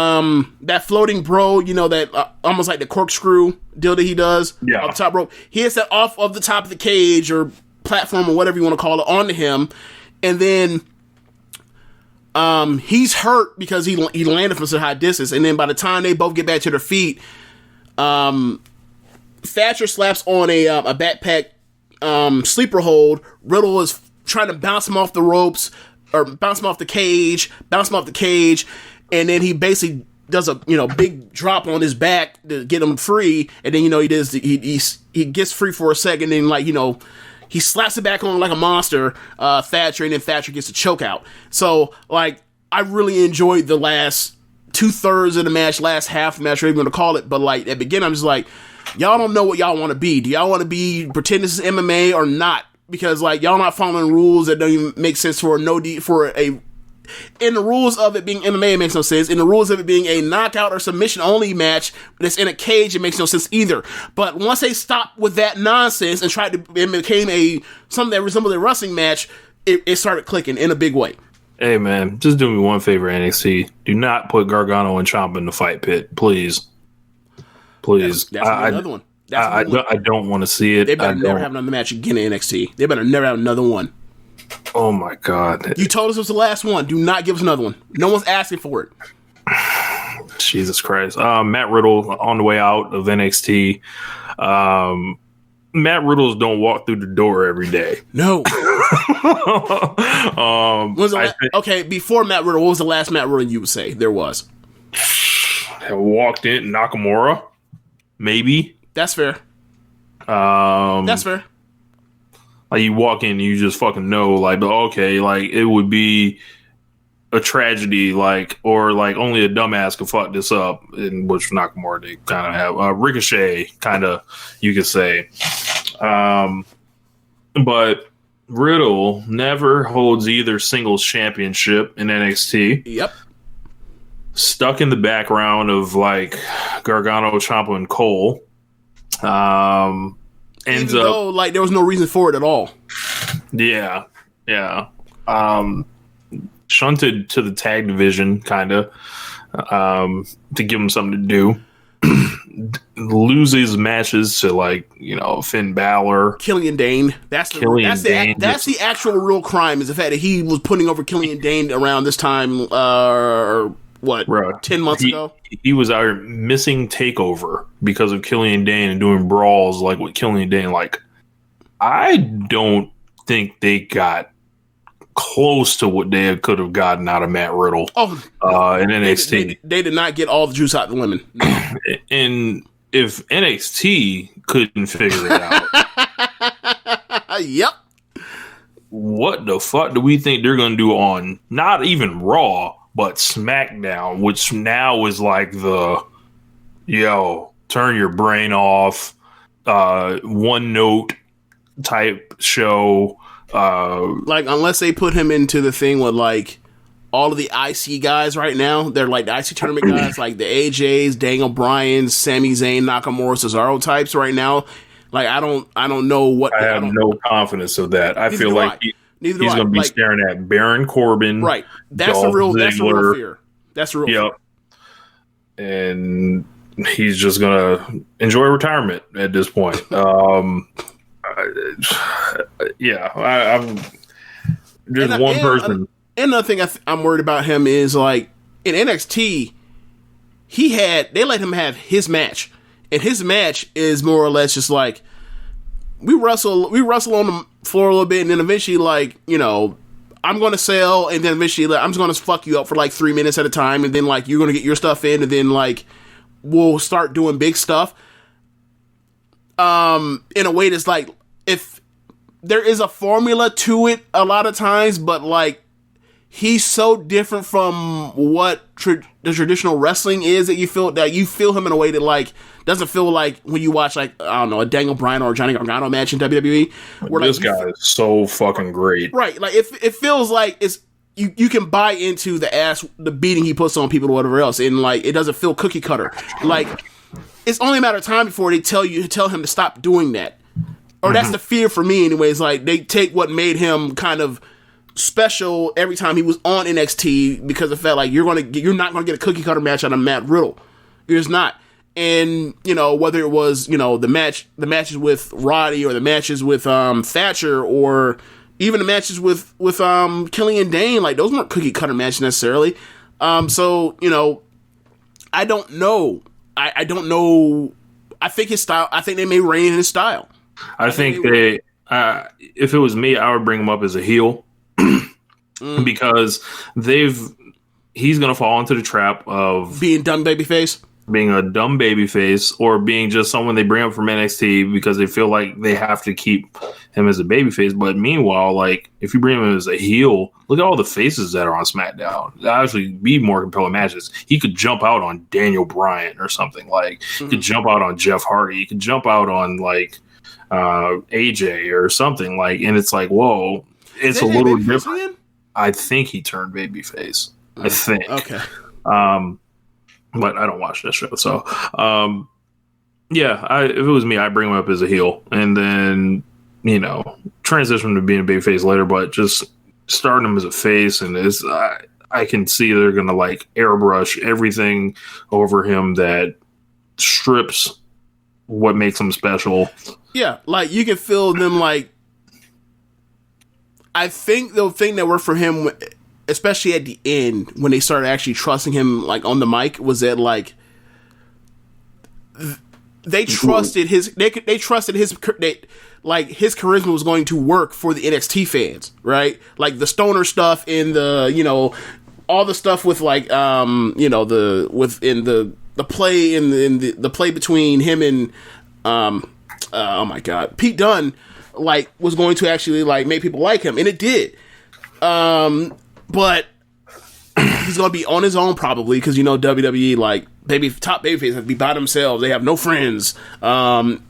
floating bro, that almost like the corkscrew deal that he does off the top rope. He hits that off of the top of the cage or platform or whatever you want to call it onto him, and then he's hurt because he landed from such a high distance, and then by the time they both get back to their feet, Thatcher slaps on a backpack sleeper hold. Riddle is trying to bounce him off the ropes, or bounce him off the cage, and then he basically does a big drop on his back to get him free, and then he gets free for a second, and he slaps it back on like a monster, Thatcher, and then Thatcher gets a choke out. So like I really enjoyed the last 2/3 of the match, last half of the match, whatever you want to call it. But like at the beginning, I'm just like, y'all don't know what y'all want to be. Do y'all want to be pretend this is MMA or not? Because like y'all not following rules that don't even make sense in the rules of it being MMA, it makes no sense. In the rules of it being a knockout or submission only match that's in a cage, it makes no sense either. But once they stopped with that nonsense and it became something that resembled a wrestling match, it started clicking in a big way. Hey man, just do me one favor, NXT. Do not put Gargano and Ciampa in the fight pit, please. Please. That's another one. I don't want to see it. They better never have another match again in NXT. They better never have another one. Oh my God. You told us it was the last one. Do not give us another one. No one's asking for it. Jesus Christ. Matt Riddle on the way out of NXT. Matt Riddles don't walk through the door every day. No. Okay, before Matt Riddle, what was the last Matt Riddle you would say there was? I walked in Nakamura. Maybe. That's fair. That's fair. Like you walk in and you just fucking know, like, okay, like it would be a tragedy, like, or like only a dumbass could fuck this up, in which Nakamura they kind of have Ricochet, kind of you could say, but Riddle never holds either singles championship in NXT. Yep. Stuck in the background of like Gargano, Ciampa, and Cole. Ends Even though, like, there was no reason for it at all. Yeah. Shunted to the tag division, kind of, to give him something to do. Loses matches to, like, Finn Balor. Killian Dane. That's the actual real crime, is the fact that he was putting over Killian Dane around this time, 10 months ago? He was out here missing TakeOver because of Killian Dane and doing brawls like with Killian Dane. Like, I don't think they got close to what they could have gotten out of Matt Riddle in NXT. They did not get all the juice out of the lemon. No. And if NXT couldn't figure it out, yep. What the fuck do we think they're going to do on not even Raw, but SmackDown, which now is like the, turn your brain off, one note type show. Like, unless they put him into the thing with like all of the IC guys right now, they're like the IC tournament guys, like the AJs, Daniel Bryan, Sami Zayn, Nakamura, Cesaro types right now. Like, I don't know what. I have no confidence of that. I feel like he's going to be staring at Baron Corbin. Right. That's the real fear. That's the real fear. And he's just going to enjoy retirement at this point. I'm just one person. Another thing I'm worried about him is, like, in NXT, they let him have his match. And his match is more or less just like, we wrestle on the floor a little bit, and then eventually, like, I'm going to sell, and then eventually, like, I'm just going to fuck you up for like 3 minutes at a time, and then, like, you're going to get your stuff in, and then, like, we'll start doing big stuff. In a way that's like, if there is a formula to it a lot of times, but like, he's so different from what the traditional wrestling is that you feel him in a way that, like, doesn't feel like when you watch, like, I don't know, a Daniel Bryan or a Johnny Gargano match in WWE. Where, this guy is so fucking great. Right. Like, it feels like it's, you can buy into the beating he puts on people or whatever else, and, like, it doesn't feel cookie cutter. Like, it's only a matter of time before they tell him to stop doing that. Or that's the fear for me anyways. Like, they take what made him kind of special every time he was on NXT, because it felt like you're not going to get a cookie cutter match out of Matt Riddle. You're just not. And, you know, whether it was, you know, the matches with Roddy or the matches with Thatcher or even the matches with Killian Dane, like, those weren't cookie cutter matches necessarily. So, you know, I don't know. I don't know. I think his style, I think they may rein in his style. I think they, if it was me, I would bring him up as a heel because he's going to fall into the trap of being dumb babyface. Being a dumb babyface, or being just someone they bring up from NXT because they feel like they have to keep him as a babyface. But meanwhile, like, if you bring him as a heel, look at all the faces that are on SmackDown. That'd actually be more compelling matches. He could jump out on Daniel Bryan or something. Like, he could jump out on Jeff Hardy. He could jump out on, like, AJ or something. Like, and it's like, whoa, it's a little different. Again? I think he turned babyface. I think. Okay. But I don't watch that show, so yeah. If it was me, I'd bring him up as a heel, and then, you know, transition to being a babyface later. But just starting him as a face, and I can see they're gonna like airbrush everything over him that strips what makes him special. Yeah, like you can feel them. Like, I think the thing that worked for him, especially at the end when they started actually trusting him, like on the mic, was that like they trusted his charisma was going to work for the NXT fans, right? Like the stoner stuff and the, you know, all the stuff with like you know, the play in the play between him and oh my god, Pete Dunne, like, was going to actually like make people like him, and it did. But he's going to be on his own probably because, you know, WWE, like, top babyface have to be by themselves. They have no friends. So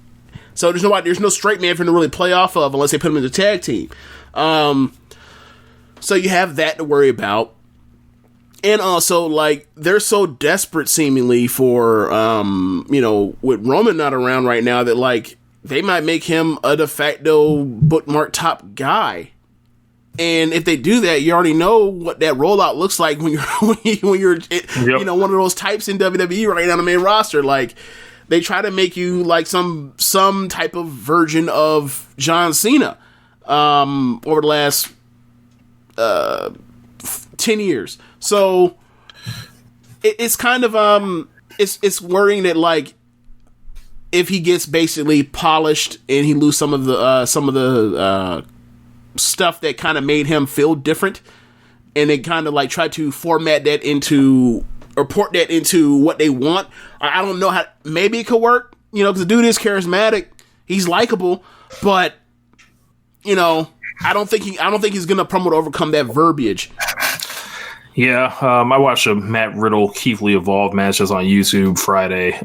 there's no straight man for him to really play off of unless they put him in the tag team. So you have that to worry about. And also, like, they're so desperate seemingly for, you know, with Roman not around right now, that, like, they might make him a de facto bookmark top guy. And if they do that, you already know what that rollout looks like when you're you know, one of those types in WWE right now on the main roster. Like, they try to make you like some type of version of John Cena over the last 10 years. So it's kind of it's worrying that, like, if he gets basically polished and he lose some of the stuff that kind of made him feel different, and they kind of like try to format that into or port that into what they want. I don't know how. Maybe it could work, you know, because the dude is charismatic, he's likable, but, you know, I don't think he's gonna promote to overcome that verbiage. Yeah, I watched a Matt Riddle Keith Lee Evolve match that's on YouTube Friday.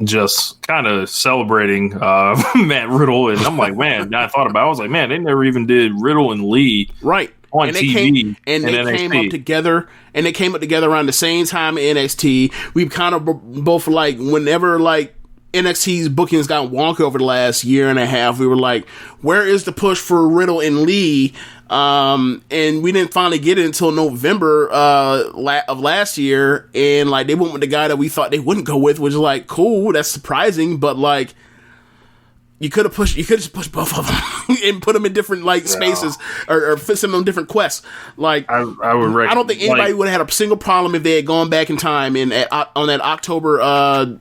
Just kind of celebrating Matt Riddle, and I'm like, man, I thought about it. I was like, man, they never even did Riddle and Lee right on and TV. They came up together, and they came up together around the same time in NXT. We kind of both, like, whenever, like, NXT's bookings got wonky over the last year and a half, we were like, where is the push for Riddle and Lee? And we didn't finally get it until November of last year, and like they went with the guy that we thought they wouldn't go with, which is like, cool, that's surprising, but like you could have just pushed both of them and put them in different like spaces or fit them on different quests. Like I don't think anybody would have had a single problem if they had gone back in time and on that October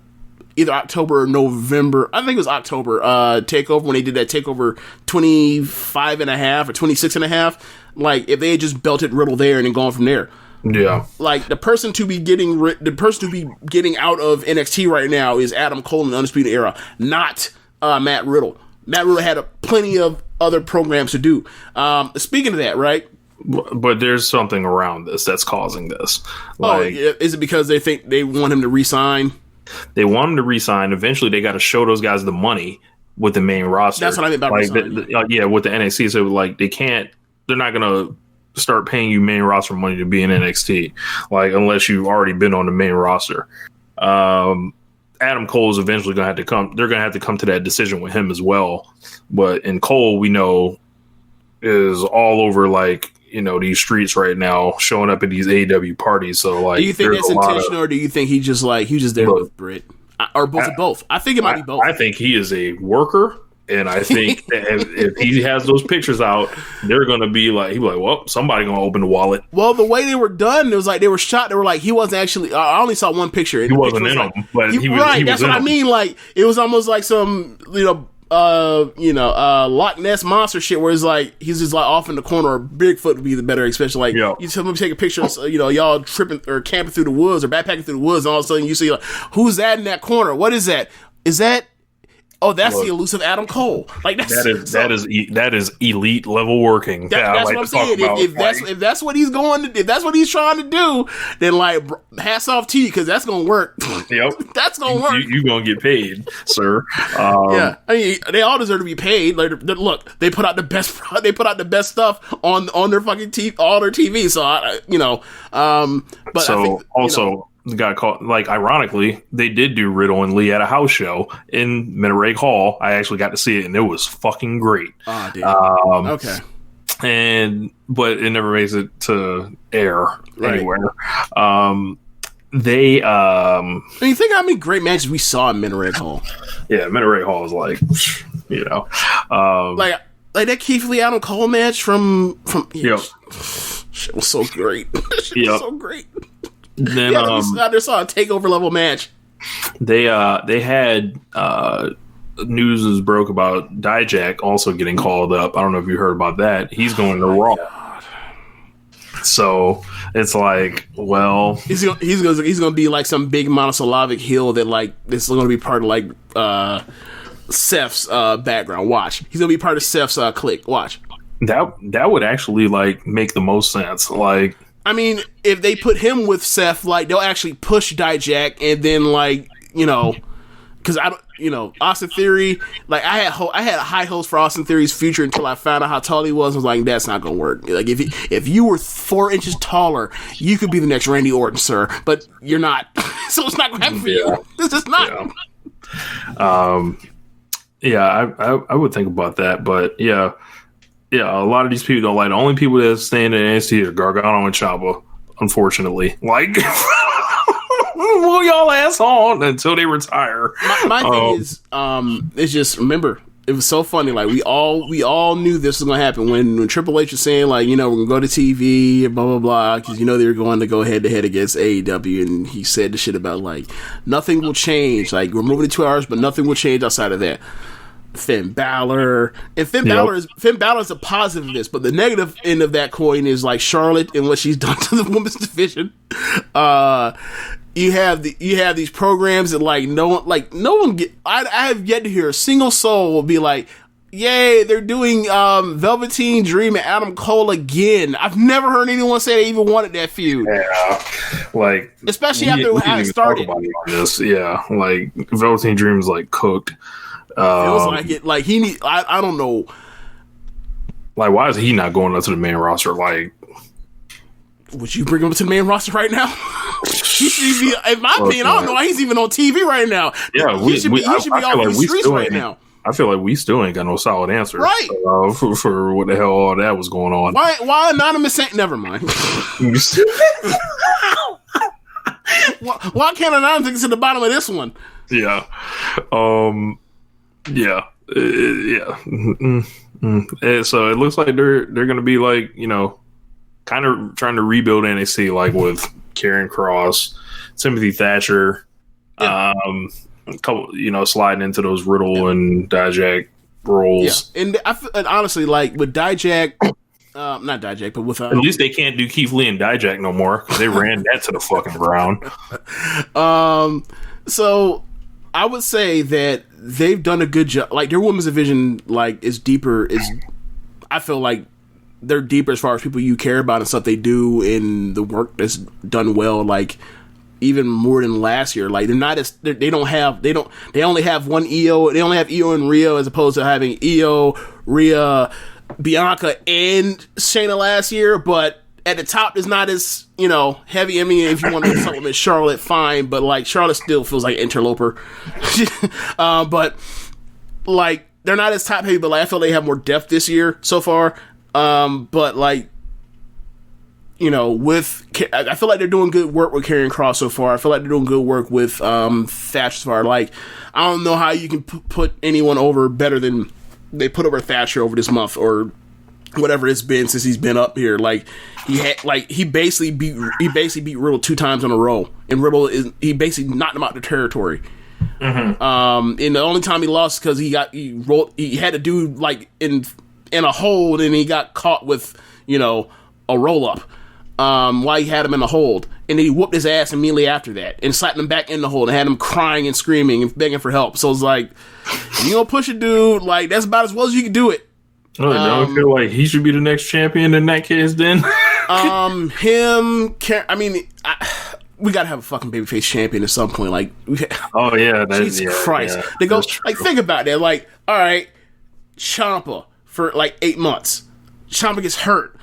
either October or November, I think it was October, takeover, when they did that takeover 25 and a half or 26 and a half. Like, if they had just belted Riddle there and then gone from there. Yeah. Like, the person to be getting out of NXT right now is Adam Cole in the Undisputed Era, not Matt Riddle. Matt Riddle had plenty of other programs to do. Speaking of that, right? But there's something around this that's causing this. Like, is it because they think they want him to re-sign? They want him to re-sign. Eventually, they got to show those guys the money with the main roster. That's what I mean by resign. With the NXT. So, like, they're not going to start paying you main roster money to be in NXT, like, unless you've already been on the main roster. Adam Cole is eventually going to have to come. They're going to have to come to that decision with him as well. But in Cole, we know, is all over, like, you know, these streets right now, showing up at these AEW parties. So, like, do you think that's intentional, or do you think he was just there with Britt? or both. I think it might be both. I think he is a worker. And I think if he has those pictures out, they're going to be like, well, somebody going to open the wallet. Well, the way they were done, it was like they were shot. They were like, he wasn't actually. I only saw one picture. He wasn't in them, but he was. Right, he that's was what I mean. Like it was almost like some, Loch Ness monster shit, where it's like he's just like off in the corner. Or Bigfoot would be the better, especially like you tell me take a picture of y'all tripping or camping through the woods or backpacking through the woods, and all of a sudden you see like, who's that in that corner? What is that? Is that? Oh, that's the elusive Adam Cole. Like that is elite level working. That's what I'm saying. If that's what he's going to, if that's what he's trying to do, then like hats off to you, because that's gonna work. Yep, that's gonna work. You're gonna get paid, sir. Yeah, I mean they all deserve to be paid. Like, look, they put out the best. They put out the best stuff on their fucking all their TV. So but so I think, also. The guy called, like, ironically, they did do Riddle and Lee at a house show in Mineral Hall. I actually got to see it, and it was fucking great. Oh, damn. Okay. But it never makes it to air anywhere. Think how many great matches we saw in Mineral Hall. Yeah, Mineral Hall was like, like that Keith Lee Adam Cole match from yep. Shit was so great. Shit was so great. Then I just saw a takeover level match. They had news is broke about Dijak also getting called up. I don't know if you heard about that. He's going to Raw. God. So it's like, well, he's gonna be like some big monosyllabic heel that like this is gonna be part of like Seth's background. Watch, he's gonna be part of Seth's clique. Watch. That would actually like make the most sense. Like, I mean, if they put him with Seth, like they'll actually push Dijak, and then like because Austin Theory, like I had high hopes for Austin Theory's future until I found out how tall he was. I was like, that's not gonna work. Like if you were 4 inches taller, you could be the next Randy Orton, sir, but you're not. So it's not gonna happen for you. It's just not. I would think about that, but yeah. Yeah, a lot of these people don't like. The only people that stand in NXT are Gargano and Ciampa, unfortunately. Like, move y'all ass on until they retire. My thing is, it's just, remember, it was so funny. Like, we all knew this was going to happen when Triple H was saying, like, we're going to go to TV and blah, blah, blah, because they were going to go head-to-head against AEW, and he said the shit about, like, nothing will change. Like, we're moving to 2 hours, but nothing will change outside of that. Finn Balor, and Finn Balor is a positive of this, but the negative end of that coin is like Charlotte and what she's done to the women's division. You have these programs that like no one get. I have yet to hear a single soul will be like, yay, they're doing Velveteen Dream and Adam Cole again. I've never heard anyone say they even wanted that feud. Yeah, like especially after how it started. Yeah, like Velveteen Dream is like cooked. Feels like it. Like he need. I don't know. Like, why is he not going up to the main roster? Like, would you bring him to the main roster right now? He should be. In my opinion, I don't know why he's even on TV right now. Yeah, he should be off the streets right now. I feel like we still ain't got no solid answer, right? For what the hell all that was going on. Why anonymous? Never mind. Why can't anonymous get to the bottom of this one? Yeah. Yeah. So it looks like they're going to be like, kind of trying to rebuild NXT, like with Karrion Kross, Timothy Thatcher, a couple, sliding into those Riddle and Dijak roles. Yeah. And honestly, like with Dijak, not Dijak, but with at least they can't do Keith Lee and Dijak no more because they ran that to the fucking ground. So I would say that they've done a good job. Like their women's division, like is deeper. I feel like they're deeper as far as people you care about and stuff they do in the work that's done well. Like even more than last year. Like they're not as they only have one Io. They only have Io and Rhea as opposed to having Io, Rhea, Bianca, and Shayna last year. But at the top is not as, heavy. I mean, if you want to supplement Charlotte, fine, but like Charlotte still feels like an interloper. But like they're not as top heavy, but like I feel they have more depth this year so far. But like, they're not as top heavy, but like I feel they have more depth this year so far. But like, they're not as top heavy, but like I feel they have more depth this year so far. But like, they're not as top heavy, but like I feel they have more depth this year so far. But like, I feel like they're doing good work with Karrion Kross so far. I feel like they're doing good work with Thatcher so far. Like, I don't know how you can put anyone over better than they put over Thatcher over this month or whatever it's been since he's been up here. Like, he basically beat Riddle 2 times in a row, and he basically knocked him out the territory. Mm-hmm. And the only time he lost because he had to do like in a hold, and he got caught with a roll up. While he had him in the hold, and then he whooped his ass immediately after that and slapped him back in the hold and had him crying and screaming and begging for help. So it's like, you gonna push a dude, like, that's about as well as you can do it. Oh, don't feel like he should be the next champion in that case then? We gotta have a fucking babyface champion at some point. Like, oh yeah, Jesus Christ. Yeah, they go, like, think about that. Like, all right, Ciampa for like 8 months. Ciampa gets hurt.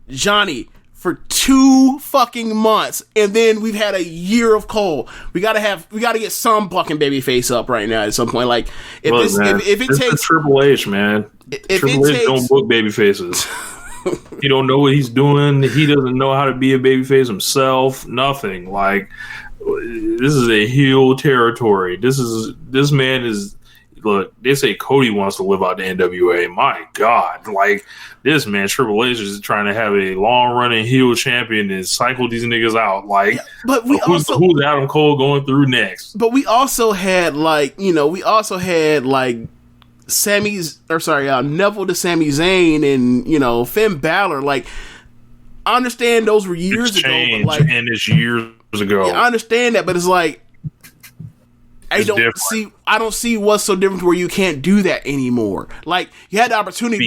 Johnny for 2 fucking months, and then we've had a year of Cole. We gotta get some fucking babyface up right now at some point. Like, if it takes Triple H, man, Triple H don't book babyfaces. He don't know what he's doing. He doesn't know how to be a babyface himself. Nothing. Like, this is a heel territory. This man is. Look, they say Cody wants to live out the NWA. My God, like, this man, Triple H, is trying to have a long-running heel champion and cycle these niggas out. Like, but who's Adam Cole going through next? But we also had Neville to Sami Zayn and Finn Balor. Like, I understand those were years ago, but like, and it's years ago. Yeah, I understand that, but it's like, I don't see what's so different where you can't do that anymore. Like, you had the opportunity,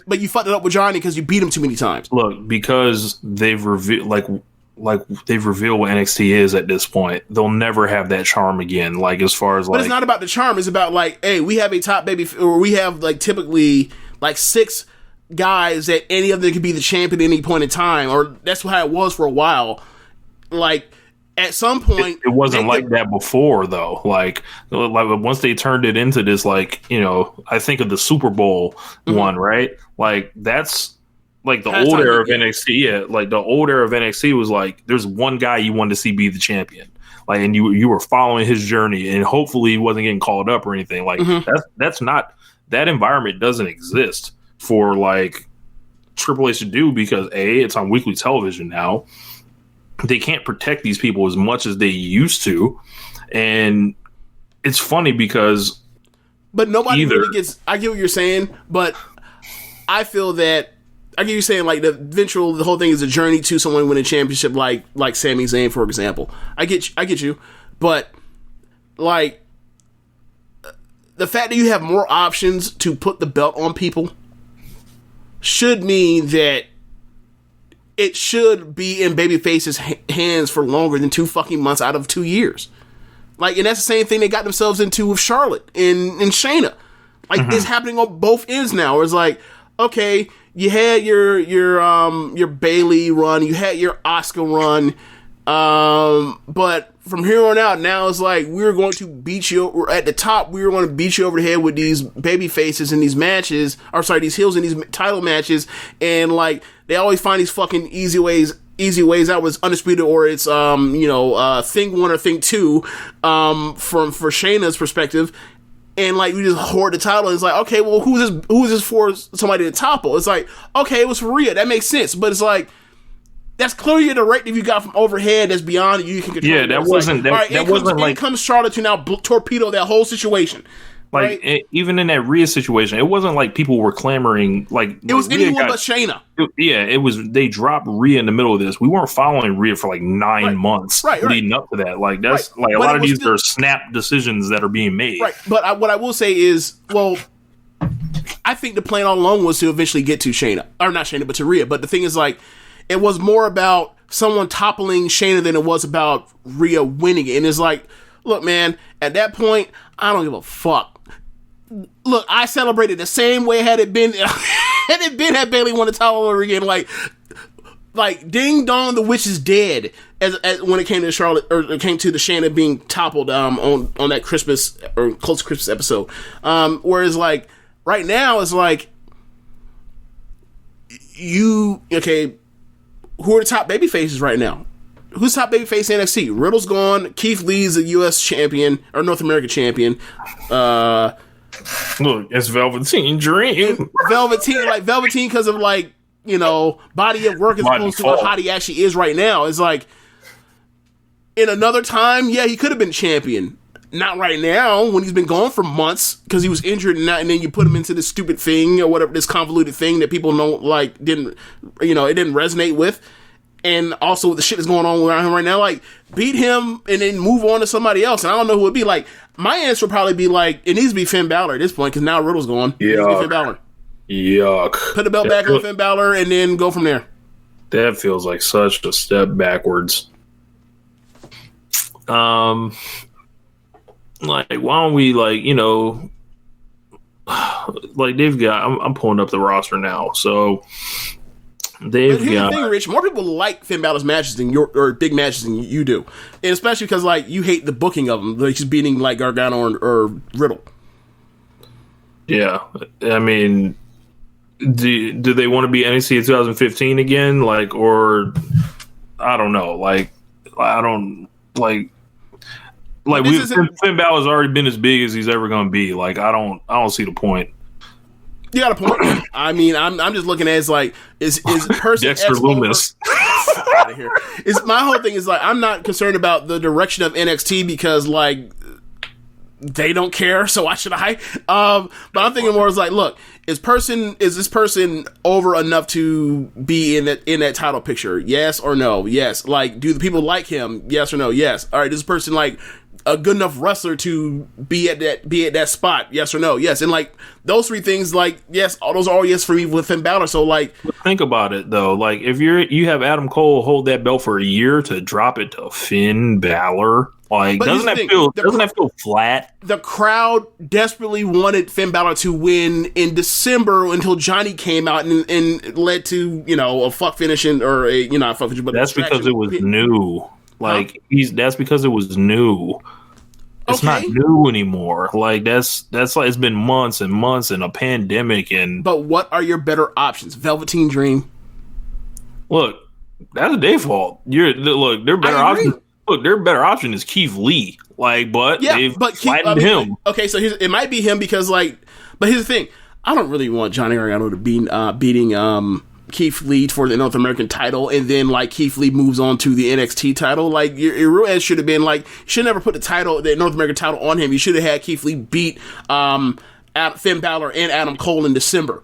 but you fucked it up with Johnny because you beat him too many times. Look, because they've revealed like they've revealed what NXT is at this point. They'll never have that charm again. Like, as far as but it's not about the charm. It's about like, hey, we have a top baby, or we have like typically like 6 guys that any of them could be the champion at any point in time, or that's how it was for a while. Like, at some point, it wasn't like that before, though. Like once they turned it into this, like, I think of the Super Bowl one, right? Like, that's like the old era of NXT. Yeah, like the old era of NXT was like, there's one guy you wanted to see be the champion, like, and you were following his journey, and hopefully he wasn't getting called up or anything. Like, that's not, that environment doesn't exist for like Triple H to do, because it's on weekly television now. They can't protect these people as much as they used to. And it's funny because... But nobody really gets... I get what you're saying, but I feel that... I get what you're saying, like, the whole thing is a journey to someone winning a championship, like Sami Zayn, for example. I get you. But, like, the fact that you have more options to put the belt on people should mean that it should be in babyface's hands for longer than 2 fucking months out of 2 years. Like, and that's the same thing they got themselves into with Charlotte and Shayna. Like, it's happening on both ends now. Where it's like, okay, you had your Bayley run, you had your Asuka run, but from here on out, now it's like, we're going to beat you at the top. We're going to beat you over the head with these baby faces in these matches, these heels in these title matches, and like, they always find these fucking easy ways out, with Undisputed, or it's thing 1 or thing 2 for Shayna's perspective, and like, we just hoard the title, and it's like, okay, well, who is this for somebody to topple? It's like, okay, it was for Rhea, that makes sense, but it's like, that's clearly a directive you got from overhead that's beyond you can control. Yeah, that wasn't in comes Charlotte to now torpedo that whole situation. Like, right? Even in that Rhea situation, it wasn't like people were clamoring. Like, it was anyone but Shayna. It was. They dropped Rhea in the middle of this. We weren't following Rhea for like 9 months leading up to that. Like, that's like a lot of these are snap decisions that are being made. Right, but what I will say is, well, I think the plan all along was to eventually get to Shayna, or not Shayna, but to Rhea. But the thing is, like, it was more about someone toppling Shayna than it was about Rhea winning it. And it's like, look, man, at that point, I don't give a fuck. Look, I celebrated the same way had Bayley won the title over again. Like ding dong, the witch is dead. As when it came to Charlotte, or it came to the Shayna being toppled on that Christmas or close to Christmas episode. Whereas like right now, it's like, who are the top baby faces right now? Who's top baby face in NXT? Riddle's gone. Keith Lee's the U.S. champion or North American champion. Look, it's Velveteen Dream. Velveteen because of like, you know, body of work as opposed to how he actually is right now. It's like in another time, yeah, he could have been champion. Not right now when he's been gone for months because he was injured and then you put him into this stupid thing or whatever, this convoluted thing that people don't like, it didn't resonate with. And also with the shit that's going on around him right now, like, beat him and then move on to somebody else. And I don't know who it would be. Like, my answer would probably be like, it needs to be Finn Balor at this point because now Riddle's gone. It needs to be Finn Balor. Yuck. Put the belt back on Finn Balor and then go from there. That feels like such a step backwards. Like, why don't we, like, you know, like they've got, I'm pulling up the roster now. So they've got. The thing, Rich, more people like Finn Balor's matches than or big matches than you do. And especially because, like, you hate the booking of him. Like, he's beating, like, Gargano or Riddle. Yeah. I mean, do they want to be NXT in 2015 again? Like, or I don't know. Like, I don't like. Like Finn Balor's already been as big as he's ever going to be. Like, I don't see the point. You got a point. I mean, I'm just looking at it as like is person Dexter Loomis. Out of here. It's my whole thing is like I'm not concerned about the direction of NXT because like they don't care, so why should I? But I'm thinking more is like, look, is this person over enough to be in that title picture? Yes or no? Yes. Like, do the people like him? Yes or no? Yes. All right. Is this person like a good enough wrestler to be at that spot? Yes or no? Yes. And like those three things, like yes, all those are all yes for me with Finn Balor. So like, think about it though. Like if you have Adam Cole hold that belt for a year to drop it to Finn Balor, like doesn't that feel flat? The crowd desperately wanted Finn Balor to win in December until Johnny came out and led to, you know, a fuck finishing or a, you know, a fuck finish, but that's because it was new. Like that's because it was new. It's not new anymore. Like that's like it's been months and months and a pandemic and. But what are your better options? Velveteen Dream. Look, that's their fault. Their better option. Look, their better option is Keith Lee. Like, but they've flattened him. Okay, so it might be him because like, but here's the thing: I don't really want Johnny Gargano to be beating Keith Lee for the North American title, and then like Keith Lee moves on to the NXT title. Like your real edge should have been like, you should never put the North American title on him. You should have had Keith Lee beat Finn Balor and Adam Cole in November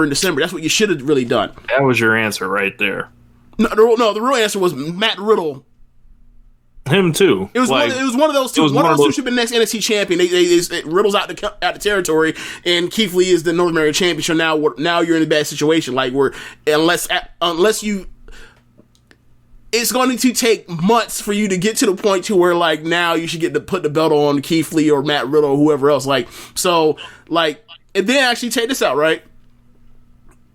and December. That's what you should have really done. That was your answer right there. No, the real answer was Matt Riddle. Him too. It was one of those two. One of those two should be the next NXT champion. They Riddle's out the territory, and Keith Lee is the North American champion. So now you're in a bad situation. Like unless you, it's going to take months for you to get to the point to where like now you should get to put the belt on Keith Lee or Matt Riddle or whoever else. Like so, like and then actually take this out, right?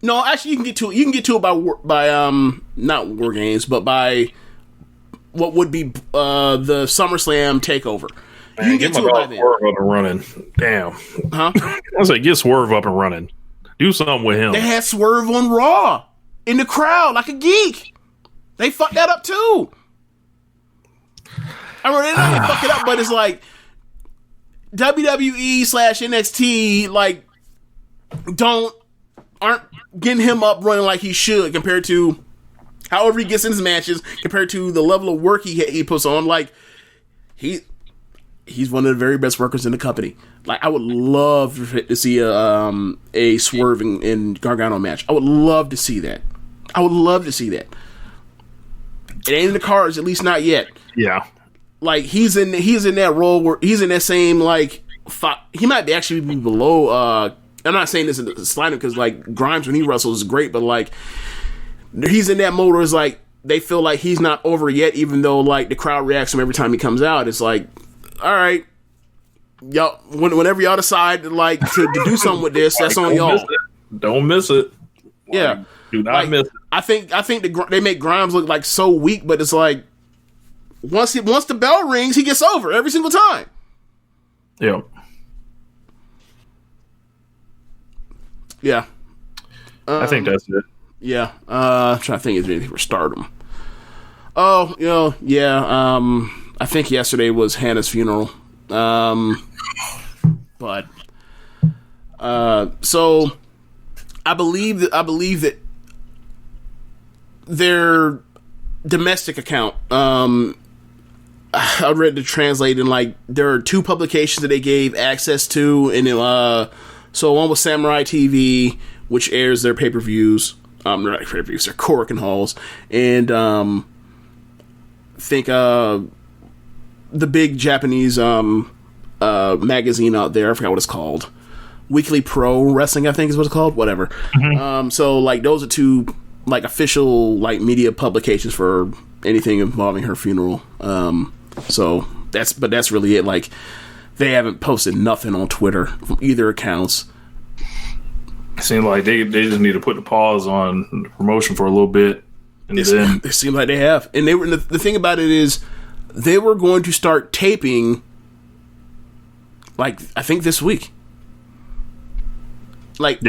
No, actually you can get to it by not War Games, but by what would be the SummerSlam takeover. Man, you can get to it by then. Swerve up and running. Damn. Huh? I was like, get Swerve up and running. Do something with him. They had Swerve on Raw in the crowd like a geek. They fucked that up too. I mean, they didn't fuck it up, but it's like WWE/NXT like aren't getting him up running like he should compared to however he gets in his matches, compared to the level of work he puts on. Like he's one of the very best workers in the company. Like I would love to see a Swerve in Gargano match. I would love to see that. It ain't in the cards, at least not yet. Yeah. Like he's in that role where he's in that same like he might be actually be below. I'm not saying this in slighting because like Grimes when he wrestles is great, but like he's in that mode where it's like they feel like he's not over yet, even though like the crowd reacts to him every time he comes out. It's like, all right, y'all. Whenever y'all decide to do something with this, that's on y'all. Don't miss it. Yeah, do not miss it. I think they make Grimes look like so weak, but it's like once the bell rings, he gets over every single time. Yeah. Yeah. I think that's it. Yeah. I'm trying to think if there's anything for Stardom. Oh, yeah. I think yesterday was Hannah's funeral. But so I believe that their domestic account, I read the translate, and like there are 2 publications that they gave access to, and so one was Samurai TV, which airs their pay-per-views. They're not pay-per-views, they're Korakuen Halls, and think the big Japanese magazine out there, I forgot what it's called, Weekly Pro Wrestling, I think is what it's called, whatever. Mm-hmm. So like those are 2 like official like media publications for anything involving her funeral. So that's really it. Like they haven't posted nothing on Twitter from either accounts. It seems like they just need to put the pause on the promotion for a little bit, and then it seems like they have. And they were the thing about it is they were going to start taping, like I think this week, like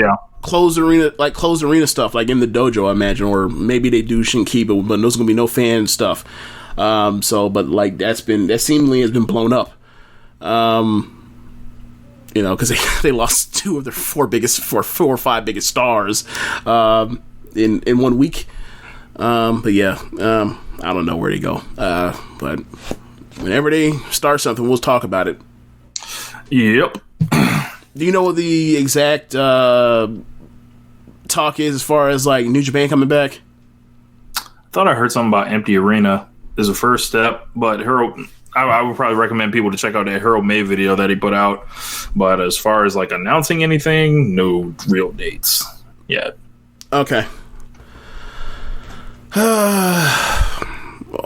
closed arena stuff, like in the dojo, I imagine, or maybe they do Shinkiba, but there's gonna be no fan stuff. But like that seemingly has been blown up. Because they lost 2 of their 4 or 5 biggest stars in 1 week. But yeah, I don't know where they go. But whenever they start something, we'll talk about it. Yep. Do you know what the exact talk is as far as like New Japan coming back? I thought I heard something about Empty Arena is the first step, but I would probably recommend people to check out that Harold May video that he put out. But as far as like announcing anything, no real dates yet. Okay.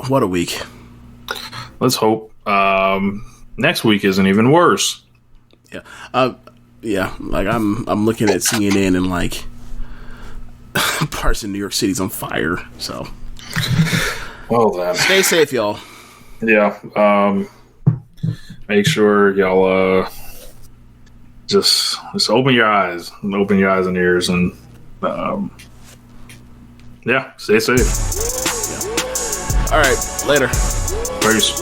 What a week. Let's hope next week isn't even worse. Yeah. Yeah. Like I'm looking at CNN and like parts of New York City's on fire. So. Well then. Stay safe, y'all. Yeah. Make sure y'all just open your eyes and ears, and yeah, stay safe. Yeah. All right, later. Peace.